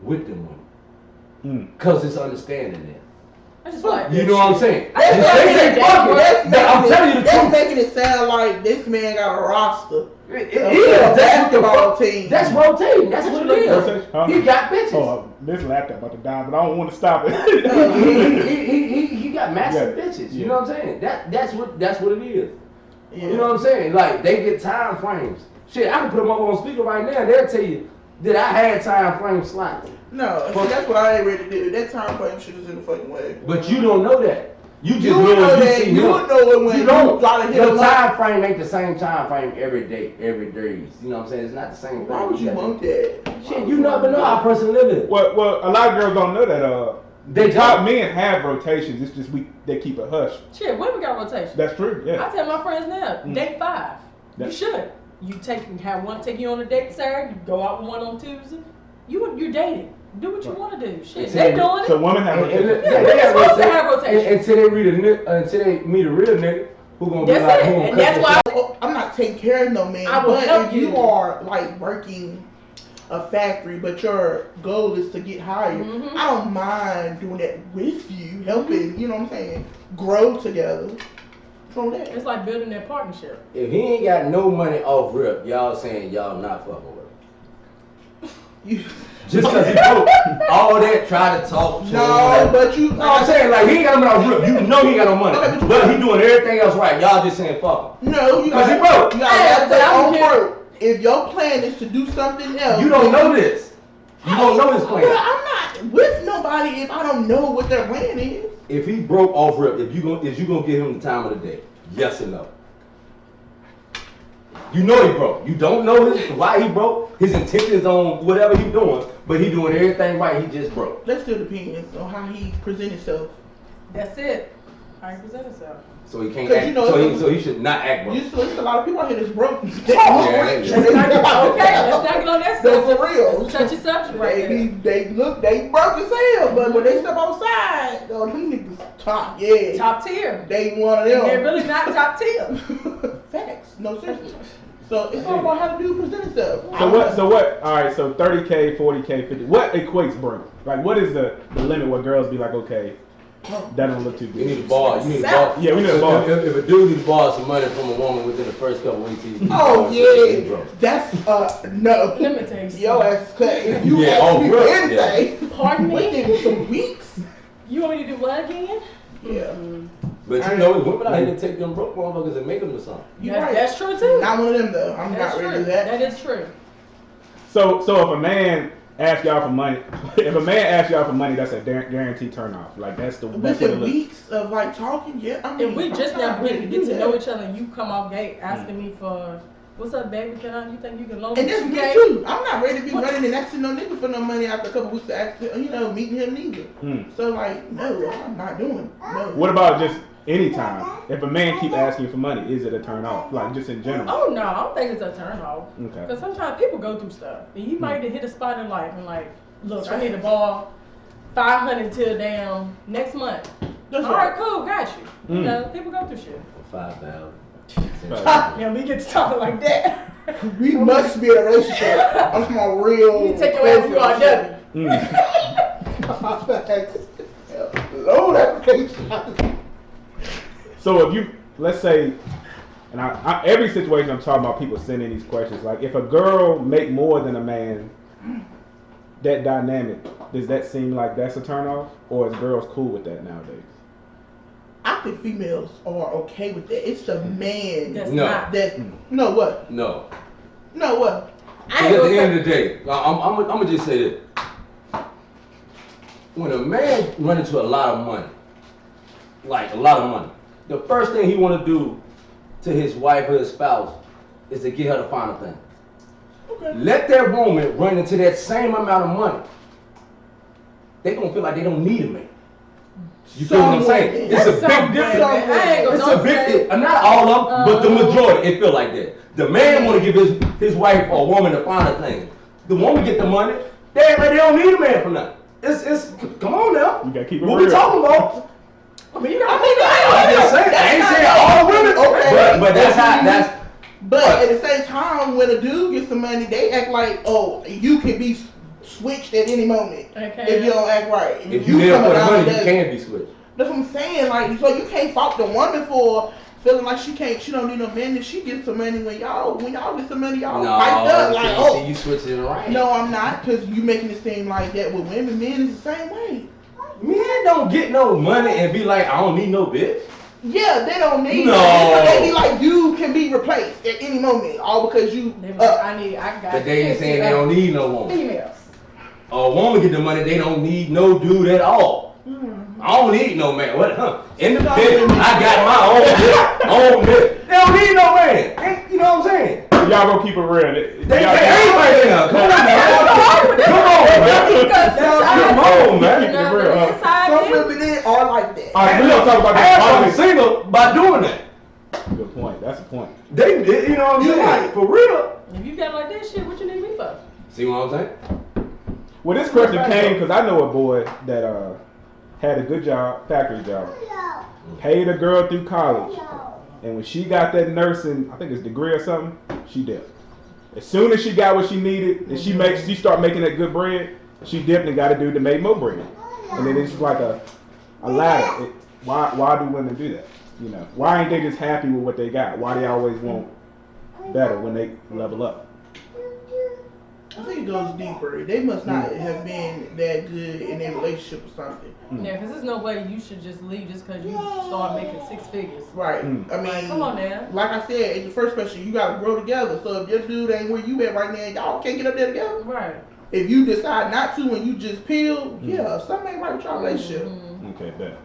with them women. Cause it's understanding there. I just like You know what I'm saying? That's They say fuck it. I'm telling you the That's truth. making it sound like this man got a roster. It A is. That's what the basketball fuck. team. That's rotating. That's what it is. Rotation? Huh? He got bitches. Oh, this laptop about to die, but I don't want to stop it. He got massive Yeah. bitches. You Yeah. know what I'm saying? That's what it is. Yeah. You know what I'm saying? Like they get time frames. Shit, I can put them up on speaker right now. They'll tell you that I had time frame slots. No, see, that's what I ain't ready to do. That time frame shit is in the fucking way. But you don't know that. You just You know know when you that. see You him. would know it when You don't. you gotta hit Your him up. time frame ain't the same time frame every day, every day. You know what I'm saying? It's not the same. Why thing. would you gotta- want that? Shit, you never know how a person living. well, a lot of girls don't know that. They top don't. men have rotations. It's just they keep it hush. Shit, women got rotation. That's true. I Yeah. tell my friends now, date 5. You That- should. You have one take you on a date Saturday, you go out with one on Tuesday. You're dating. Do what you want to do. Shit, they doing it. So women have rotations. Yeah, they're supposed to have rotation. Until they until they meet a real nigga who gonna be That's like, it. who gonna And cut that's your why shit. Oh, I'm not taking care of no man. I will but help if you. you are like working a factory, but your goal is to get higher, Mhm. I don't mind doing that with you, helping. You know what I'm saying? Grow together. From that. it's like building that partnership. If he ain't got no money off rip, y'all saying y'all not fucking with him. You, Just cause he broke. All that try to talk to no, him. but you. No, I'm saying like he ain't got no money off rip. You know he ain't got no money. Okay, but But he doing everything else right. Y'all just saying fuck him. No, you Cause gotta, he broke. You gotta Hey, have but that I'm on here- work. If your plan is to do something else, You don't know this. You don't know his Well, plan. I'm not with nobody if I don't know what their plan is. If he broke off rip, if you gonna give him the time of the day? Yes or no? You know he broke. You don't know why he broke. His intentions on whatever he doing, but he doing everything right. He just broke. That still depends on how he present himself. That's it. How he present himself. So he can't 'Cause act. you know, So he should not act broke. There's a lot of people out here that's broke. Yeah. Okay, let's not get on that No, subject. for real. Let's touch your subject right there. They broke as hell, but when they step outside, oh, them niggas top, yeah. Top tier. They one of them. They're really not top tier. Facts. No, seriously. So it's all about how the dude present himself. So what? All right. So 30K, 40K, 50. What equates broke? Like, what is the limit where girls be like, okay, that don't look too good? You need to borrow. You need to borrow. Yeah, we need to borrow. If a dude needs to borrow some money from a woman within the first couple weeks, he's Oh he's yeah, broke. that's no. Let me tell you something. Your ass cut. If you Yeah, ask me bro, for anything, Pardon me? within some weeks. You want me to do what again? Yeah. But you know, women out here to take them broke motherfuckers and make them to something. You're right. That's true too. Not one of them though. I'm That's not ready true. to do that. That is true. So if a man asks y'all for money, that's a guaranteed turn off. Like that's what Within it looks. weeks of like talking, yeah. I mean, If we just I'm now not beginning to ready get to do know that. each other and you come off gate asking me for, what's up, baby? You think you can loan And me that's me 2K? too. I'm not ready to be running and asking no nigga for no money after a couple weeks to ask, meeting him neither. So like, no, I'm not doing it. No. What about just anytime? If a man keep asking you for money, is it a turn off? Like just in general? Oh no, I don't think it's a turn off. Okay. Because sometimes people go through stuff. And you might hit a spot in life and like, look, I need to borrow $500 till damn next month. That's All right, cool, got you. You Mm. know, people go through shit. 5,000. Yeah, we get to talking like that. We must be in a relationship. I'm my real. You need to take your ass to our done. Load application. So if you, let's say, and I every situation I'm talking about, people sending these questions. Like if a girl make more than a man, that dynamic, does that seem like that's a turn off, or is girls cool with that nowadays? I think females are okay with that. It's the man That's No. not. that. No what? No. No what? I At ain't the gonna end of the day, I'm gonna just say this. When a man run into a lot of money, like a lot of money, the first thing he want to do to his wife or his spouse is to get her the final thing. Okay. Let that woman run into that same amount of money. They gonna feel like they don't need a man. You feel what I'm saying? It's a big difference. It's a big, not all of them, but the majority. It feel like that. The man want to give his wife or woman the final thing. The woman get the money. They act like they don't need a man for nothing. It's come on now. You gotta keep it what real. we talking about? I mean, you got I'm just saying. I ain't saying all women, Okay. but that's. But at the same time, when a dude gets some money, they act like, oh, you can be switched at any moment if you don't act right. If you there come for the around money, and you can be switched. That's what I'm saying. Like, so you can't fault the woman for feeling like she don't need no man. If she gets some money, when y'all get some money, y'all piped up like, oh. You switching it around. No, I'm not, because you making it seem like that with women. Men is the same way. Men don't get no money and be like, I don't need no bitch. Yeah, they don't need No. They be like, you can be replaced at any moment, all because you. They was like, I got. But they ain't saying they don't need no woman. females. A woman get the money, they don't need no dude at all. I don't need no man. What? Independent. I got my own bitch. They don't need no man. You know what I'm saying? Y'all gonna keep it real. Everybody there. Come on, man. Come on, man. Keep it real. Some women are like that. All right, we gonna talk about Half that. of them single by doing that. Good point. That's a point. They did, you know what I'm saying? right. For real. If you got like that shit, what you need me for? See what I'm saying? Well, this question came because I know a boy that had a good job, factory job, paid a girl through college, and when she got that nursing, I think it's degree or something, she dipped. As soon as she got what she needed, and she start making that good bread, she dipped and got a dude that made more bread. And then it's like a ladder. Why do women do that? You know, why ain't they just happy with what they got? Why they always want better when they level up? I think it goes deeper. They must not have been that good in their relationship or something. Yeah, because there's no way you should just leave just because you start making 6 figures. Right. I mean, Like, come on now. like I said, in the first question, you gotta grow together. So if your dude ain't where you at right now, y'all can't get up there together. Right. If you decide not to and you just peel, yeah, something ain't right with your relationship. Okay, bet.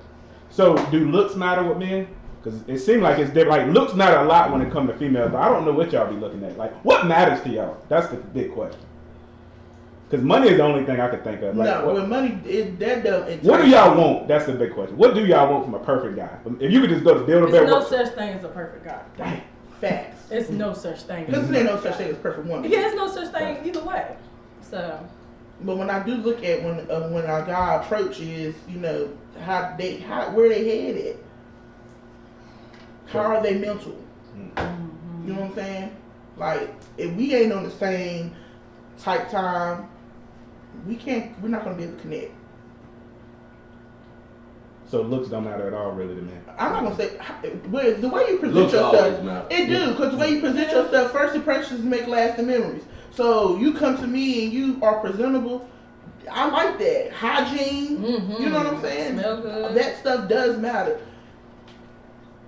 So do looks matter with men? Because it seems like it's different. Like, looks matter a lot when it comes to females, but I don't know what y'all be looking at. Like, what matters to y'all? That's the big question. Because money is the only thing I could think of. Like, no, with money, that doesn't. What do y'all want? That's the big question. What do y'all want from a perfect guy? If you could just go to build a better. There's no such thing as a perfect guy. Dang. Facts. It's no such thing. Because there's no such thing as perfect woman. Yeah, it's no such thing either way. So. But when I do look at when our guy approaches, where they headed, how are they mental? Mm-hmm. You know what I'm saying? Like, if we ain't on the same type time, we're not gonna be able to connect. So looks don't matter at all, really, to me. I'm not gonna say, the way you present Looks always yourself, matter. it do, because the way you present yourself, first impressions make lasting memories. So you come to me and you are presentable. I like that. Hygiene, Mm-hmm. you know what I'm saying? Smell good. That stuff does matter.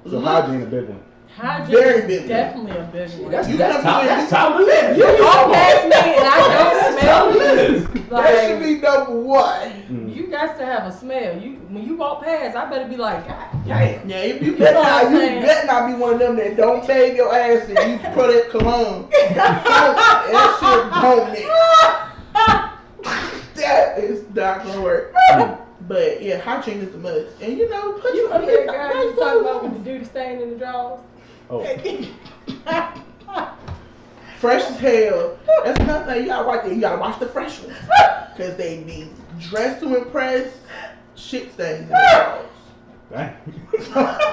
So hygiene a big one. Hygiene Very is big. definitely a big one. That's You that's come top. to That's top of the list. You walk past me and I don't smell Yes. you. That should Like, be number one. Mm. you got to have a smell. When you walk past, I better be like, God damn. Yeah, you know what I'm saying? better not be one of them that don't bathe your ass and you put it cologne. That shit don't mix. That is not gonna work. But yeah, hygiene is the must. And put You your remember that guy you talking about with the duty stain in the drawers? Oh. fresh as hell. That's another thing. You gotta watch. You gotta watch the fresh ones, cause they be dressed to impress. Shit stains in the drawers. Dang.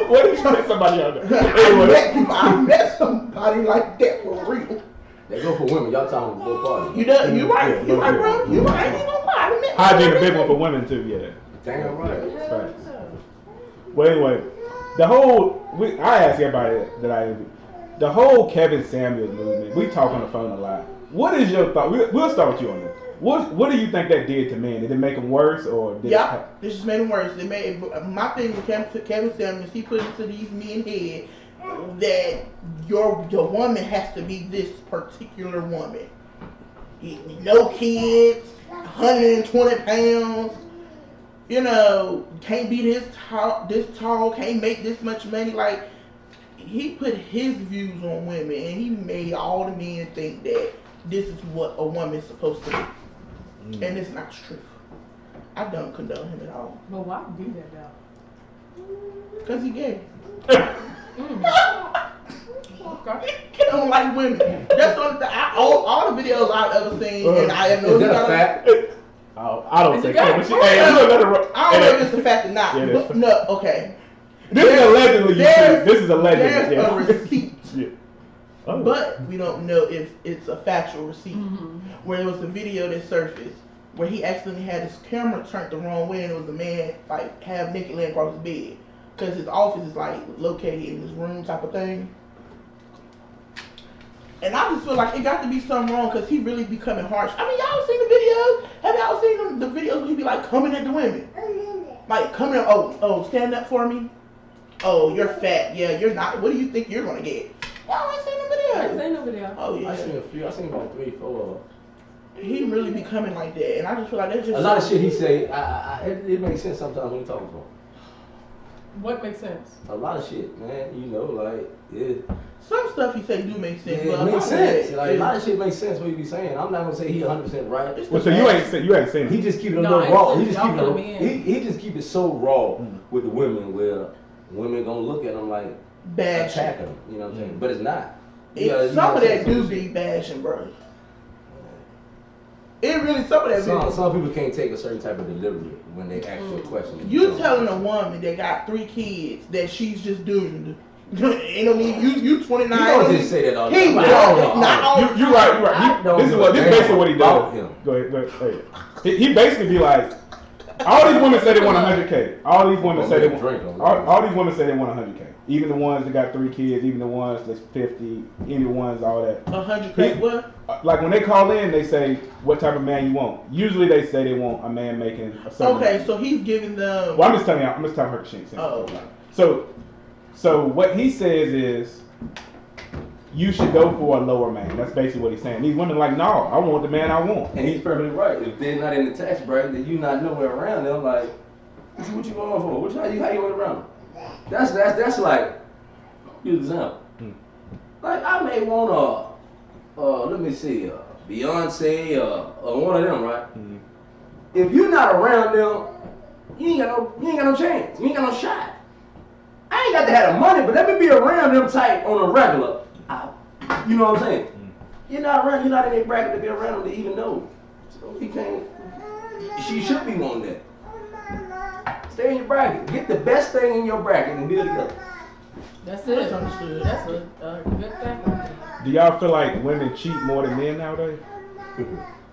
What did you met somebody out there? I met somebody like that for real. They go for women. Y'all talking about party. You know, you right, Yeah, you right, bro. yeah. You right. I ain't gonna lie. I met Hygiene a big one for women too, yeah. Damn right. Right. Well, anyway, I ask everybody that I interview, the whole Kevin Samuels movement, we talk on the phone a lot. What is your thought? We'll start with you on this. What do you think that did to men? Did it make them worse or did Yeah, this just made him worse. It made my thing with Kevin Samuels. He put into these men's head that your woman has to be this particular woman. No kids, 120 pounds. Can't be this tall, can't make this much money. Like, he put his views on women, and he made all the men think that this is what a woman's supposed to be. And it's not true. I don't condone him at all. But why do that though? Because he gay. Okay. He don't like women. That's all the videos I've ever seen, and I know Is he that a got fact? I don't Is think it so. gay? But she, hey, you let her, I don't know if it's the fact or not. Yeah, But no, okay. This is allegedly. This is allegedly. There's Yeah. a receipt. Yeah. Oh. But we don't know if it's a factual receipt. Mm-hmm. Where there was a video that surfaced where he accidentally had his camera turned the wrong way, and it was a man like half naked laying across his bed, because his office is like located in his room type of thing. And I just feel like it got to be something wrong, because he really becoming harsh. I mean, y'all seen the videos? Have y'all seen the videos where he be like coming at the women? Like, come here, oh, stand up for me. Oh, you're fat. Yeah, you're not. What do you think you're gonna get? Y'all ain't seen the I videos. seen the video. Oh yeah. I seen a few. I seen about 3, 4. He really becoming like that, and I just feel like that's just A lot of shit he say, it makes sense sometimes when he talks about. What makes sense? A lot of shit, man. Yeah. Some stuff he say do make sense. Yeah, but it a makes lot of sense. it Like, a is- lot of shit makes sense what you be saying. I'm not gonna say he 100% right. it's Well, the so facts. you ain't seen He it. just keep it a No, little I ain't raw. saying He just y'all keep put him it. in. He just keep it so raw with the women, where women gonna look at him like Bad attack shit. him. You know what I'm saying? But it's not. Some of that do be bashing, bro. It really, some of that be. Some people can't take a certain type of delivery when they ask you a question. You telling a woman that got 3 kids that she's just doomed. Ain't no need. You 29. You don't just say that all the He time. don't. Not all the You right. I don't This is give a damn basically what he about does. him. Go ahead. He basically be like, all these women say they want 100K. All these women say they want. All these women say they want 100K. Even the ones that got 3 kids, even the ones that's 50, any ones, all that. 100K. What? Like when they call in, they say what type of man you want. Usually they say they want a man making a certain. Okay, so he's giving them. Well, I'm just telling her she ain't saying. Oh, okay. So what he says is, you should go for a lower man. That's basically what he's saying. These women like, no, I want the man I want. And he's perfectly right. If they're not in the tax bracket, then you not nowhere around them. Like, what you going for? How you went around them? That's like, use an example. Like I may want let me see, Beyonce or one of them, right? If you're not around them, you ain't got no chance. You ain't got no shot. I ain't got to have the money, but let me be around them type on a regular. You know what I'm saying? You're not in their bracket to be around them to even know. So you can't. She should be wanting that. Stay in your bracket. Get the best thing in your bracket and build together. That's it. That's a good thing. Do y'all feel like women cheat more than men nowadays?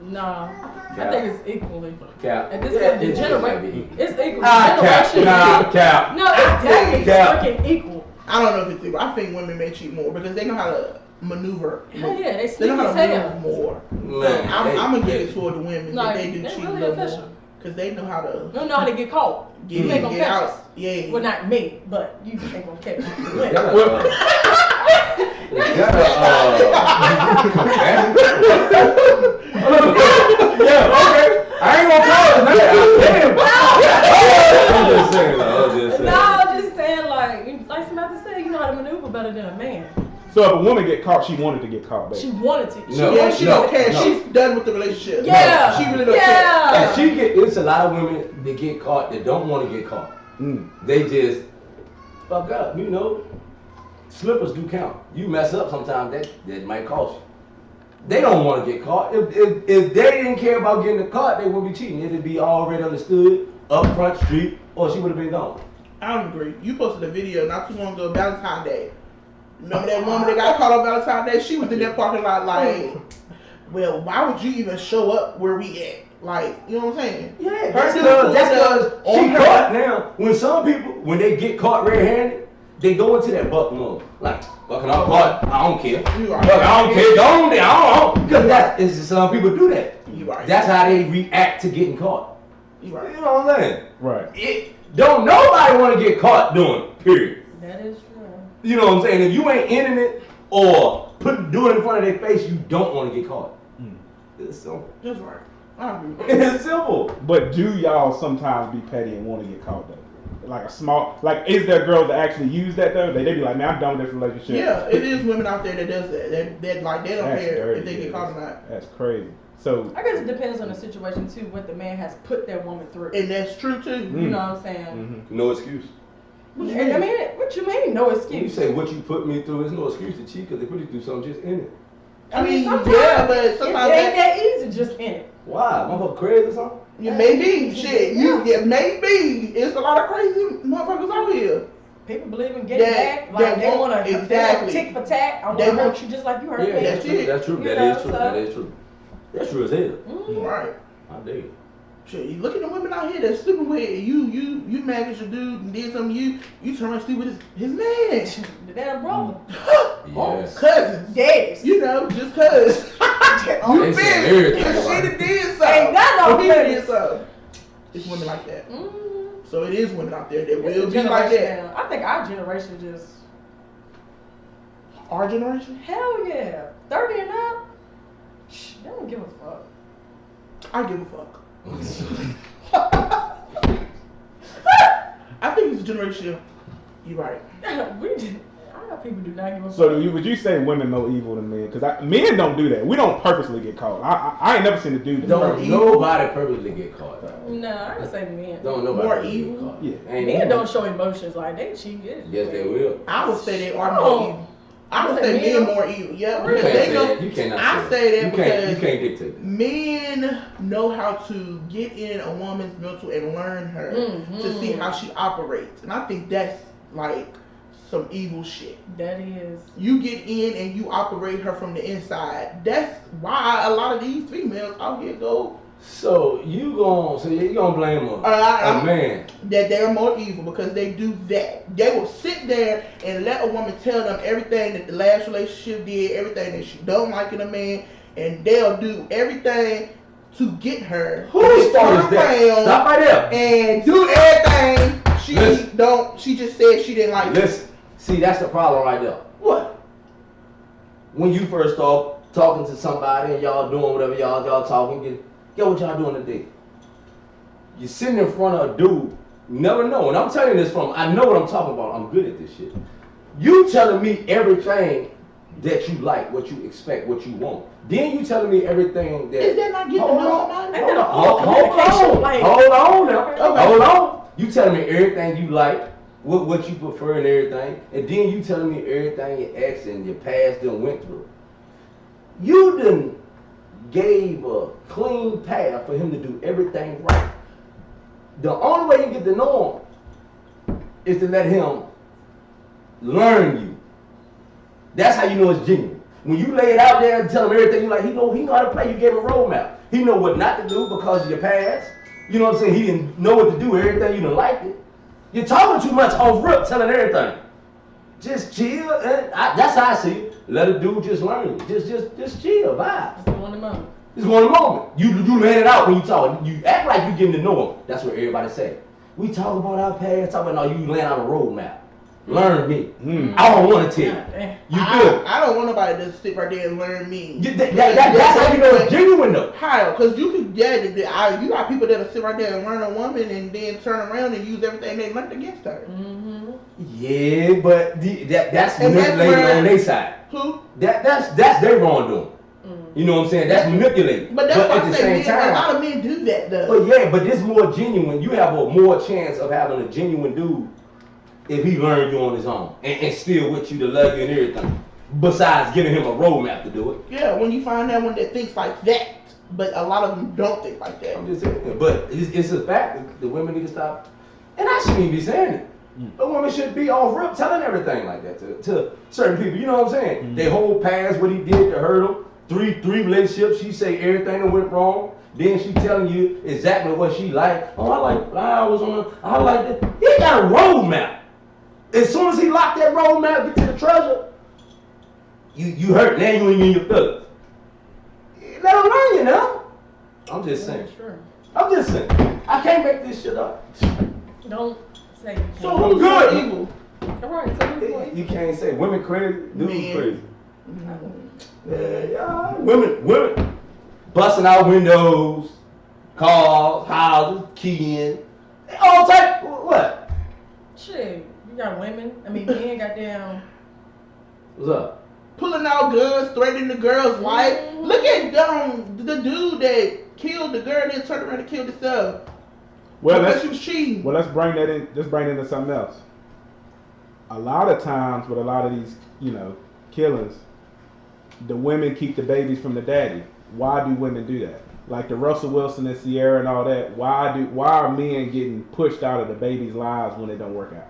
No, I think it's equally. Cap. At this point, the generation, it's equal. Cap. Cap. No, it's definitely freaking equal. I don't know if it's equal. I think women may cheat more because they know how to maneuver. Hell yeah, they They know how to sneaky as hell. maneuver more. Man, I'm gonna give it toward the women No, that they do they're cheat really a little official. more because they know how to You don't know how to get caught. You ain't gonna get catch out. us. Yeah. Well, not me, but you ain't gonna catch me. Yeah, okay. I ain't gonna call it. I'm just saying. No, I'm just saying, like Samantha said, you know how to maneuver better than a man. So if a woman get caught, she wanted to get caught, baby. She wanted to. She don't care. She's done with the relationship. Yeah. She really don't care. And it's a lot of women that get caught that don't want to get caught. They just fuck up, you know. Slippers do count. You mess up sometimes, that might cost you. They don't want to get caught. If they didn't care about getting caught, they wouldn't be cheating. It'd be already understood, up front street, or she would have been gone. I don't agree. You posted a video not too long ago, Valentine's Day. Remember that woman that got caught on Valentine's Day? She was in that parking lot like, well, why would you even show up where we at? Like, you know what I'm saying? Yeah, that's because she caught now. When some people, when they get caught red-handed, they go into that buck mode. Like, fucking I'm caught, I don't care. Fuck, I don't care, go on there, I don't. Because some people do that. That's how they react to getting caught. You know what I'm saying? Right. Don't nobody want to get caught doing it, period. That is true. You know what I'm saying? If you ain't in it or do it in front of their face, you don't want to get caught. It's simple. That's right. I agree. It's simple. But do y'all sometimes be petty and want to get caught though? Is there girls that actually use that though? They be like, man, I'm done with this relationship. Yeah, it is women out there that does that. They don't That's care dirty, if they get caught or not. That's crazy. So I guess it depends on the situation too, what the man has put that woman through. And that's true too. You know what I'm saying? No excuse. I mean, what you mean, no excuse? When you say what you put me through, there's no excuse to cheat because they put you through something just in it. I mean, sometimes yeah, but sometimes it ain't that easy just in it. Why? Motherfucker crazy or something? Maybe shit. Maybe it's a lot of crazy motherfuckers out here. People believe in getting back, like they want to exactly tick for tack. I want to hurt you just like you hurt me. That's true. That's true. That is true. That's true as hell. Right. I dig it. Shit, you look at the women out here that's sleeping with you mad at your dude and did something you turn around sleep with his man. The damn brother. Yes. Cousins. Daddies. You know, just cuz. You feel me? Cause she done did something. Ain't got no He feelings. did something. It's women like that. So it is women out there that It's will a be like that. now. I think our generation just. Our generation? Hell yeah. 30 and up. They don't give a fuck. I give a fuck. I think it's a generation. You're right. Our people do not give a fuck. So would you say women more evil than men? Because men don't do that. We don't purposely get caught. I ain't never seen a dude. Don't nobody purposely get caught. No, I would say men. Don't nobody More purposely evil? get caught. Yeah. Men don't show emotions like they cheat. Yes, they will. I would say they are more evil. I would say men more evil. Yeah, You because can't they say know. that. You cannot I say that because you can't dictate. men know how to get in a woman's mental and learn her to see how she operates, and I think that's like some evil shit. That is. You get in and you operate her from the inside. That's why a lot of these females out here go. So you gonna blame a man That they're more evil because they do that. They will sit there and let a woman tell them everything that the last relationship did, everything that she don't like in a man, and they'll do everything to get her. Whose fault is that? Stop right there. And do everything she just said she didn't like. Listen, see that's the problem right there. What? When you first start talking to somebody and y'all doing whatever y'all talking, get what y'all doing today? You're sitting in front of a dude Never know. And I'm telling you this I know what I'm talking about. I'm good at this shit. You telling me everything that you like, what you expect, what you want. Then you telling me everything that. Is that not getting to know somebody? Hold on now. Hold on. You telling me everything you like, what you prefer and everything, and then you telling me everything your ex and your past done went through. You done gave a clean path for him to do everything right. The only way you get to know him is to let him learn you. That's how you know it's genuine. When you lay it out there and tell him everything you like, he know how to play. You gave him a roadmap. He know what not to do because of your past. You know what I'm saying? He didn't know what to do. Everything you done liked it. You're talking too much off rip, telling everything. Just chill. And that's how I see it. Let a dude just learn. Just chill, vibe. Just go in the moment. Just go in the moment. You let it out when you talk. You act like you getting to know him. That's what everybody say. We talk about our past. Talk about you laying out a roadmap. Learn me. I don't want to tell you. You good. I don't want nobody to sit right there and learn me. That's how you know it's genuine though. How? Because you can, you got people that'll sit right there and learn a woman and then turn around and use everything they learned against her. Mm-hmm. Yeah, but that's manipulating on their side. Who? That's their wrongdoing. You know what I'm saying? That's manipulating. But that's why at I the say same time, a lot of men do that though. But this more genuine. You have a more chance of having a genuine dude if he learned you on his own and still with you to love you and everything. Besides giving him a roadmap to do it. Yeah, when you find that one that thinks like that, but a lot of them don't think like that. I'm just saying. But it's a fact that the women need to stop. And I shouldn't even be saying it. A woman should be off rip telling everything like that to certain people. You know what I'm saying? They whole past what he did to hurt them. Three relationships. She say everything that went wrong. Then she telling you exactly what she like. Oh, I like flowers on. I like that. He got a roadmap. As soon as he locked that roadmap, get to the treasure. You hurt. Now you ain't in your feelings. Let him learn you now. I'm just saying. Sure. I'm just saying. I can't make this shit up. Don't say you can't. So who's good? evil? All right, so who's good? You can't say women crazy, dudes Men. crazy. Yeah, women busting out windows, cars, houses, keying, all type. What? Shit, you got women. I mean, men got down. What's up? Pulling out guns, threatening the girl's wife. Look at the dude that killed the girl and then turned around and killed himself. Because she was cheating. Well, let's bring that in. Let's bring it into something else. A lot of times with a lot of these, killings, the women keep the babies from the daddy. Why do women do that? Like the Russell Wilson and Sierra and all that. Why are men getting pushed out of the babies' lives when it don't work out?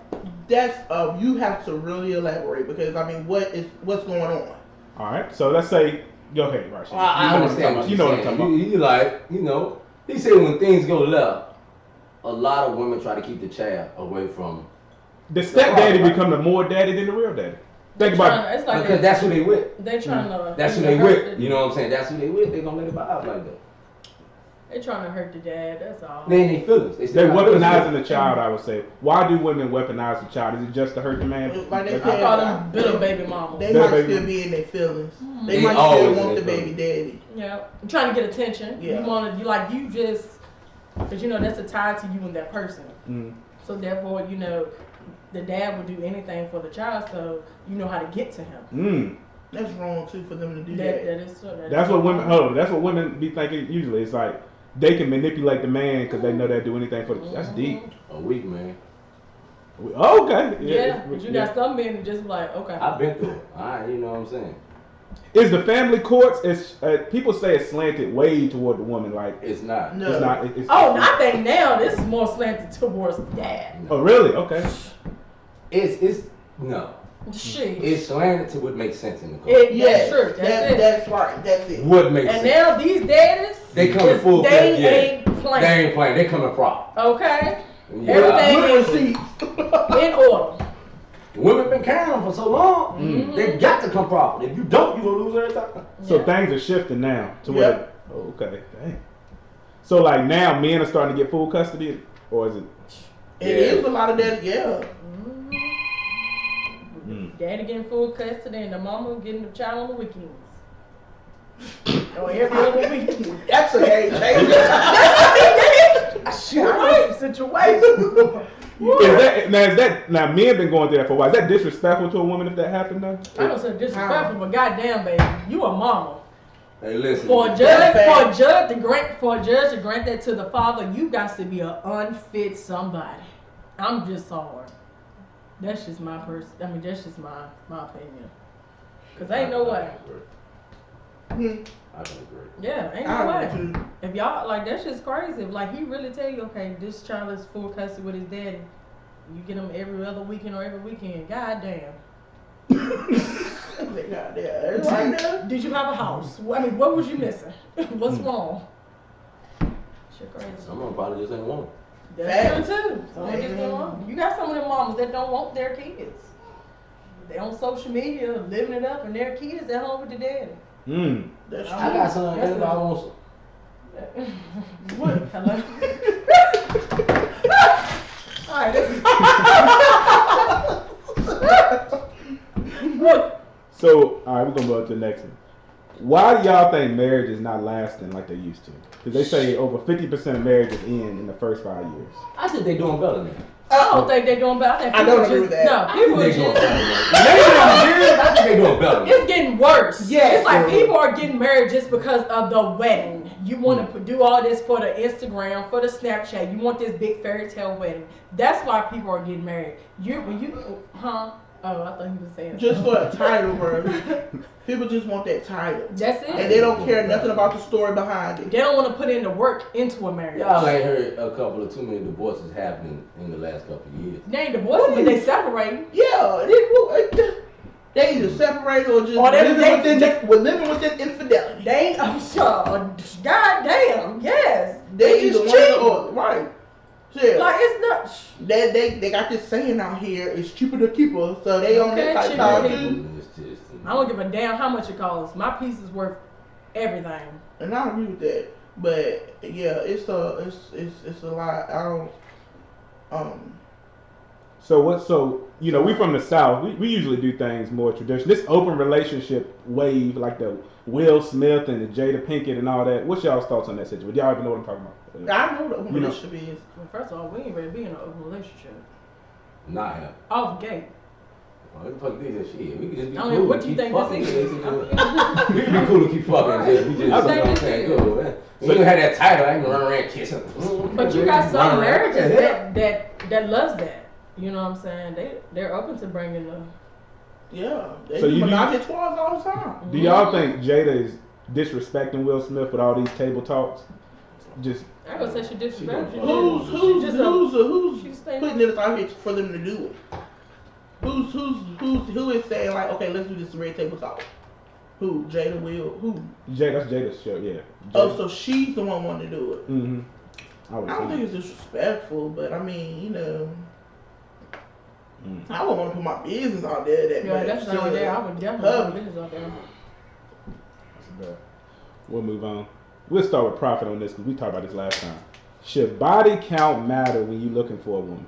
That's you have to really elaborate because I mean, what's going on? All right, so let's say go ahead, Rashid. Well, I understand what you're saying. He said when things go left, a lot of women try to keep the child away from. The stepdaddy become the more daddy than the real daddy. Think about it. It's like because that's who they with. They trying to. That's who they with. You know what I'm saying? That's who they with. They gonna let it out like that. They trying to hurt the dad. That's all. They ain't feelings. They weaponizing the child. I would say. Why do women weaponize the child? Is it just to hurt the man? Like they I call them bitter baby mama. They Bitter might baby still be in their feelings. Mm. They might still want the baby daddy. Yeah, I'm trying to get attention. Yeah. You just, because that's a tie to you and that person. Mm. So therefore, the dad would do anything for the child, so you know how to get to him. Mm. That's wrong too for them to do that. That is so. That's what women. Oh, that's what women be thinking. Usually, it's like they can manipulate the man because they know they'll do anything for. That's deep. A week, man. Okay. Yeah, but you got some men that just like, okay. I've been through it. You know what I'm saying? Is the family courts? People say it's slanted way toward the woman. Like It's not. No. it's not. I think now this is more slanted towards the dad. Oh, really? Okay. It's no. Shit. It's slanted to what makes sense in the court. That's true. That's it. That's right. That's it. What makes And sense. now these daddies, They coming full they fledged, yeah. ain't playing. They ain't playing. They coming proper. Okay. Yeah. Everything in order. Women been carrying them for so long. Mm-hmm. They got to come proper. If you don't, you gonna lose every time. So Yeah. things are shifting now to where. Oh, okay. Dang. So like now, men are starting to get full custody, or is it? It is a lot of that. Yeah. Daddy getting full custody and the mama getting the child on the weekends. Or every other week. That's a game changer. Shit, I know some situations. Now men been going through that for a while. Is that disrespectful to a woman if that happened though? I don't say disrespectful, but goddamn, baby, you a mama. Hey, listen. For a judge to grant that to the father, you got to be an unfit somebody. I'm just sorry. That's just my that's just my opinion. Cause ain't no way. I can agree. Yeah, ain't no way. If y'all like, that's just crazy. If like he really tell you, okay, this child is full custody with his daddy, you get him every other weekend or every weekend. Goddamn. Did you have a house? I mean, what was you missing? What's wrong? Shit crazy. Some of them probably just ain't want it. That's true too. Some just don't want. You got some of them mamas that don't want their kids. They on social media living it up, and their kids at home with the daddy. That's true. I got some. Everybody wants some. What? Hello. All right. What? So, all right, we're gonna go to the next one. Why do y'all think marriage is not lasting like they used to? Because they say over 50% of marriages end in the first 5 years. I think they doing better now. I don't think they're doing better. I don't agree with that. No, people are just. I think they doing better. It's getting worse. Yes. It's like people are getting married just because of the wedding. You want to do all this for the Instagram, for the Snapchat. You want this big fairy tale wedding. That's why people are getting married. Oh, I thought he was saying just for a title, bro. People just want that title. That's it. And they don't care nothing about the story behind it. They don't want to put in the work into a marriage. Y'all ain't heard a couple of too many divorces happening in the last couple of years. They ain't divorced, but they separating. Yeah, they either separate or just living within infidelity. They ain't, I'm sure. Goddamn, yes. They just either cheat. or right. Yeah. Like it's not. They got this saying out here, it's cheaper to keep her, so they on that type of too. I don't give a damn how much it costs. My piece is worth everything. And I agree with that. But yeah, it's a lot. I don't So we from the South, we usually do things more traditional. This open relationship wave, like the Will Smith and the Jada Pinkett and all that. What's y'all's thoughts on that situation? Y'all even know what I'm talking about? I know what open relationship is. Well, first of all, we ain't ready to be in an open relationship. Not him. Off gate. What the fuck is that shit? We can just be I cool. mean, what you think this is? We can be cool to keep fucking. We just, you know what I'm saying? Good, man. So you had that title, I ain't gonna run around kissing. But you got some marriages that loves that. You know what I'm saying? They're open to bringing them. Yeah. They So do you menage a trois all the time. Do y'all think Jada is disrespecting Will Smith with all these table talks? Just I ain't gonna say she disrespectful. Who's putting it out here for them to do it? Who is saying like, okay, let's do this red table talk? Who? Jada will? Who? That's Jada's show, yeah. Oh, so she's the one wanting to do it. Mm-hmm. I don't think it's disrespectful, but I mean, I wouldn't want to put my business out there that much. That's not there. I would definitely put my business out there. That's bad. We'll move on. We'll start with Prophet on this because we talked about this last time. Should body count matter when you're looking for a woman?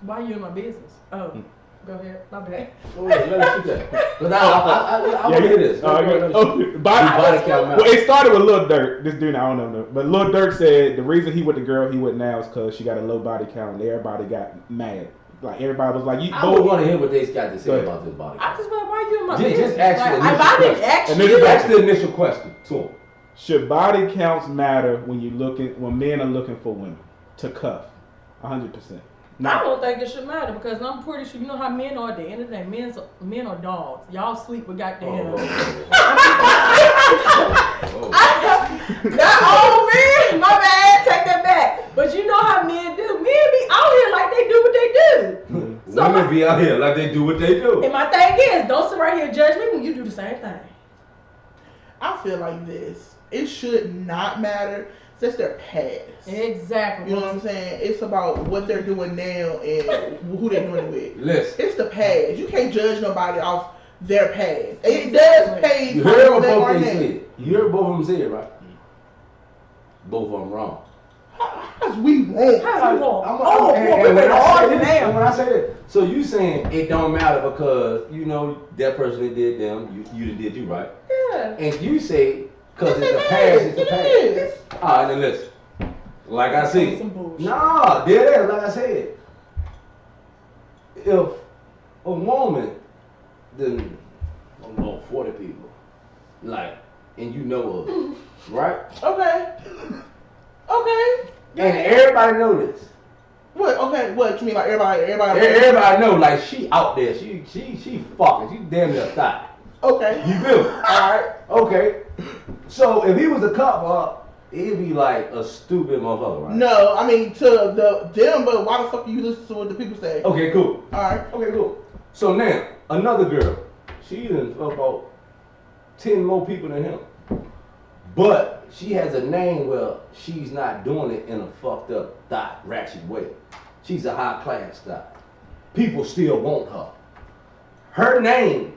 Why you in my business? Oh, go ahead. My bad. Let me shoot that. But I want to hear this. Body count matter. Well, it started with Lil Durk. This dude, I don't know. But Lil Durk said the reason he with the girl he with now is because she got a low body count and everybody got mad. Like everybody was like, I would want to hear what they got to say about this body count. I just want why you in my business. Just ask like, the if I didn't ask you. Ask the initial question to him. Should body counts matter when men are looking for women to cuff? 100%. I don't think it should matter because I'm pretty sure you know how men are at the end of the day. Men are dogs. Y'all sleep with goddamn. Not all men. My bad. Take that back. But you know how men do. Men be out here like they do what they do. So women be out here like they do what they do. And my thing is, don't sit right here and judge me when you do the same thing. I feel like this. It should not matter. That's their past. Exactly. You know what I'm saying? It's about what they're doing now and who they're doing it with. Listen. It's the past. You can't judge nobody off their past. It does pay. You heard what both of them said. You heard both of them say it, right? Both of them wrong. How's we wrong? How's we wrong? And when I say that, so you saying it don't matter because, you know, that person that did them, you did you, right? Yeah. And you say Cause it's a past, it's a past. Alright, then listen. Like I said, nah, there, like I said. If a woman, then I don't know, 40 people, like, and you know her, right? Okay. Okay. And everybody know this. What? Okay. What you mean? Like everybody? Everybody know, like she out there. She fucking. She damn near thought. Okay. You feel me? All right. Okay. So if he was a cop, it'd be like a stupid motherfucker, right? No, I mean to them, but why the fuck do you listen to what the people say? Okay, cool. All right. Okay, cool. So now another girl, she done fuck about 10 more people than him, but she has a name where she's not doing it in a fucked up, thought, ratchet way. She's a high class thought. People still want her. Her name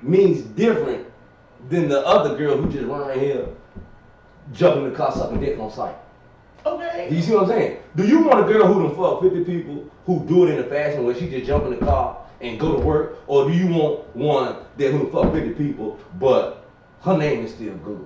means different than the other girl who just run around here jumping in the car sucking dick on sight. Okay. Do you see what I'm saying? Do you want a girl who done fuck 50 people who do it in a fashion where she just jump in the car and go to work? Or do you want one that who fuck 50 people but her name is still good?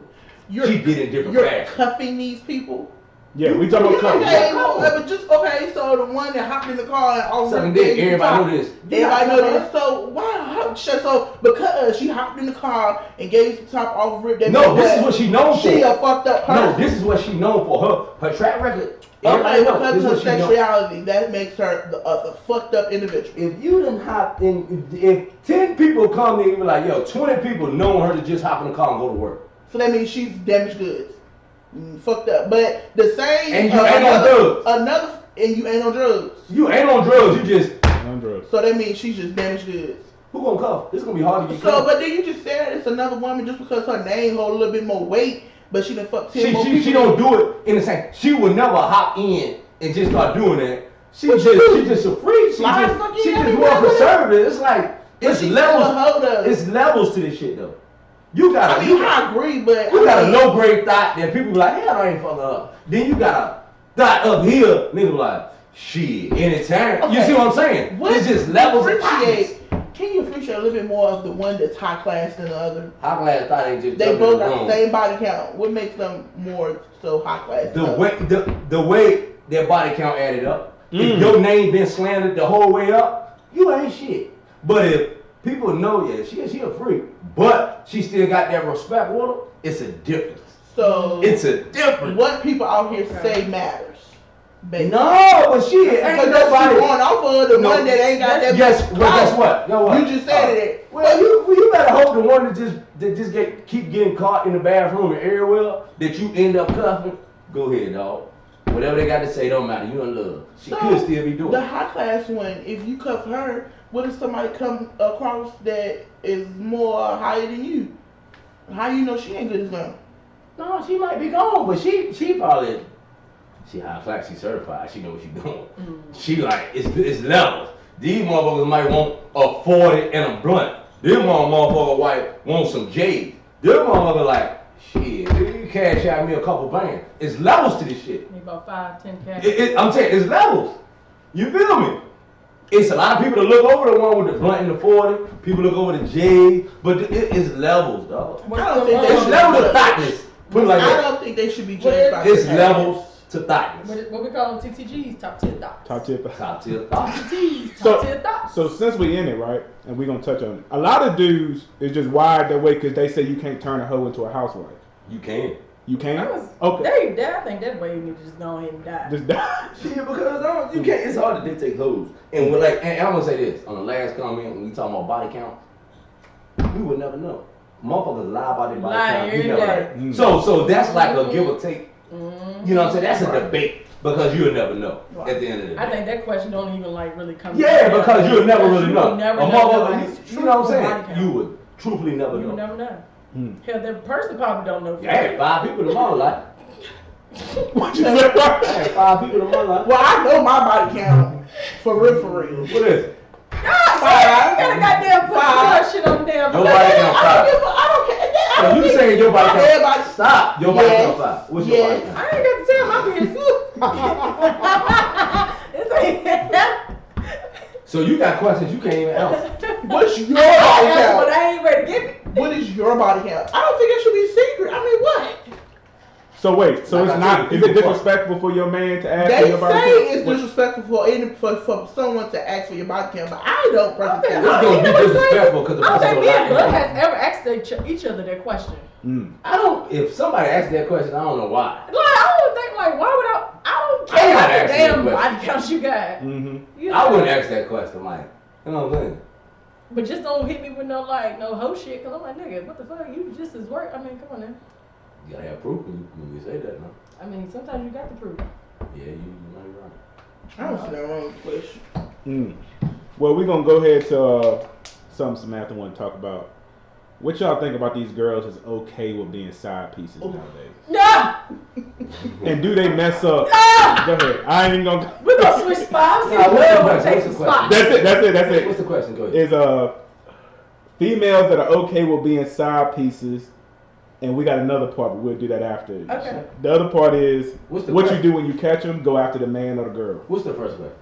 She did it different fashion. You're cuffing these people? Yeah, we talking about couple. Okay, but just okay. So the one that hopped in the car and all Sucking dick. Everybody know this. Everybody know this. So why? So because she hopped in the car and gave the top off rip. That No, this is what she known for. She a fucked up person. No, this is what she known for. Her track record. Okay, because of her sexuality, that makes her the fucked up individual. If you done hop in, if 10 people come in and be like, yo, 20 people knowing her to just hop in the car and go to work. So that means she's damaged goods. Fucked up. But the same. And you ain't on drugs. And you ain't on drugs. You ain't on drugs. You just on drugs. So that means she's just damaged goods. Who gonna cuff? This gonna be hard to get So, cuffed. but then you just said it's another woman just because her name hold a little bit more weight, but she done fucked 10 more people. She don't do it in the same. She would never hop in and just start doing that. She just a freak. She just more conservative. It's like it's levels. It's levels to this shit though. You got. I mean, I agree, but you got a low grade thought that people be like, hell, I ain't fucking up. Then you got a thought up here, nigga like, shit, anytime. Okay. You see what I'm saying? It's just levels of thoughts. Can you appreciate a little bit more of the one that's high class than the other? High class thought ain't just. They both got the same body count. What makes them more so high class? The way their body count added up. If your name been slandered the whole way up, you ain't shit. But if people know, yeah, she a freak, but she still got that respect with her, it's a difference. So it's a difference. What people out here say matters. Basically. No, but shit, ain't nobody going off of the one that ain't got that. Guess what? You just said it. Well, you better hope the one that just keep getting caught in the bathroom and everywhere that you end up cuffing. Go ahead, dog. Whatever they got to say don't matter. You in love. She could still be doing the high class one. If you cuff her, what if somebody come across that is more higher than you? How you know she ain't good as them? No, she might be gone, but she probably she high class. She certified. She know what she doing. She like it's levels. These motherfuckers might want a 40 and a blunt. This motherfucker want some J's. This motherfucker like. Shit, you cash out me a couple bands. It's levels to this shit. Maybe about 5-10 cash. I'm saying it's levels. You feel me? It's a lot of people that look over the one with the blunt and the 40. People look over the J, but it's levels, dog. I don't think it's levels to thoughtness. Put it like that. I don't think they should be judged by it's levels to thoughtness. What we call them TTGs, top tier thoughts. Top tier thoughts. Top tier thoughts. TTGs, top tier thoughts. So since we in it, right, and we gonna touch on it, a lot of dudes is just wired that way because they say you can't turn a hoe into a housewife. You can. You can? Okay. I think that way you need to just go ahead and die. Just die. Shit, because you can't. It's hard to dictate hoes. And we're like, and I'm gonna say this on the last comment when we talking about body count, we would never know. Motherfuckers lie about their body count. So that's like a give or take. You know what I'm saying? That's a debate because you'll never know at the end of the day. I think that question don't even like really come. Yeah, because you'll never really know. Never a motherfucker, know. you know what I'm saying? You would truthfully never know. You would never know. Hell, the person probably don't know. I had 5 people in my life. What you say? I had 5 people in my life. Well, I know my body count for real. What is it? God, you gotta goddamn put that shit on there. Your body count 5. I don't care. So you saying your body count? Everybody Stop. Your body count 5. What's your body count? I ain't got to tell my business. So you got questions you can't even answer. What's your body count? But I ain't ready to give it. What is your body count? I don't think it should be secret. I mean, what? So wait, so Like it's I not, said, is it disrespectful for your man to ask for They your body say count? it's disrespectful for someone to ask for your body count, but I don't personally think It's gonna be disrespectful because the I don't person think don't me and Blood like has ever asked each other that question. I don't. If somebody asks that question, I don't know why. Like, I don't think, like, why would I don't care I'm not how the asking damn that body count you got. Mm-hmm. You know? I wouldn't ask that question, like, you know what I'm saying? But just don't hit me with no hoe shit, cause I'm like, nigga, what the fuck? You just as work. I mean, come on now. You gotta have proof when you say that, no? I mean, sometimes you got to prove. Yeah, you might be right. I don't see nothing wrong with the question. Well, we're gonna go ahead to something Samantha want to talk about. What y'all think about these girls is okay with being side pieces nowadays? Yeah. And do they mess up? Ah! Go ahead. I ain't even gonna. We're gonna switch spots. Nah, what's the question? Take What's the some question? spots. That's it. What's the question? Go ahead. Is females that are okay with being side pieces, and we got another part, but we'll do that after. Okay. The other part is What's the what question? you do when you catch them. Go after the man or the girl. What's the first question?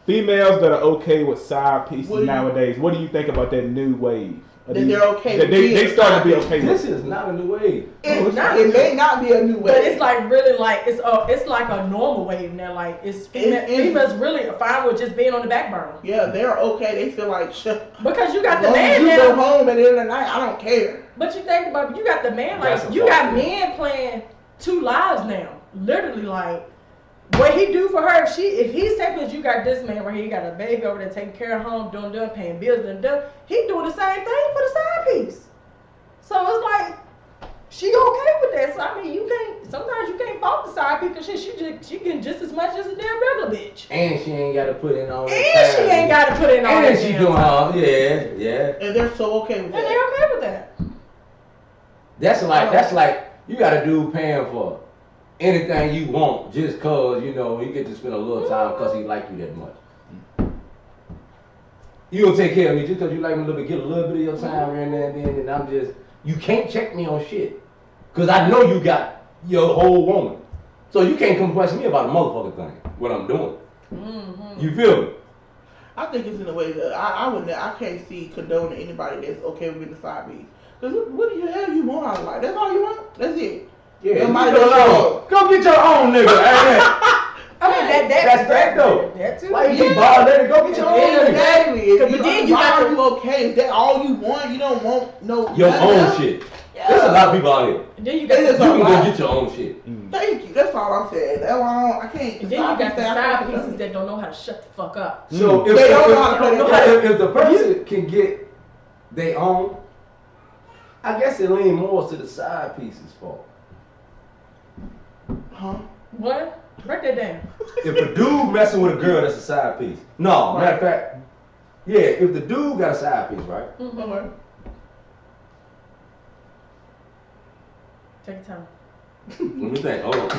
Females that are okay with side pieces What do you- nowadays. What do you think about that new wave? That they're okay with They being starting to be side okay This with. is not a new wave. It may not be a new way. But it's like really like it's like a normal wave now. Like females really fine with just being on the back burner. Yeah, they're okay. They feel like shit. Because you got As the long as man you go now. home at the end of the night, I don't care. But you think about it, you got the man That's like a you got fact. men playing two lives now. Literally like what he do for her, if he's taking you got this man where he got a baby over there taking care of home, doing paying bills and he doing the same thing for the side piece. So it's like she okay with that. So I mean sometimes you can't fault the side piece because she getting just as much as a damn regular bitch. And she ain't gotta put in all that And she time. ain't gotta put in all And that she damn doing time. all, yeah. And they're so okay with And they that. okay with that. That's like you got a dude paying for anything you want just cause you get to spend a little time cause he like you that much. You gonna take care of me just cause you like me a little bit, get a little bit of your time here and there, and I'm just you can't check me on shit cause I know you got your whole woman, so you can't come question me about a motherfucking thing what I'm doing. Mm-hmm. You feel me? I think it's in a way that I can't see condoning anybody that's okay with being the side piece. Cause what the hell you want out of life? That's all you want? That's it. Yeah, Nobody you does alone. Go get your own nigga. I mean That's that though. That too. Why you bald headed? Go get your own nigga. Exactly. If But you, then you why got are to- you okay? Is that all you want? You don't want no Your nothing own else? shit. There's a lot of people out here. Then you got It the is You can a go lot. get your own shit. Thank you. That's all I'm saying. That's why I can't. And then you got the side pieces that don't know how to shut the fuck up. So if, They don't know how to play that if the person can get their own, I guess it lean more to the side pieces fault. Huh? What? Break that down. If a dude messing with a girl, that's a side piece. No, matter of fact, yeah, if the dude got a side piece, right? Mm-hmm. Okay. Take your time. Let me think. Hold on.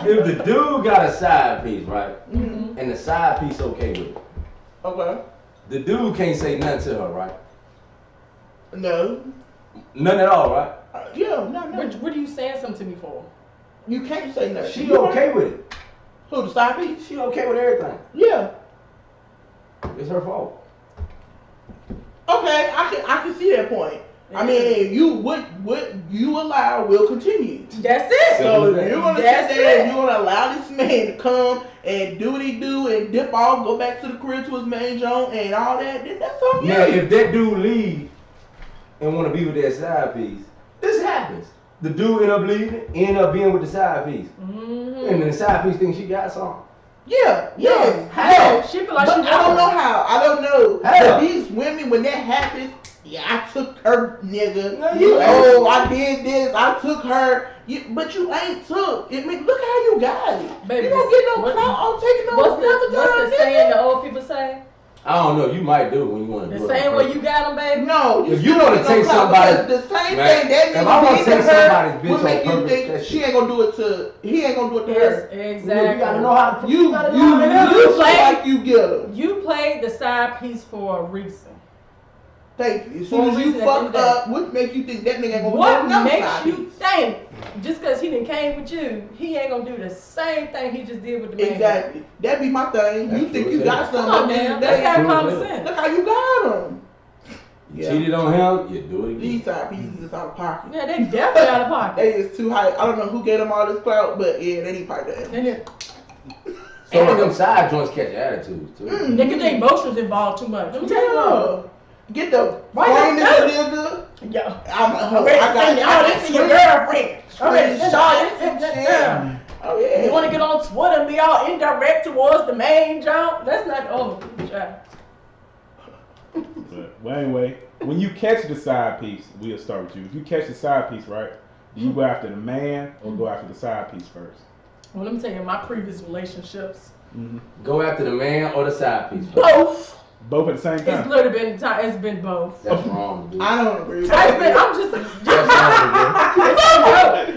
If the dude got a side piece, right, Mm-hmm. and the side piece okay with it, Okay. the dude can't say nothing to her, right? No. None at all, right? Yeah. No. What are you saying something to me for? You can't say nothing. She You okay right. with it. Who, the side piece? She okay with everything. Yeah. It's her fault. Okay, I can see that point. I mean, what you allow will continue. That's it. So if you're gonna That's sit there it. and you're gonna allow this man to come and do what he do and dip off, go back to the crib to his main joint and all that, then that's on you. Now, if that dude leave and want to be with that side piece, this happens. The dude end up leaving, end up being with the side piece, Mm-hmm. and then the side piece thinks she got something. Yeah. How? She feel like But she I don't won. know how. I don't know. How? But these women, when that happens, yeah, I took her, nigga. No, you Oh, I did this. I took her. But you ain't took. I mean, look how you got it. Baby, you don't get no what- clout on taking no What's another the saying the old people say? I don't know. You might do it when you want to The do it. same way you got them, baby. No, If still you wanna don't get take no clout somebody- because the same Man, thing that if I wanna nigga did to take her somebody's bitch will on make you purpose, think that she shit- ain't gonna do it to. He ain't gonna do it to Yes, her. exactly. You gotta know how to. You gotta know how to handle you it. play- like you get them. You played the side piece for a reason. Thank you. As For soon a as you reason at the end fuck of the up, what make you think that nigga ain't gonna What do another makes side you piece? think just because he done came with you, he ain't gonna do the same thing he just did with the man. Exactly. That be my thing. You think you got Come something, on, man. man. Let's have common sense. Look how you got him. You cheated on him, you do it again. These side pieces is out of pocket. Yeah, they definitely out of pocket. They is too high. I don't know who gave them all this clout, but yeah, they need probably that. And them side joints catch attitudes too. They get their emotions involved too much. Let me tell you what. Get the Why flame not? in the nigga. Yeah. I'm a hoe. Okay, I got this is your girlfriend. Okay, Yeah. Oh yeah. You want to get on Twitter and be all indirect towards the main jump? That's not But anyway, when you catch the side piece, we'll start with you. If you catch the side piece, right, do you go after the man or go after the side piece first? Well, let me tell you, my previous relationships. Go after the man or the side piece. Both. Both at the same time? It's literally been time. It's been both. That's wrong, dude. I don't agree with that. I'm just.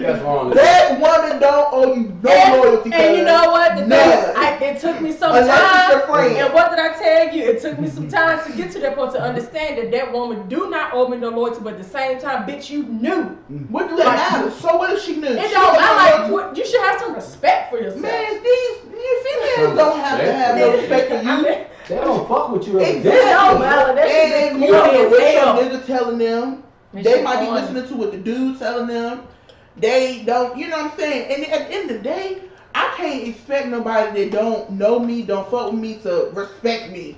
That's wrong, dude. That woman don't owe you no loyalty. And you know what? The thing is, it took me some time. And what did I tell you? It took me some time to get to that point to understand that that woman do not owe me no loyalty, but at the same time, bitch, you knew. What does that matter? So what if she knew? It don't matter. Like, you should have some respect for yourself. Man, these females don't have to have no respect for you. They don't fuck with you every Exactly. day. don't matter. That shit And is you don't know corny what as hell. some nigga telling them. They might be listening to what the dude telling them. They don't, you know what I'm saying? And at the end of the day, I can't expect nobody that don't know me, don't fuck with me to respect me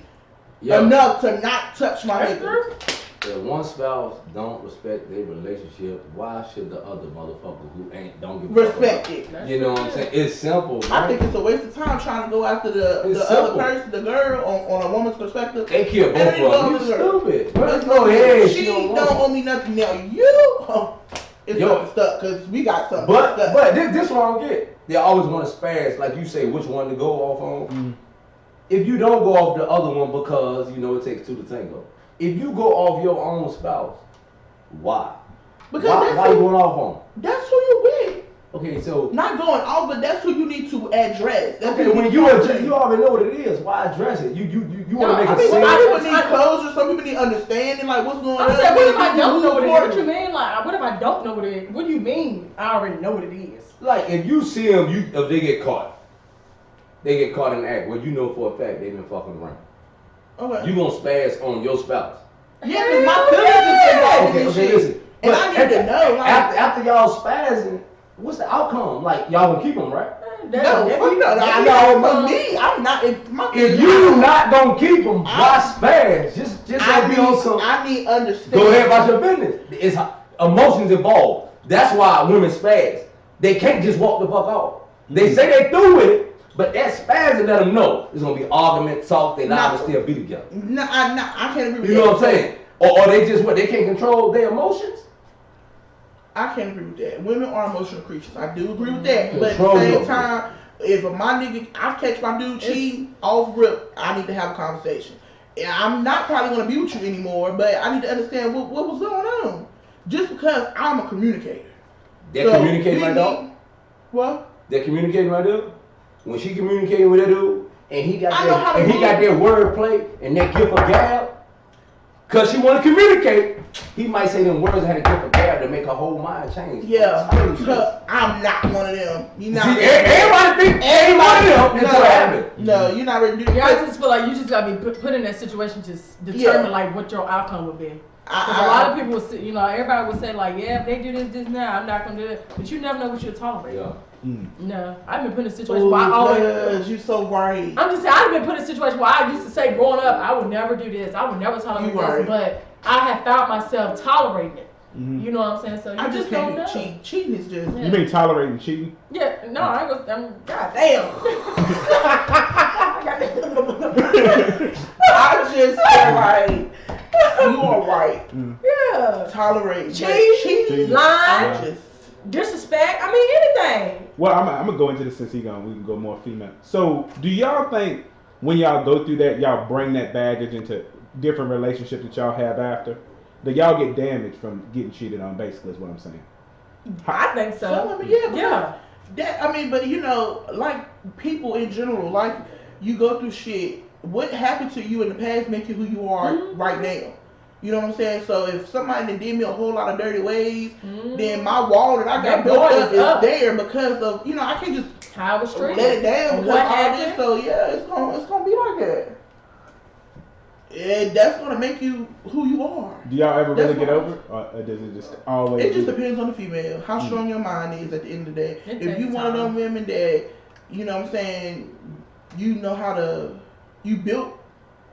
enough to not touch my nigga. If one spouse don't respect their relationship, why should the other motherfucker who don't give a Respect fuck it. You know what I'm saying? It's simple, man. I think it's a waste of time trying to go after the other person, the girl, on a woman's perspective. They kill both of them. You stupid. Let's go go ahead. She don't owe me nothing now. You, it's something stuck because we got something But stuck. this what I don't get. They always want to spaz, like you say, which one to go off on. If you don't go off the other one because you know it takes two to tango. If you go off your own spouse, why? Because why you going off on? That's who you with. Okay, so Not going off, but that's who you need to address. That's okay, who when need you to address, you already know what it is. Why address it? You want to make I a mean, some scene. people need closure. Some people need understanding, like what's going on. I'm saying, what if I don't know what it is? What What you mean? Like, what if I don't know what it is? What do you mean? I already know what it is. Like if you see them, if they get caught in the act. Well, you know for a fact they've been fucking around. Okay. You gonna spaz on your spouse. Yeah, because my feelings is involved in this Okay, shit. listen. And But I need to know, like, after y'all spazzing, what's the outcome? Like y'all gonna keep them, right? no, fuck no. I know for me, I'm not. If you not gonna keep them, why spaz? Just don't be on some. I need understanding. Go ahead about your business. It's emotions involved. That's why women spaz. They can't just walk the fuck off. They say they through with it, but that spaz and let them know there's gonna be argument, talk. They not gonna still be together. No, I can't agree with You that. know what I'm saying? Or they just they can't control their emotions. I can't agree with that. Women are emotional creatures. I do agree with that. But at Control the same your time, if my nigga, I catch my dude cheating off rip, I need to have a conversation. Yeah, I'm not probably gonna be with you anymore, but I need to understand what was going on. Just because I'm a communicator. They're communicating right now. What? They're communicating right there. When she communicating with that dude, and he got I that their wordplay and that gift of gab, cause she want to communicate, he might say them words and had a gift of gab to make her whole mind change. Yeah, because I'm not one of them. You not. See, everybody think everybody else until it happens. No, you're not ready to do Yeah, that. I just feel like you just gotta be put in that situation to determine like what your outcome would be. Because a I- lot of people will say, you know, everybody will say like, yeah, if they do this now, I'm not gonna do it. But you never know what you'll tolerate. Yeah. No, I've been put in a situation where I always. You so right. I'm just saying, I've been put in a situation where I used to say growing up, I would never do this, I would never tolerate You this, right. but I have found myself tolerating it. You know what I'm saying? So you I just don't can't know. cheat. Cheating is just. Yeah. You mean tolerating cheating? Yeah, no, I ain't gonna. Goddamn. I just feel like you are right. Yeah. Tolerate. Cheating, lying, I just. disrespect. I mean, anything. Well, I'm gonna go into this since we can go more female. So, do y'all think when y'all go through that, y'all bring that baggage into different relationships that y'all have after? That y'all get damaged from getting cheated on? Basically, is what I'm saying. I think so. Some women, yeah. Yeah. That, I mean, but you know, like people in general, like you go through shit. What happened to you in the past make you who you are right now. You know what I'm saying? So if somebody done did me a whole lot of dirty ways, then my wall that I got built up is there because of, you know, I can't just how it was treated. let it down because what of all happened? this. So yeah, it's gonna be like that. And that's gonna make you who you are. Do y'all ever That's really get why- over it? Or does it just always? It just depends on the female, how strong your mind is at the end of the day. It If you takes one of them time. women that, you know what I'm saying, you know how to, you built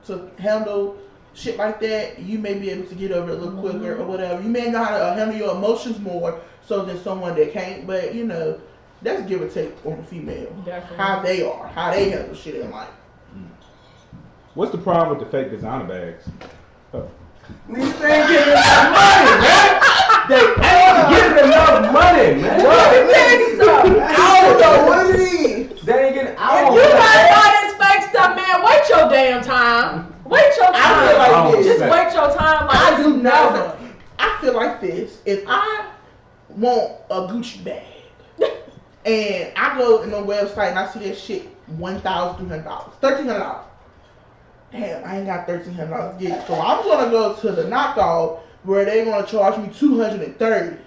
to handle shit like that, you may be able to get over it a little quicker or whatever. You may know how to handle your emotions more so than someone that can't, but you know, that's give or take on the female. Definitely. How they are, how they handle shit in life. What's the problem with the fake designer bags? Niggas ain't getting enough money, man. They ain't getting enough money, man. I don't know what it is. They ain't getting. If you got all this fake stuff, man, wait your damn time. Wait your time. I feel like this. Just wait your time. Like I do never. not. I feel like this. If I want a Gucci bag and I go in the website and I see that shit $1,300, $1,300. Damn, I ain't got $1,300 to get it. So I'm gonna go to the knockoff where they're gonna charge me $230.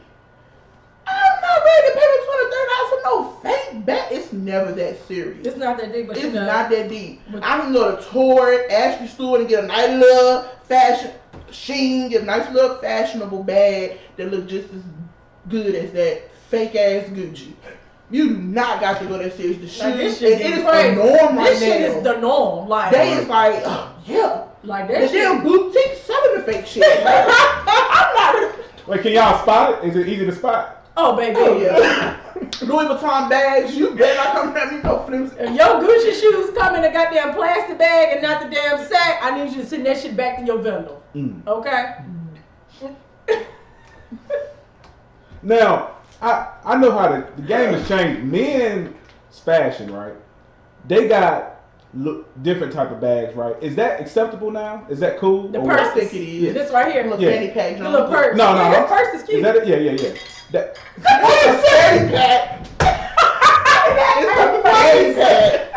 I'm not ready to pay $230 for no fake bag. It's never that serious. It's not that deep, but It's you know. not that deep. I can go to Torrid, Ashley Stewart, and get a nice little fashion Sheen, get a nice little fashionable bag that look just as good as that fake ass Gucci. You do not got to go that serious. The Like, shoes, this shit it is crazy. the norm right This shit now. is the norm. Like They is like, yeah. Like The that shit. damn boutique selling the fake shit. Like, I'm not. Wait, can y'all spot it? Is it easy to spot? Oh baby. Oh yeah. Louis Vuitton bags. You better not come at me no flips. If your Gucci shoes come in a goddamn plastic bag and not the damn sack, I need you to send that shit back to your vendor. Okay? Now, I know how the game has changed. Men's fashion, right? They got different type of bags, right? Is that acceptable now? Is that cool? The Or purse. what? I think it is. This right here. Little Yeah. fanny pack. The little purse. No, Yeah, no. that purse is cute. Is that it? Yeah. That, It's a fanny pack. It's a fanny pack.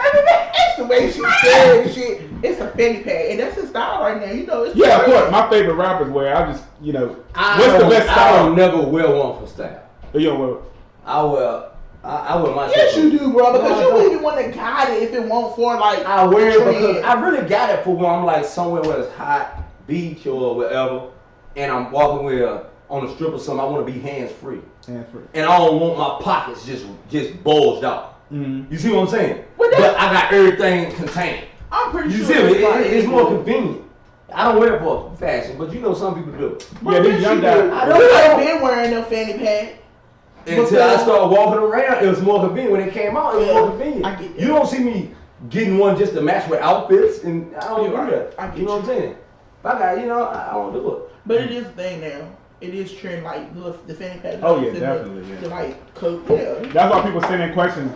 That's the way she said and shit. It's a fanny pack, and that's his style right now. You know, it's yeah, of course. My favorite rappers wear. I just, I what's the best I style? don't never wear one for style. Well, I wear my Yes, shit. you do, bro. Because No, I you don't. wouldn't want to guide it if it won't for like. I wear it because trend. I really got it for when I'm like somewhere where it's hot, beach or wherever, and I'm walking with on a strip or something. I want to be hands free, hands-free. and I don't want my pockets just bulged out. Mm-hmm. You see what I'm saying? But But I got everything contained. I'm pretty You sure see me? like- It's more convenient. I don't wear it for fashion, but you know some people do. Yeah, these young guys. I I don't- don't been wearing no fanny pack. Until I started walking around, it was more convenient. When it came out, it was Yeah, more convenient. I get that. You don't see me getting one just to match with outfits, and I don't You're do right. that. I get You know what I'm saying? If I got, I don't do it. But it is a thing now. It is trend like the fanny pack. Oh, yeah, the- definitely, yeah. The like coat. Yeah. That's why people send in questions.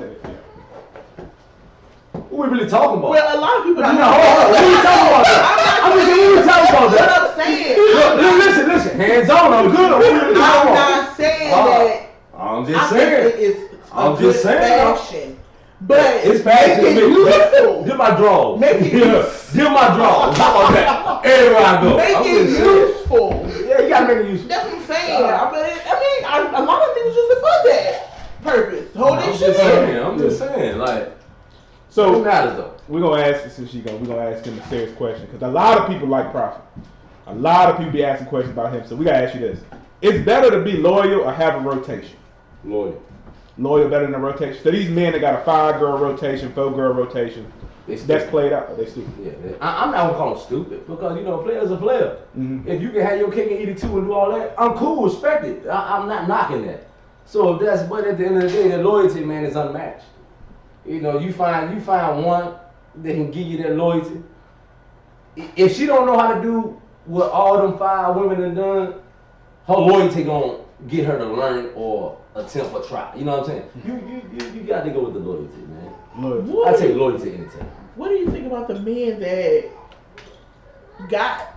What we really talking about? Well, a lot of people. No, do hold on. What are you talking about? I'm just saying, what are you talking about? What That? I'm saying. Listen. Hands on, I'm good. What we really I'm talking about? not saying that. I'm I just think saying. it is I'm a good just saying. fashion. But It's fashion. make it useful. Give my drawers. Make it Give my drawers. How about that? Everywhere I go. Make I'm it just saying. useful. Yeah, you gotta make it useful. That's what I'm saying. A lot of niggas use it for that purpose. Hold I'm this shit just in. saying. I'm just saying. Like, it So matters though. we're gonna ask we're gonna ask him a serious question because a lot of people like Prophet. A lot of people be asking questions about him. So we gotta ask you this: it's better to be loyal or have a rotation? Loyal. Loyal better than a rotation. So these men that got a 5-girl rotation, 4-girl rotation, that's played out. They stupid. Yeah. I'm not gonna call them stupid because a player's a player. Mhm. If you can have your cake and eat it too and do all that, I'm cool, respect it. I'm not knocking that. So if that's, but at the end of the day, the loyalty, man, is unmatched. You find one that can give you that loyalty. If she don't know how to do what all them 5 women have done, her loyalty gonna get her to learn or attempt or try. You know what I'm saying? You got to go with the loyalty, man. Loyal. I take loyalty anytime. What do you think about the men that got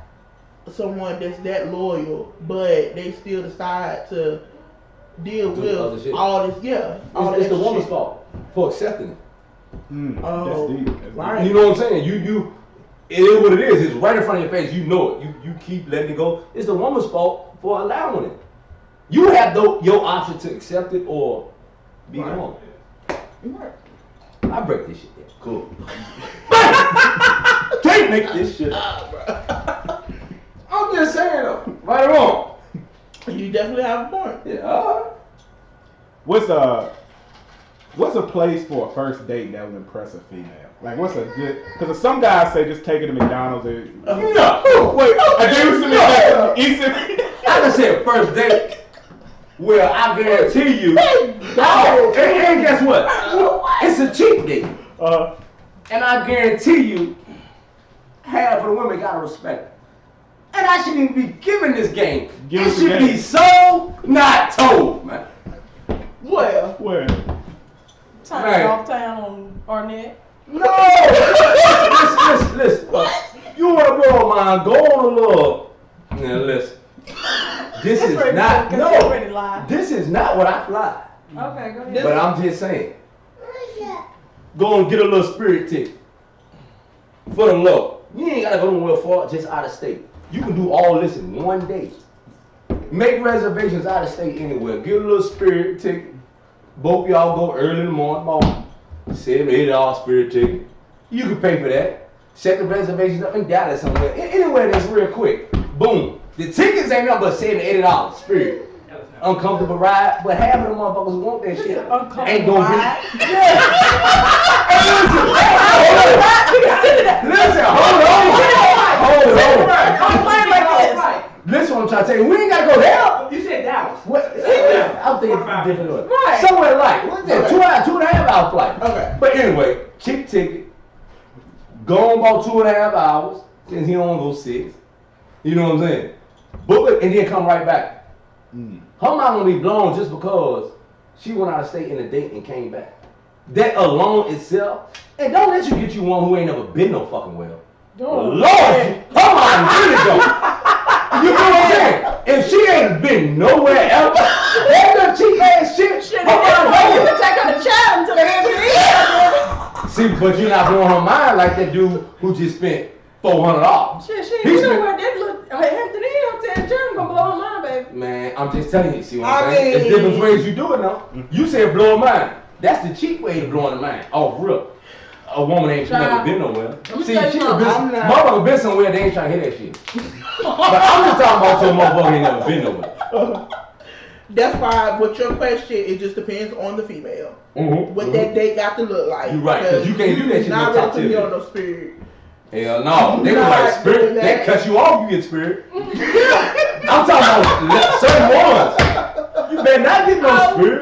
someone that's that loyal, but they still decide to deal Do other with shit. all this? Yeah, all It's the that woman's shit. fault for accepting it. Mm, Oh, that's deep. That's deep. right. You know what I'm saying? It is what it is. It's right in front of your face. You know it. You keep letting it go. It's the woman's fault for allowing it. You have your option to accept it or be gone. Right. I break this shit down. Cool. Can't make this shit up, bro. I'm just saying though. Right or wrong? You definitely have a point. Yeah. What's a place for a first date that would impress a female? Like, what's a good? Because some guys say just take it to McDonald's. Or, No. Wait, I gave you some. I just said first date. Well, I guarantee you. And guess what? It's a cheap date. And I guarantee you, half of the women gotta respect it. And I shouldn't even be giving this game. It should be sold, not told, man. Where? Time off town on Arnett. No! Listen. What? You wanna blow mine, go on a look. Now listen. This is not what I fly. Okay, go ahead. But I'm just saying. Go and get a little spirit ticket. For the low. You ain't gotta go nowhere far, just out of state. You can do all this in one day. Make reservations out of state anywhere. Get a little spirit ticket. Both y'all go early in the morning. $7, $8 spirit ticket. You can pay for that. Set the reservations up in Dallas somewhere. Anywhere that's real quick. Boom. The tickets ain't nothing but $7 to $8. Spirit. Uncomfortable ride, but half of the motherfuckers want that shit. Ain't gonna be. Yeah. Listen, hold on. Listen, what I'm trying to tell you. We ain't gotta go there. You said Dallas. What? I'm thinking different. Right. Somewhere like, what's that? 2.5 hour flight. Okay. But anyway, cheap ticket. Go on about 2.5 hours. Since he don't go 6. You know what I'm saying? Book it and then come right back. Her mind gonna be blown just because she went out of state in a date and came back. That alone itself, and don't let you get you one who ain't never been no fucking well. Lord, her mind really go. You know what I'm saying? If she ain't been nowhere else, that little cheap ass shit, her mind You can take her to child until the end of the year. See, but you're not blowing her mind like that dude who just spent $400. Shit, you know what that look Hampton Inn Hotel German gonna blow her mind, baby. Man, I'm just telling you, see what I'm saying? There's different ways you do it now. You said blow a mind. That's the cheap way to blow a mind. Off real. A woman ain't never been nowhere. See, she motherfucker been somewhere, they ain't trying to hear that shit. But I'm just talking about some motherfucker ain't never been nowhere. That's why, with your question, it just depends on the female. What that date got to look like. You're right, because you can't do that shit in not the top ready to be on 10. no spirit. Hell no, they was like spirit. They cut you off, you get spirit. I'm talking about certain ones. You better not get no spirit.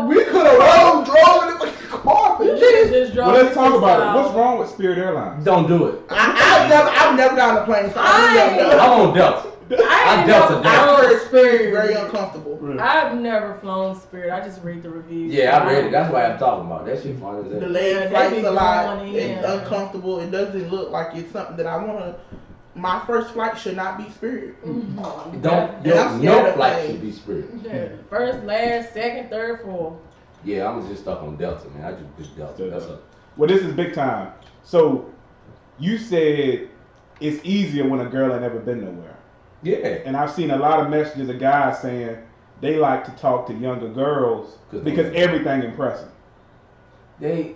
We could have drove in the car. Well, let's talk about it. What's wrong with Spirit Airlines? Don't do it. I've never gotten a plane, so I'm on Delta. I'm Delta. I heard Spirit very uncomfortable. I've never flown Spirit. I just read the reviews. Yeah, I read it. That's why I'm talking about. That shit funny as hell. The lady flights a lot. It's uncomfortable. It doesn't look like it's something that I want to. My first flight should not be Spirit. No flight should be Spirit. Yeah. First, last, second, third, fourth. Yeah, I'm just stuck on Delta, man. I just Delta. That's up. Well, this is big time. So, you said it's easier when a girl ain't never been nowhere. Yeah. And I've seen a lot of messages of guys saying they like to talk to younger girls because everything impresses them.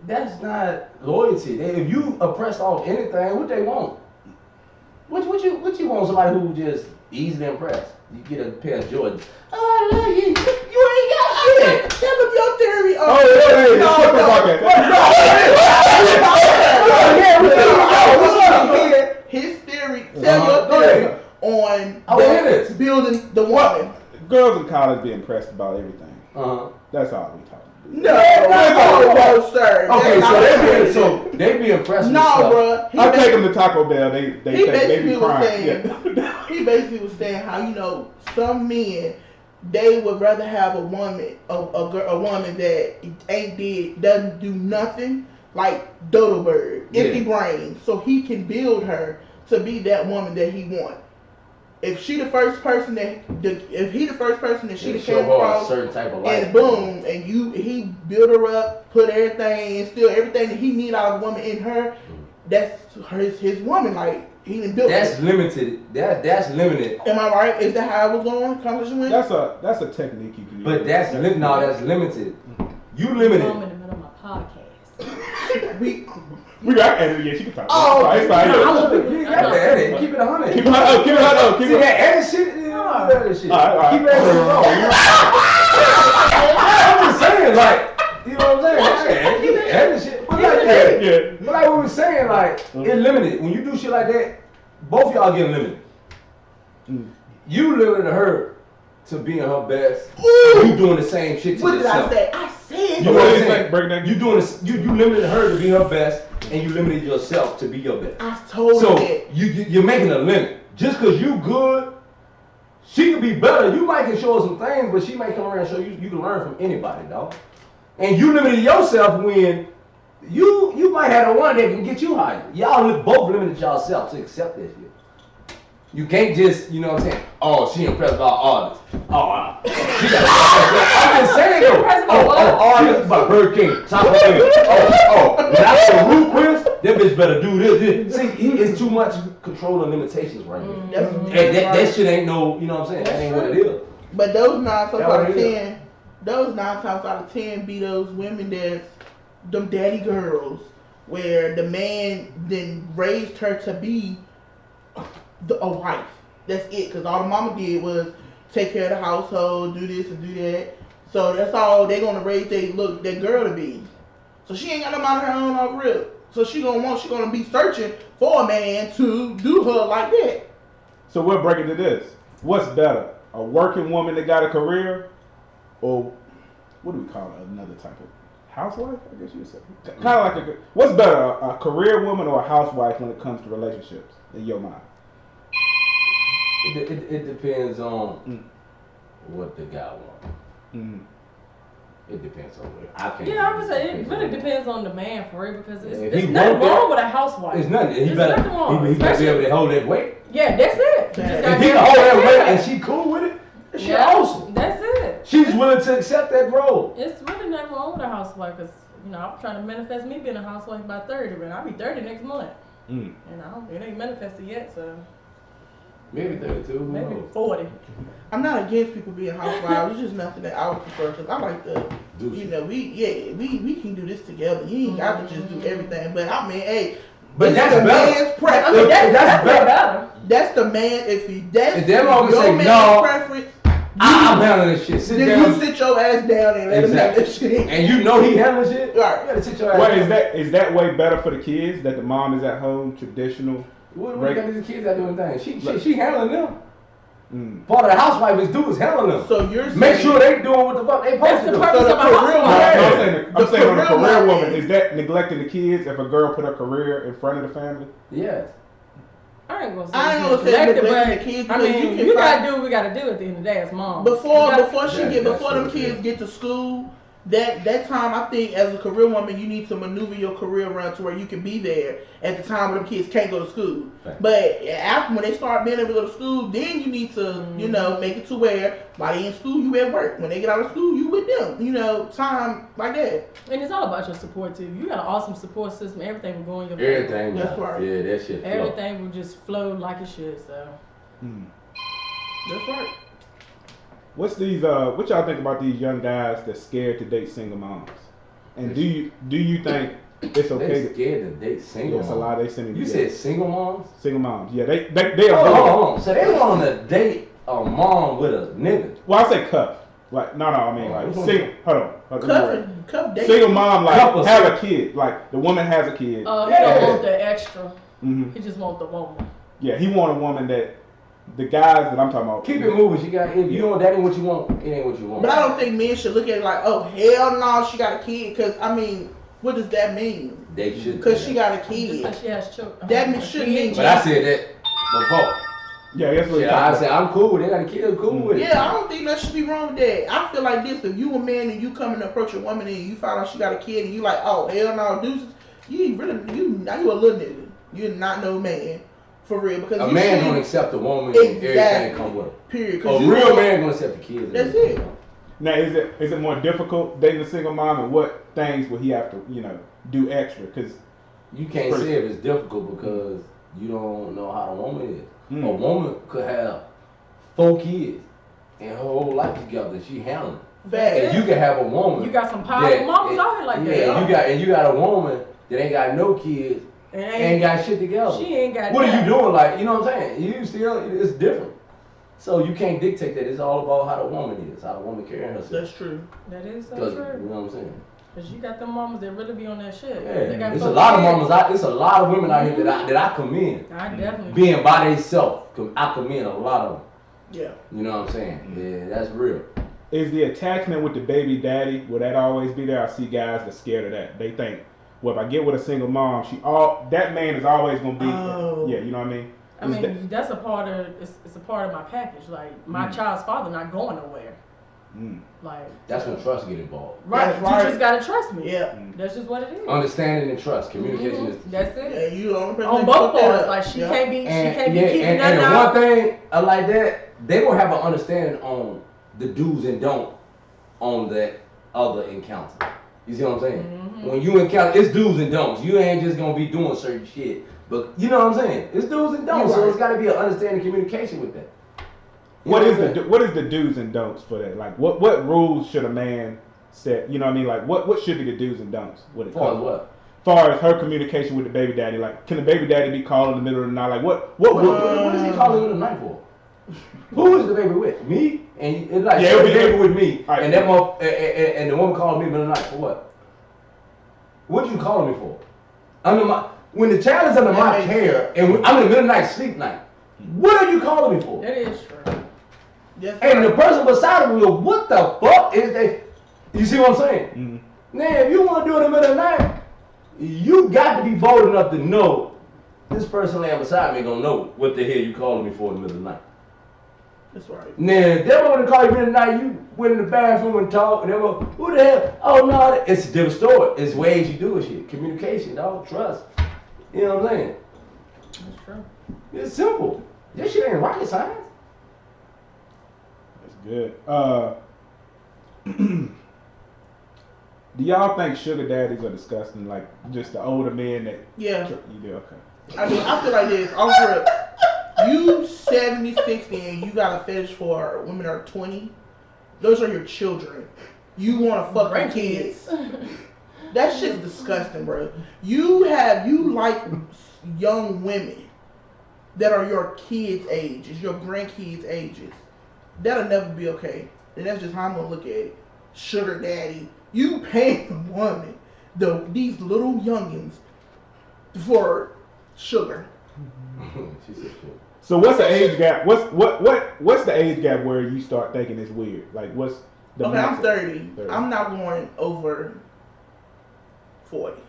That's not loyalty. If you oppressed off anything, what they want? What you want? Somebody who just easily impressed. You get a pair of Jordans. Oh, I love you. You ain't got shit. Tell them your theory. His theory. Tell your theory on building the woman. Girls in college be impressed about everything. That's all we talk about. No, sir. Okay, so they be impressed with stuff. No, bro. I take them to Taco Bell. They be crying. He basically was saying how, you know, some men, they would rather have a woman, a woman that doesn't do nothing, like dodo bird, empty brain, so he can build her to be that woman that he wants. If she the first person that she came across, a certain type of life, and boom, and he built her up, put everything, instill everything that he need out of a woman in her, that's his woman. Like he didn't build. That's limited. That's limited. Am I right? Is that how it was going? Conversation went. That's a technique you can use. But that's limited. You limited. I'm in the middle of my podcast. We got edited. Yeah, she can talk. Oh, it's fine. You got to edit. Keep it 100. Keep it 100. Keep it 100. See that edit shit? Edit shit. All right. Keep it 100. I'm just saying, like, you know what I'm saying? Keep it edit shit. But like that. Yeah. But like we were saying, like, it's limited. When you do shit like that, both y'all get limited. You limited her to being her best. Ooh. You doing the same shit to What did yourself. I say? I said. You know what I'm Break saying? that. You doing this, you limited her to be her best, and you limited yourself to be your best. I told So you. you're making a limit. Just cause you good, she could be better. You might can show her some things, but she might come around and show you can learn from anybody, dog. And you limited yourself when you might have the one that can get you higher. Y'all both limited yourself to accept that shit. You can't just, you know what I'm saying? Oh, she impressed by artists. Oh, she got I'm just saying though. Artists by Hurricane. Top of when I say Root Quiz, that bitch better do this. See, it's too much control and limitations right here. And that shit ain't no, you know what I'm saying? That ain't what it is. But those 9 times out of 10, those 9 times out of 10 be those women that's them daddy girls, where the man then raised her to be a wife. That's it. Cause all the mama did was take care of the household, do this and do that. So that's all they gonna raise that girl to be. So she ain't got no mind of her own off rip. So she gonna be searching for a man to do her like that. So we'll break it to this. What's better? A working woman that got a career, or what do we call it? Another type of housewife, I guess you would say. Kind of like what's better, a career woman or a housewife when it comes to relationships in your mind? It depends on what the guy wants. It depends on what I can't. Yeah, I would say it really depends on the man for real, because If it's he nothing want wrong that, with a housewife. It's nothing. He There's better nothing wrong. he better be able to hold that weight. Yeah, that's it. You just If gotta If he be can able hold to that take weight care and of it. she cool with it, that shit Yeah, awesome. That's it. She's willing to accept that role. It's really nothing wrong with a housewife, because I'm trying to manifest me being a housewife by 30, but I'll be 30 next month. And it ain't manifested yet, so Maybe 32. maybe 40. I'm not against people being housewives. It's just nothing that I would prefer, because I like to, we can do this together. You ain't got to just do everything. But I mean, hey, But that's the better. man's preference. I mean, that's better. better. That's the man. If that motherfucker your say man's no, preference, I'm handling this shit. Sit then down. you sit your ass down and let him have this shit. And you know he handling shit? Right. You gotta sit your ass Well, down. is that way better for the kids that the mom is at home, traditional? What got these kids out doing things? She handling them. Mm. Part of the housewife is handling them. So you're Make saying- sure they doing what the fuck they supposed to do. That's the So the purpose of a career housewife. I'm saying on a career career woman- woman, is that neglecting the kids if a girl put her career in front of the family? Yes. I ain't gonna say I ain't it's gonna say neglected, neglecting but the kids, I because mean, you can you find- gotta do what we gotta do at the end of the day as mom. Before You before them true, kids yeah. get to school, that time I think as a career woman you need to maneuver your career around to where you can be there at the time when them kids can't go to school. Right. But after when they start being able to go to school, then you need to make it to where while they in school you at work. When they get out of school you with them. Time like that. And it's all about your support too. You got an awesome support system. Everything will go in your favor. Everything. That's right. Yeah, that shit. flow. Everything will just flow like it should. So That's right. What's these? What y'all think about these young guys that's scared to date single moms? And do you think it's okay They to? scared to date single Yes, a moms. lot they sending. You said single moms? single moms. Yeah, they are. Hold on. So they want to date a mom with a nigga. Well, I say cuff. Like no, I mean like single. Hold on. Cuff dating. Single mom like Couples. have a kid. Like the woman has a kid. he don't want the extra. Mhm. He just want the woman. Yeah, he want a woman that the guys that I'm talking about. Keep it moving. If you don't, that ain't what you want. It ain't what you want. But I don't think men should look at it like, oh hell no, she got a kid. Because I mean, what does that mean? They should. Because she got a Just kid. like she has children. That shouldn't mean. But I said that before. Yeah, that's what. Yeah, I said I'm cool with it. They got a kid. Cool with it. Yeah, I don't think that should be wrong with that. I feel like this: if you a man and you come and approach a woman and you find out she got a kid and you like, oh hell no, dudes, you a little nigga. You're not no man for real. Because A man gonna accept a woman and everything that come with her. Period. A real man gonna accept the kids. That's it. Now, is it more difficult dating a single mom, and what things will he have to do extra? Because you can't say if it's difficult because you don't know how the woman is. A woman could have 4 kids and her whole life together. She handling. And you can have a woman. You got some powerful mamas out here like that. Yeah, and you got a woman that ain't got no kids, ain't got shit together. She ain't got. What are you doing? Like, you know what I'm saying? You still, it's different. So you can't dictate that. It's all about how the woman is, how the woman carrying herself. That's true. That is so true. true. You know what I'm saying? Cause you got them mamas that really be on that shit. Yeah, it's a lot of mamas out. It's a lot of women out here that I commend. I definitely. Being by themselves, I commend a lot of them. Yeah. You know what I'm saying? Yeah, that's real. Is the attachment with the baby daddy, will that always be there? I see guys that scared of that. They think, well, if I get with a single mom, that man is always gonna be. Yeah, you know what I mean? I mean, that's a part of it's a part of my package. Like my child's father not going nowhere. Like that's when trust get involved. Right, you just gotta trust me. Yeah, that's just what it is. Understanding and trust, communication is. That's it. Yeah, you on both parts. Like she can't be keeping nothing out. And one thing I like that they gonna have an understanding on the do's and don'ts on that other encounter. You see what I'm saying? When you encounter, it's do's and don'ts. You ain't just gonna be doing certain shit. But you know what I'm saying? It's do's and don'ts. So it's gotta be an understanding communication with that. What is the do's and don'ts for that? Like what rules should a man set? You know what I mean? Like what should be the do's and don'ts? As far as what? Far as her communication with the baby daddy, like can the baby daddy be called in the middle of the night? Like what is he calling in the night for? Who is the baby with? Me? And it's like the baby with me, right. And that and the woman called me in the middle of the night for what? What you calling me for? When the child is under my care and I'm in the middle of the night sleep night, what are you calling me for? That is true. Yes, and the person beside me, what the fuck is they? You see what I'm saying? Now, if you want to do it in the middle of the night, you got to be bold enough to know this person laying beside me gonna know what the hell you calling me for in the middle of the night. That's right. Now, if they want to call you in the night, you went in the bathroom and talk, and they go, who the hell? Oh, no, it's a different story. It's ways you do it, shit. Communication, dog, trust. You know what I'm saying? That's true. It's simple. This shit ain't rocket science. That's good. Do y'all think sugar daddies are disgusting? Like, just the older men that... Yeah. You do? Okay. I mean, I feel like this. I'm real. You 70, 60, and you got a fetish for women that are 20. Those are your children. You want to fuck your kids. That shit's disgusting, bro. You like young women that are your kids' ages, your grandkids' ages. That'll never be okay. And that's just how I'm gonna look at it. Sugar daddy. You paying the woman, these little youngins, for sugar. So what's the age gap? What's the age gap where you start thinking it's weird? Like what's the Okay, I'm 30. I'm not going over 40.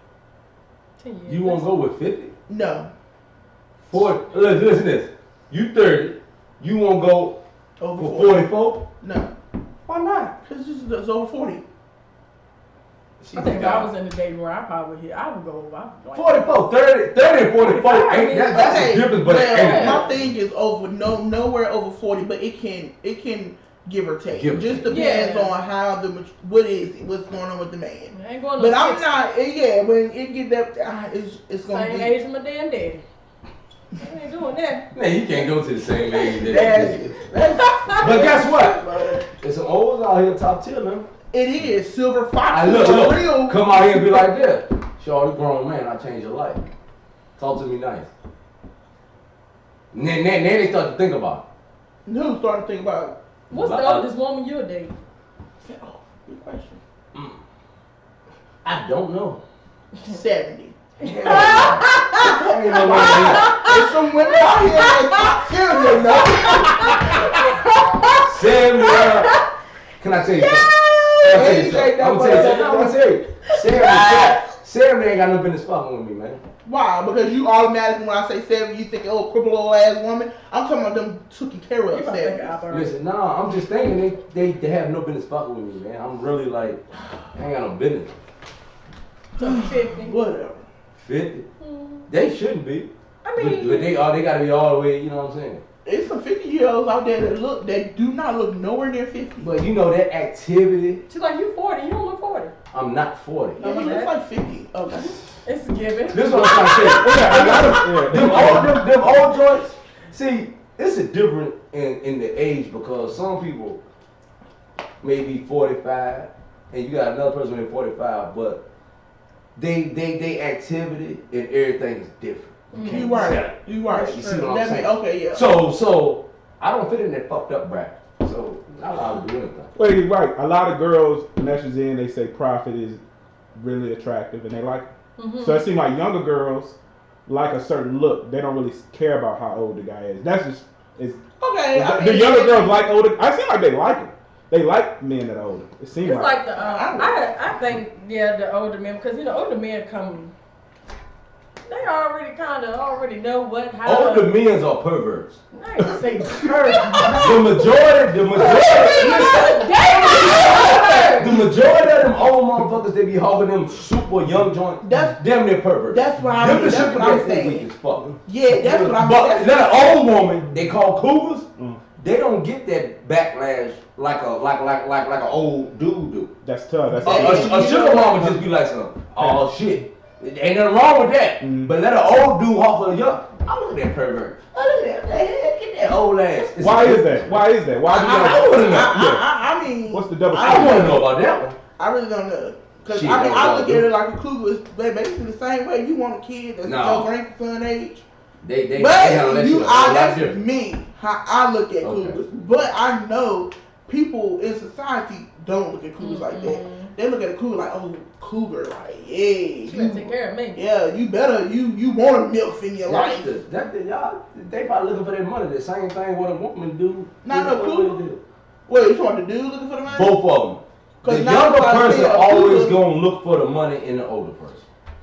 10 years. You won't go with 50? No. 40. Listen to this. You 30. You won't go Over for 40. 44? No. Why not? Because it's over 40. I think if I was in the dating where I would go over. 44, 30 and 44 ain't that's okay, the difference, but my thing is over nowhere over 40, but it can give or take. It just depends on how what's going on with the man. I ain't going but I'm not. Yeah, when it get that, it's gonna same be age as my damn daddy. I ain't doing that. Man, you can't go to the same age. But guess what? There's some olds out here top tier, man. It is silver fox. Look, real. Come out here and be like this. Shorty, grown man, I changed your life. Talk to me nice. Then they start to think about it. Who's starting to think about it? What's the oldest woman you're dating? Oh, good question. I don't know. 70. There's some women out here that kill you, 70. Can I tell you something? I'm gonna tell you. 70 ain't got no business fucking with me, man. Why? Because you automatically, when I say 70, you think, oh, crippled old ass woman. I'm talking about them taken care of. Listen, I'm just thinking they have no business fucking with me, man. I'm really like, I ain't got no business. 50. Whatever. 50? They shouldn't be. I mean, but they gotta be all the way, you know what I'm saying? It's some 50-year-olds out there that do not look nowhere near 50. But you know that activity. She's like, you 40, you don't look 40. I'm not 40. No, he looks like 50. Okay. It's given. This is what I'm trying to say. Them old joints. See, it's a different in the age because some people may be 45 and you got another person in 45, but they activity and everything is different. You right. You right. You see what I'm saying? Okay, yeah. So I don't fit in that fucked up bracket. So I'll do anything. Well, you're right. A lot of girls message in. They say profit is really attractive, and they like it. Mm-hmm. So it seems like younger girls like a certain look. They don't really care about how old the guy is. That's just okay. The younger girls like older. I seem like they like it. They like men that are older. It seems It's like the I think the older men, because older men come, they already know how. Older men are perverts. I ain't gonna say pervert. The majority of them old motherfuckers, they be holding them super young joints. Damn near perverts. That's what I'm saying. Weak as fuck. Yeah, that's what I'm saying. But that old woman they call cougars, Mm. they don't get that backlash like a old dude do. That's tough. That's A sugar mom would just be like something. Oh shit. Ain't nothing wrong with that. Mm. But let an old dude hop for the young. Oh, look at that pervert. Oh, look at that. Get that old ass. Why is that? Why is that? Why do you I want to know. I mean, what's the double? I want to know about that one. I really don't know. Because Shit, I look at it like a cougar is basically the same way you want a kid that's No. your grandson age. They handle But that shit a lot that's different. me, how I look at Okay. cougars. But I know people in society don't look at cougars like that. They look at a cougar like, oh, cougar, like, yeah, She better take care of me. yeah, you better, you want a MILF in your life. Y'all, they probably looking for that money. The same thing what a woman do. Not no cougar. Wait, you talking the dude looking for the money? Both of them. The 'Cause now younger if I person see a always cougar- gonna look for the money in the older person.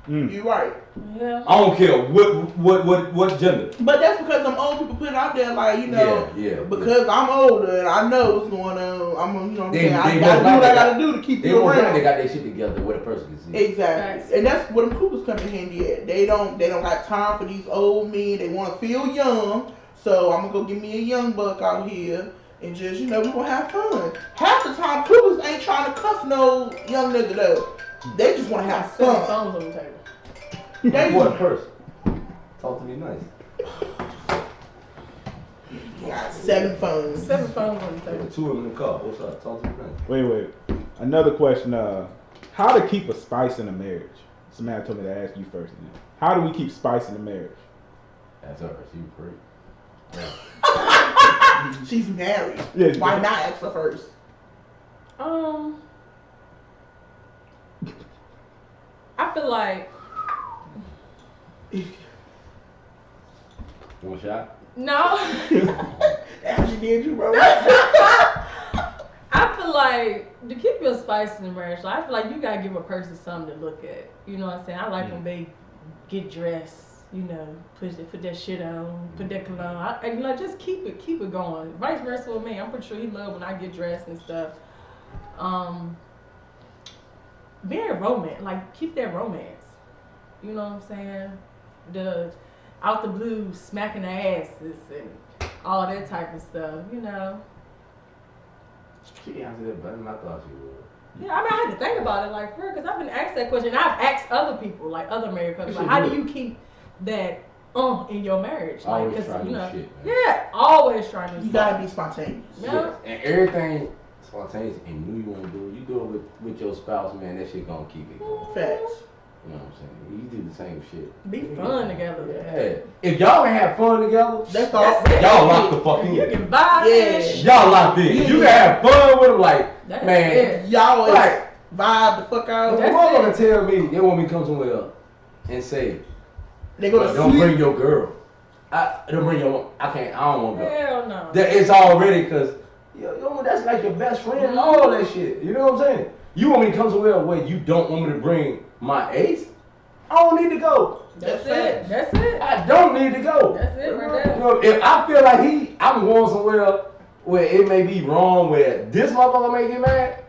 You right. Yeah. I don't care what gender. But that's because some old people put it out there like, Yeah. because I'm older and I know what's going on. I'm, what I'm saying, I they gotta do most what I likely gotta do to keep They you most around. likely got their shit together where the person can see. Exactly. And that's where them cougars come in handy at. They don't got time for these old men. They want to feel young. So I'm gonna go get me a young buck out here and just, we gonna have fun. Half the time cougars ain't trying to cuff no young nigga though. They just wanna have Seven fun. phones on the table. They What person? Talk to me nice. got 7 phones. 7 phones on the table. Two of them in the car. What's up? Talk to me nice. Wait. Another question. How to keep a spice in a marriage? Samantha told me to ask you first. Then. How do we keep spice in a marriage? That's her. She free. She's married. Yeah. Why not ask her first? I feel like One shot? no. As you did, you bro. I feel like to keep your spice in the marriage, I feel like you gotta give a person something to look at. You know what I'm saying? I like when they get dressed. Put that shit on, put that cologne. Just keep it going. Vice versa with me. I'm pretty sure he love when I get dressed and stuff. Very romance, like keep that romance. You know what I'm saying? The out the blue smacking the asses and all that type of stuff. She answered it better than I thought she would. Yeah, I mean, I had to think about it, like, for real, because I've been asked that question. I've asked other people, like other married couples, like, how do you keep that in your marriage? Like, Always 'cause, trying new shit, man. Yeah, always trying to. You gotta be spontaneous. Yeah. And everything spontaneous and new you want to do, you do it with your spouse, man, that shit gonna keep it going. Facts. You know what I'm saying? You do the same shit. Be fun together. Yeah. If y'all can have fun together, That's all. y'all lock the fuck in. You can vibe. Yeah. Y'all locked in. You can have fun with them, like, That's man. it. Y'all is Like, vibe the fuck out. if a That's motherfucker it. tell me they want me to come somewhere and say, They go well, to don't sleep. bring your girl. Don't bring your. I don't want to go. Hell no. That it's already because that's like your best friend and all that shit. You know what I'm saying? You want me to come somewhere where you don't want me to bring my ace? I don't need to go. That's it. That's it. I don't need to go. That's it right there. You know, if I feel like I'm going somewhere where it may be wrong, where this motherfucker may get mad,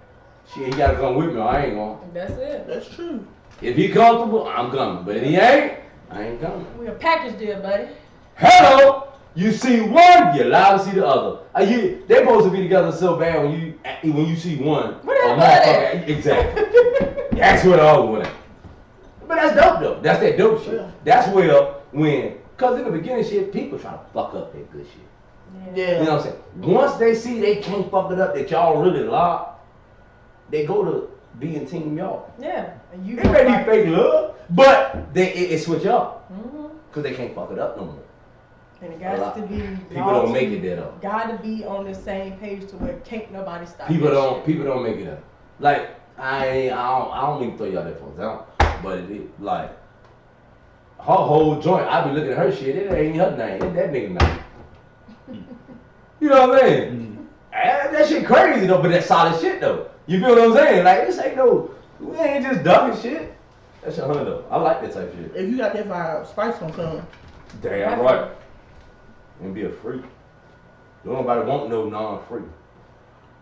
shit, he gotta come with me or I ain't going. That's it. That's true. If he comfortable, I'm coming. But if he ain't, I ain't coming. We a package deal, buddy. Hello! You see one, you're allowed to see the other. They supposed to be together so bad when you see one. Where that a butt motherfucker- Exactly. That's where the other one at. But that's dope though. That's that dope shit. Yeah. That's where cause in the beginning shit, people try to fuck up that good shit. Yeah. You know what I'm saying? Once they see they can't fuck it up, that y'all really lock, they go to being team y'all. Yeah. And you It may be fake love, but it switch up. Mm-hmm. Cause they can't fuck it up no more. And it got to be. People don't make it there though. Got to be on the same page to where can't nobody stop. People that don't make it up. Like I don't even throw y'all that fuck down, but it is like her whole joint. I be looking at her shit. It ain't her name. It that nigga name. You know what I'm saying? That shit crazy though, but that's solid shit though. You feel what I'm saying? Like this ain't no. We ain't just ducking shit. That shit 100 though. I like that type of shit. If you got that vibe, Spice gonna come. Damn right. And be a freak. Don't nobody want no non-freak.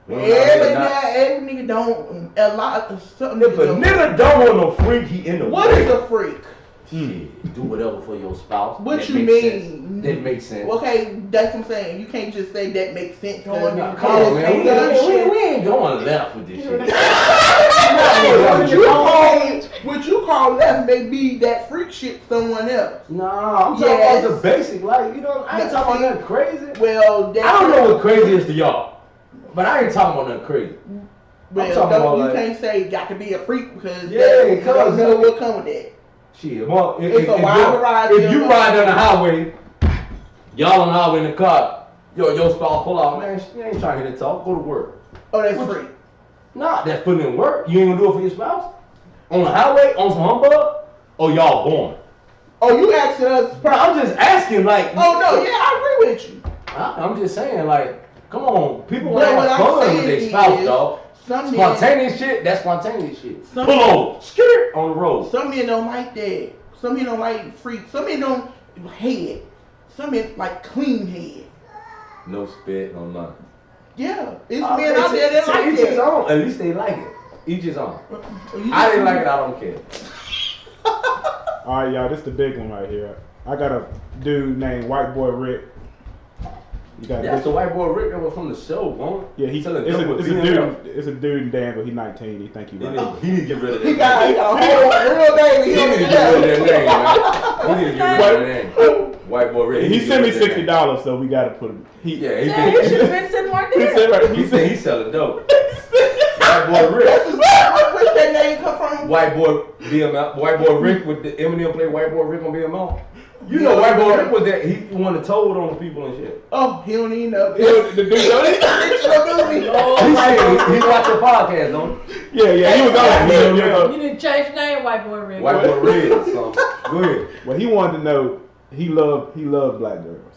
Every nigga don't. A lot of something. If a nigga don't want no freak, he in the What way. is a freak? Shit, do whatever for your spouse. What that you makes mean? sense. That makes sense. Okay, that's what I'm saying. You can't just say that makes sense. Come on, Nah, come on, man. We ain't going left with this shit. What you call left may be that freak shit someone else. Nah, I'm talking about the basic. Like, you know, I ain't talking about nothing crazy. Well, I don't know what crazy is to y'all, but I ain't talking about nothing crazy. Well, you can't say got to be a freak because you cause don't know what come with that. Shit, well, It's a wide variety. if you ride down the highway, y'all on the highway in the car, your spouse pull out, man, you ain't trying to hit the talk, go to work. Oh, that's freak. Nah, that's putting in work. You ain't gonna do it for your spouse? On the highway, on some humbug? Or y'all born? Oh, you asking us? Bro, I'm just asking, like. Oh no, yeah, I agree with you. I'm just saying, like, come on, people But want to what have I'm fun saying with their spouse, is, dog. Some Spontaneous shit, that's spontaneous shit. Some Pull over, skirt on the road. Some men don't like that. Some men don't like freaks. Some men don't head. Some men like clean head. No spit, no nothing. Yeah, it's men out there that like Each his that. own. At least they like it. Each his own. You I didn't like it, I don't care. All right, y'all, this the big one right here. I got a dude named White Boy Rick. You got That's the white boy Rick that was from the show, bro. Yeah, it's a dude in Danville. He's 19. He think he right. He need to get rid of that. He got a whole real name. He need to get rid of that name, man. He need to get rid of that name. White boy Rick. He sent me $60, so we gotta put him. Yeah, he Yeah, you should have been sitting right He there. said right. He said he's selling dope. White boy Rick. Where's that name come from? White boy BML. White boy Rick with the Eminem play White boy Rick on BML. You know White boy Rick was that he wanted to told on the people and shit. Oh, he don't even know. The dude, don't he? He said he watched the podcast, don't he? Yeah, he was on it. You didn't change the name, White Boy Rick. White boy Rick or something. Go ahead. Well, he wanted to know he loved black girls,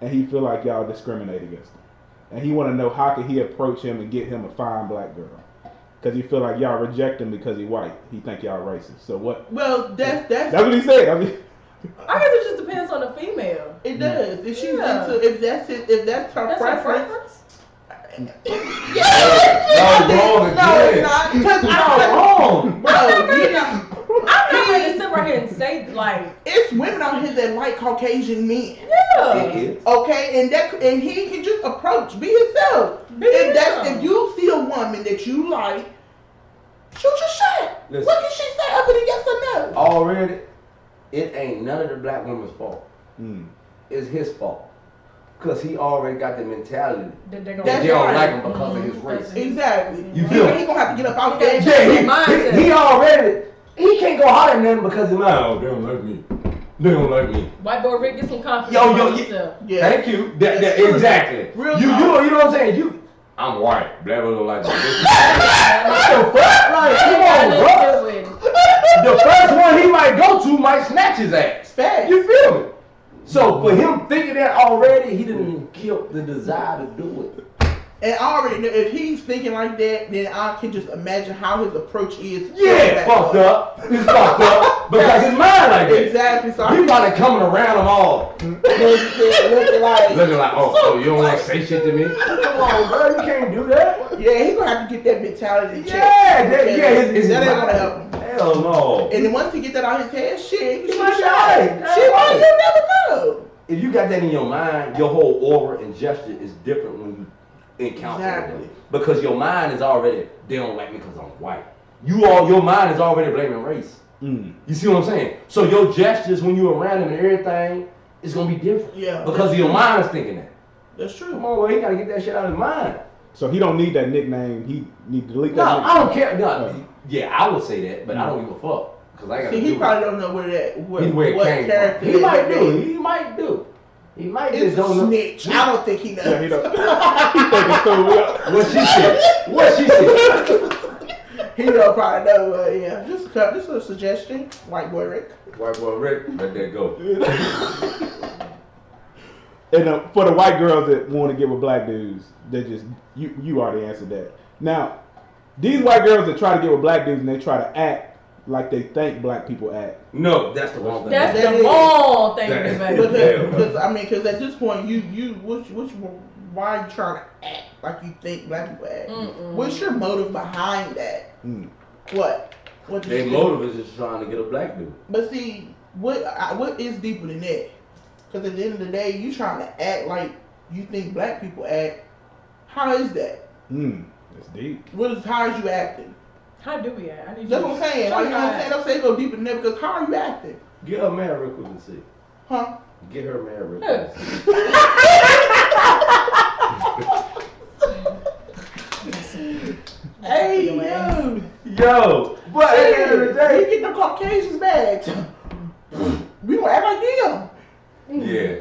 and he feel like y'all discriminate against him, and he want to know how could he approach him and get him a fine black girl, because he feel like y'all reject him because he white. He think y'all racist. So what? Well, that's what he said. I mean, I guess it just depends on the female. it does. If she's Yeah. into, if that's it, if that's her That's her preference. preference. No, it's not. Because wrong. bro, you know, I'm not ready to sit right here and say like, it's women out here that like Caucasian men. yeah. It is. Okay, and he can just approach, be himself. If you see a woman that you like, shoot your shot. Listen. What can she say other than yes or no? Already, it ain't none of the black woman's fault. It's his fault. Because he already got the mentality That that That's they don't right. like him because of his race. Exactly. You feel me? He gonna have to get up out there. Yeah, he already, he can't go hard at nothing because he's like, oh, they don't like me. They don't like me. White Boy Rick, get some confidence. Yo, in yourself. Yeah. Thank you. Exactly. Real you talk. know what I'm saying? I'm white. Black people don't like me. What the fuck? Like, come on, bro. The first one he might go to might snatch his ass. Facts. You feel me? So for him thinking that already, he didn't kill the desire to do it. And I already know if he's thinking like that, then I can just imagine how his approach is. Yeah, fucked up. He's fucked up because his mind like that. Exactly. So He probably coming around them all, looking like, oh, you don't want to say shit to me? Come on, bro, you can't do that. yeah, he gonna have to get that mentality checked. His that ain't mind. gonna help him. Hell no. And then once he get that out his head, shit, He he might might die. She might, you never know. If you got that in your mind, your whole aura and gesture is different when you encounter Exactly. them. Because your mind is already, they don't like me because I'm white. Your mind is already blaming race. You see what I'm saying? So your gestures when you're around him and everything is gonna be different. Yeah. Because your mind is thinking that. That's true. Come on, well, he gotta get that shit out of his mind. So he don't need that nickname. He need to delete that. No, nickname. I don't care. No, yeah, I would say that, but I don't give a fuck. Cause I gotta See, he probably don't know where what character he might do. He might do. He might It's just don't know. snitch. I don't think he knows. Yeah, he don't. He thinking so well. What she said? What she said? He don't probably know. Yeah, just a suggestion. White boy Rick. White boy Rick, let that go. And for the white girls that want to get with black dudes, they just you already answered that. Now, these white girls that try to get with black dudes and they try to act like they think black people act. No, that's the wrong thing. That's the wrong thing to do. Because at this point, why are you trying to act like you think black people act? What's your motive behind that? What? Their motive is just trying to get a black dude. But see, what is deeper than that? Because at the end of the day, you trying to act like you think black people act. How is that? That's deep. How is you acting? How do we act? That's what I'm saying. Like, you know what I'm saying? Don't say go deeper than that because how are you acting? Get her married real quick and see. Huh? Get her married real quick and see. Hey, yo. Yo, but at the end of the You day, get the Caucasians bags. We gonna act like them. yeah.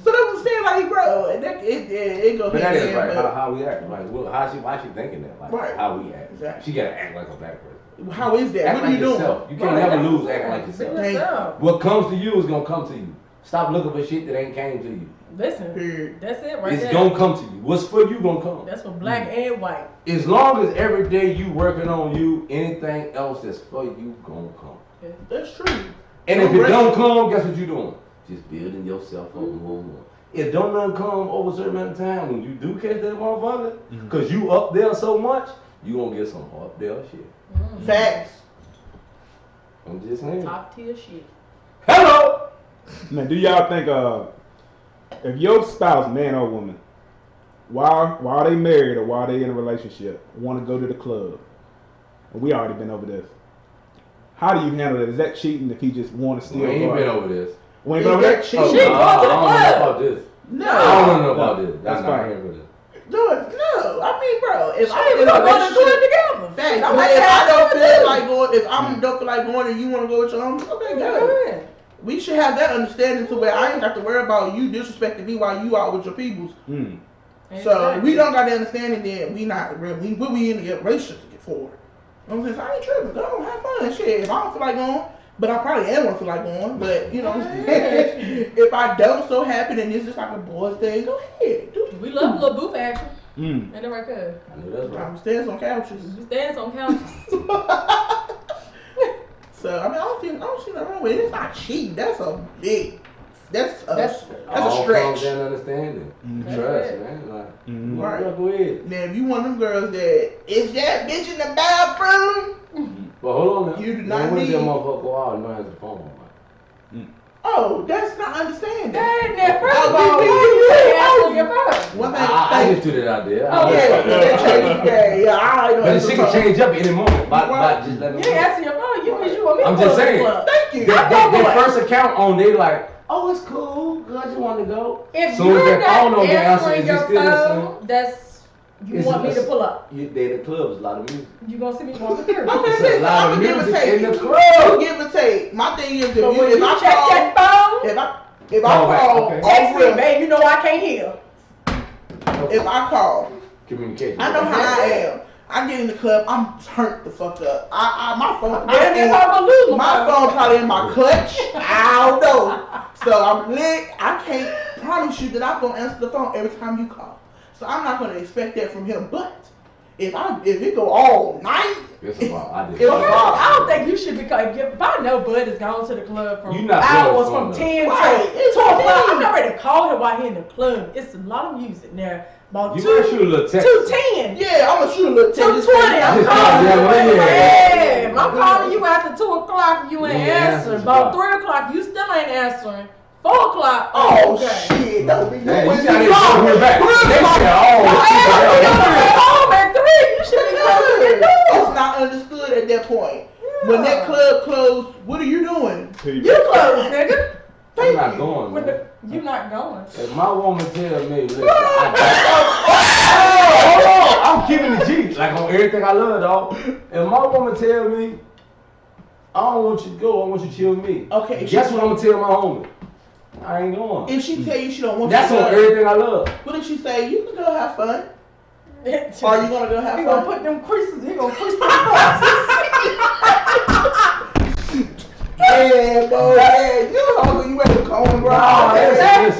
So they was saying like, bro, and it go. But that is right. How we act? Like, why she thinking that? Like, Right. how we act? Exactly. She gotta act like a black person. How is that? Act What like are you yourself. doing? You can never lose acting like Be yourself. yourself. What comes to you is gonna come to you. Stop looking for shit that ain't came to you. Listen, Period. that's it right It's there. gonna come to you. What's for you gonna come. That's for black and white. As long as every day you working on you, anything else that's for you gonna come. That's true. And if it don't come, guess what you doing? Just building yourself up more and more. If don't nothing come over a certain amount of time, when you do catch that motherfucker, cause you up there so much, you gonna get some up there shit. Facts. I'm just saying. Top tier shit. Hello. Now, do y'all think if your spouse, man or woman, while they married or while they in a relationship, want to go to the club, and we already been over this, how do you handle that? Is that cheating if he just want to steal? We ain't been over this. We ain't been over that? She going to the I don't know club. about this. No. I don't know about this. That's I'm not fine. here for this. No. I mean, bro, if I'm We in a gonna go to the relationship, club together. facts. I'm But like, if I don't yeah, feel like going, if I don't feel like going, and you want to go with your homies, okay, go. We should have that understanding to where I ain't got to worry about you disrespecting me while you out with your peoples. So we don't got the understanding that we not real. We in a relationship for. You know what I'm saying? So I ain't tripping. Go have fun. Shit. If I don't feel like going, but I probably am gonna feel like going. But you know what I'm saying? If I don't so happen and it's just like a boys thing, go ahead. Do it. We love a little booth action. Mm. Ain't that right there? I know that's right. I'm stairs on couches. We dance on couches. So I mean, I don't see nothing wrong with it. It's not cheating. That's a That's- All stretch. comes down to understanding. Trust, man. Like, you Right. wanna go ahead. Now, if you one of them girls that is that bitch in the bathroom, But hold on now. You do not when need- that motherfucker go out and not answer the phone, man. oh, that's not understanding. Hey, that first Oh, of all, we- you answer your phone. One thing, I just threw that out there. Oh, yeah, I know. But the shit can change up any moment by just letting me You ain't know. answer your phone. You wish you want me to I'm pull just up the saying. club. Thank you. Their first account on, they like, oh, it's cool, I just want to go. If Soon as you're that phone not don't get answered, answering is your it still the phone, that's you It's want me to a- pull up. They in the club, there's a lot of music. You gonna see me walking through. Okay, It's a listen, lot I'm of gonna give and music take. in the You club. give and take. My thing is, But when if you I check call, that phone, if I Oh, call, okay. text me, real, babe. You know I can't hear. if I call, Communication. I know how I am. I get in the club, I'm turned the fuck up. My phone, Damn, if I'm gonna lose my phone probably in my clutch. I don't know. So I'm lit. I can't promise you that I'm gonna answer the phone every time you call. So I'm not gonna expect that from him. But if it go all night, It's a lot. I did. It was Well, wrong. I don't think you should because if I know Bud is gone to the club from You not hours going from to 10 Right, to it's 2 o'clock, 10. I'm not ready to call him while he in the club. It's a lot of music there. About You might shoot a little text. 2:10. yeah, I'm gonna shoot a little text. 2:20. I'm Just calling you. call you. Yeah, I'm calling you after 2 o'clock. You ain't You ain't answering. answering. About 3 o'clock, you still ain't answering. 4 o'clock. Oh okay. shit, don't be Man, doing you gotta this. go here back. They said, oh, Hey, home at 3. You should be closing your door. It's not understood at that point. When that club closed, You close, nigga. I'm not going, With man. you not going. If my woman tell me, listen, hold on, I'm keeping the G, like on everything I love, dog. If my woman tell me, I don't want you to go, I want you to chill with me. Okay. Guess what I'm gonna tell my homie? I ain't going. If she tell you she don't want That's you to on go, everything I love. what if she say you can go have fun? Are you gonna go have He fun? gonna put them creases. He gonna crease them crosses. Yeah, boy. Yeah, you hungry? You ain't comb, bro.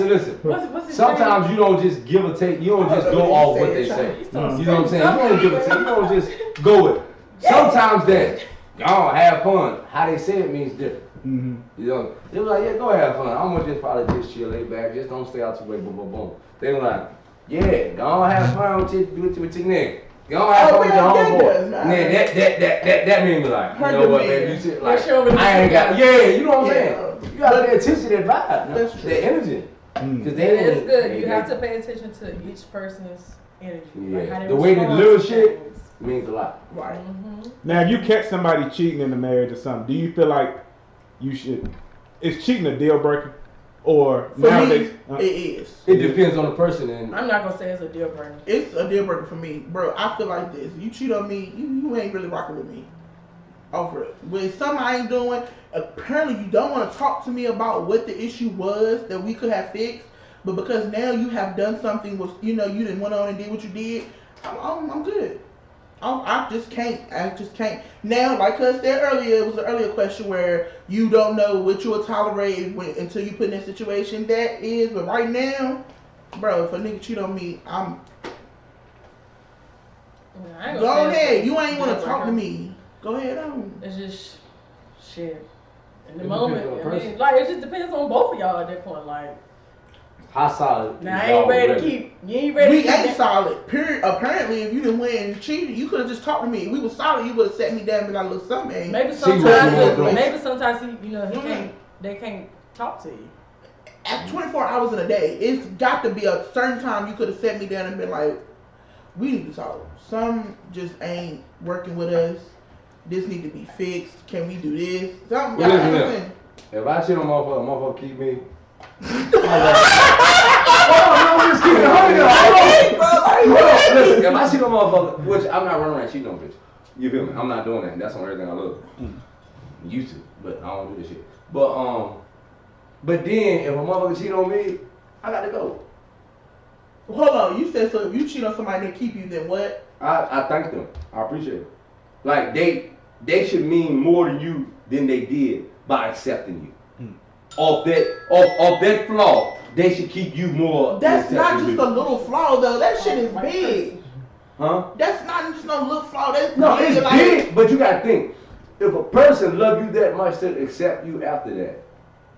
Listen. What's his Sometimes name? you don't just give or take. You don't just go off what they say. You know what I'm saying? You don't give or take. You don't just go with it. Sometimes that y'all have fun. How they say it means different. Mm-hmm. You know, they're like, yeah, go have fun. I'm gonna just probably just chill, lay back, just don't stay out too late, boom, boom, boom. They're like, yeah, go have fun with your nigga. Go have fun with your homeboy. Man, that made me like, you know what, baby, you sit like, I ain't got, you know what I'm saying? You gotta pay attention to that vibe, that energy. Cause they It's good. You have to pay attention to each person's energy. Like how Yeah, they the way they respond little to shit things. means a lot. Right. Now, if you catch somebody cheating in the marriage or something, do you feel like you should? Is cheating a deal breaker, or For nowadays? me, it is. It depends on the person and I'm not gonna say it's a deal breaker. It's a deal breaker for me, bro. I feel like this. You cheat on me, you ain't really rocking with me. Over it. With something I ain't doing, apparently you don't want to talk to me about what the issue was that we could have fixed. But because now you have done something was, you didn't went on and did what you did, I'm good. I just can't. Now, like I said earlier, it was an earlier question where you don't know what you'll tolerate until you put in that situation. That is, but right now, bro, if a nigga cheat on me, go ahead. You ain't want to talk to me. Go ahead on. It's just shit. In the It moment, depends on the person. like it just depends on both of y'all at that point. Like, how solid. now I ain't ready to keep. You ain't ready. We to keep ain't that- solid. Period. Apparently, if you didn't win and cheated, you could have just talked to me. If we was solid, you would have set me down and been like, look, something ain't. Maybe See what you sometimes, want to do. they can't talk to you. At 24 hours in a day, it's got to be a certain time you could have set me down and been like, we need to talk. Some just ain't working with us. This need to be fixed. Can we do this? Something. Well, listen, if I cheat on motherfucker keep me. I'm just keeping it Listen, if I cheat on motherfucker, which I'm not running around cheating on bitch. You feel me? I'm not doing that. That's on everything I love. Used to, but I don't do this shit. But then if a motherfucker cheat on me, I got to go. Hold on, you said so if you cheat on somebody that keep you, then what? I thank them. I appreciate it. Like they should mean more to you than they did by accepting you. Off that flaw, they should keep you more. That's not accepting just you. a little flaw though. That shit is big. Huh? That's not just no little flaw. That's No, big, it's like, big, but you gotta think. If a person love you that much to accept you after that,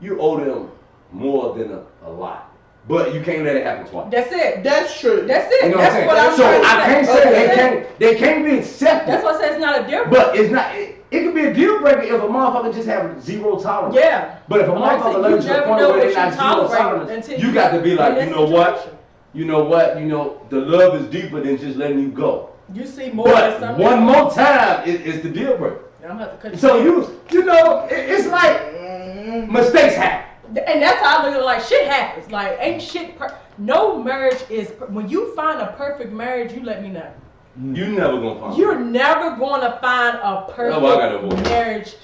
you owe them more than a lot. But you can't let it happen twice. That's it. That's true. That's it. You know That's what I'm so trying to I can't say they can't be accepted. That's why I said it's not a deal breaker. But it's not. It could be a deal breaker if a motherfucker just have zero tolerance. Yeah. But if a Like I said, motherfucker loves you to the never point know where what they you not zero tolerate tolerance, until you you got to be in like, that you know what? situation. You know what? The love is deeper than just letting you go. You see more than But something. one more time is the deal breaker. I'm gonna have to cut So you. it's like mistakes happen. And that's how I look at it. Like shit happens. Like ain't shit. No marriage is. When you find a perfect marriage, you let me know. You never gonna find. You're never gonna find a perfect Oh, I got a voice. marriage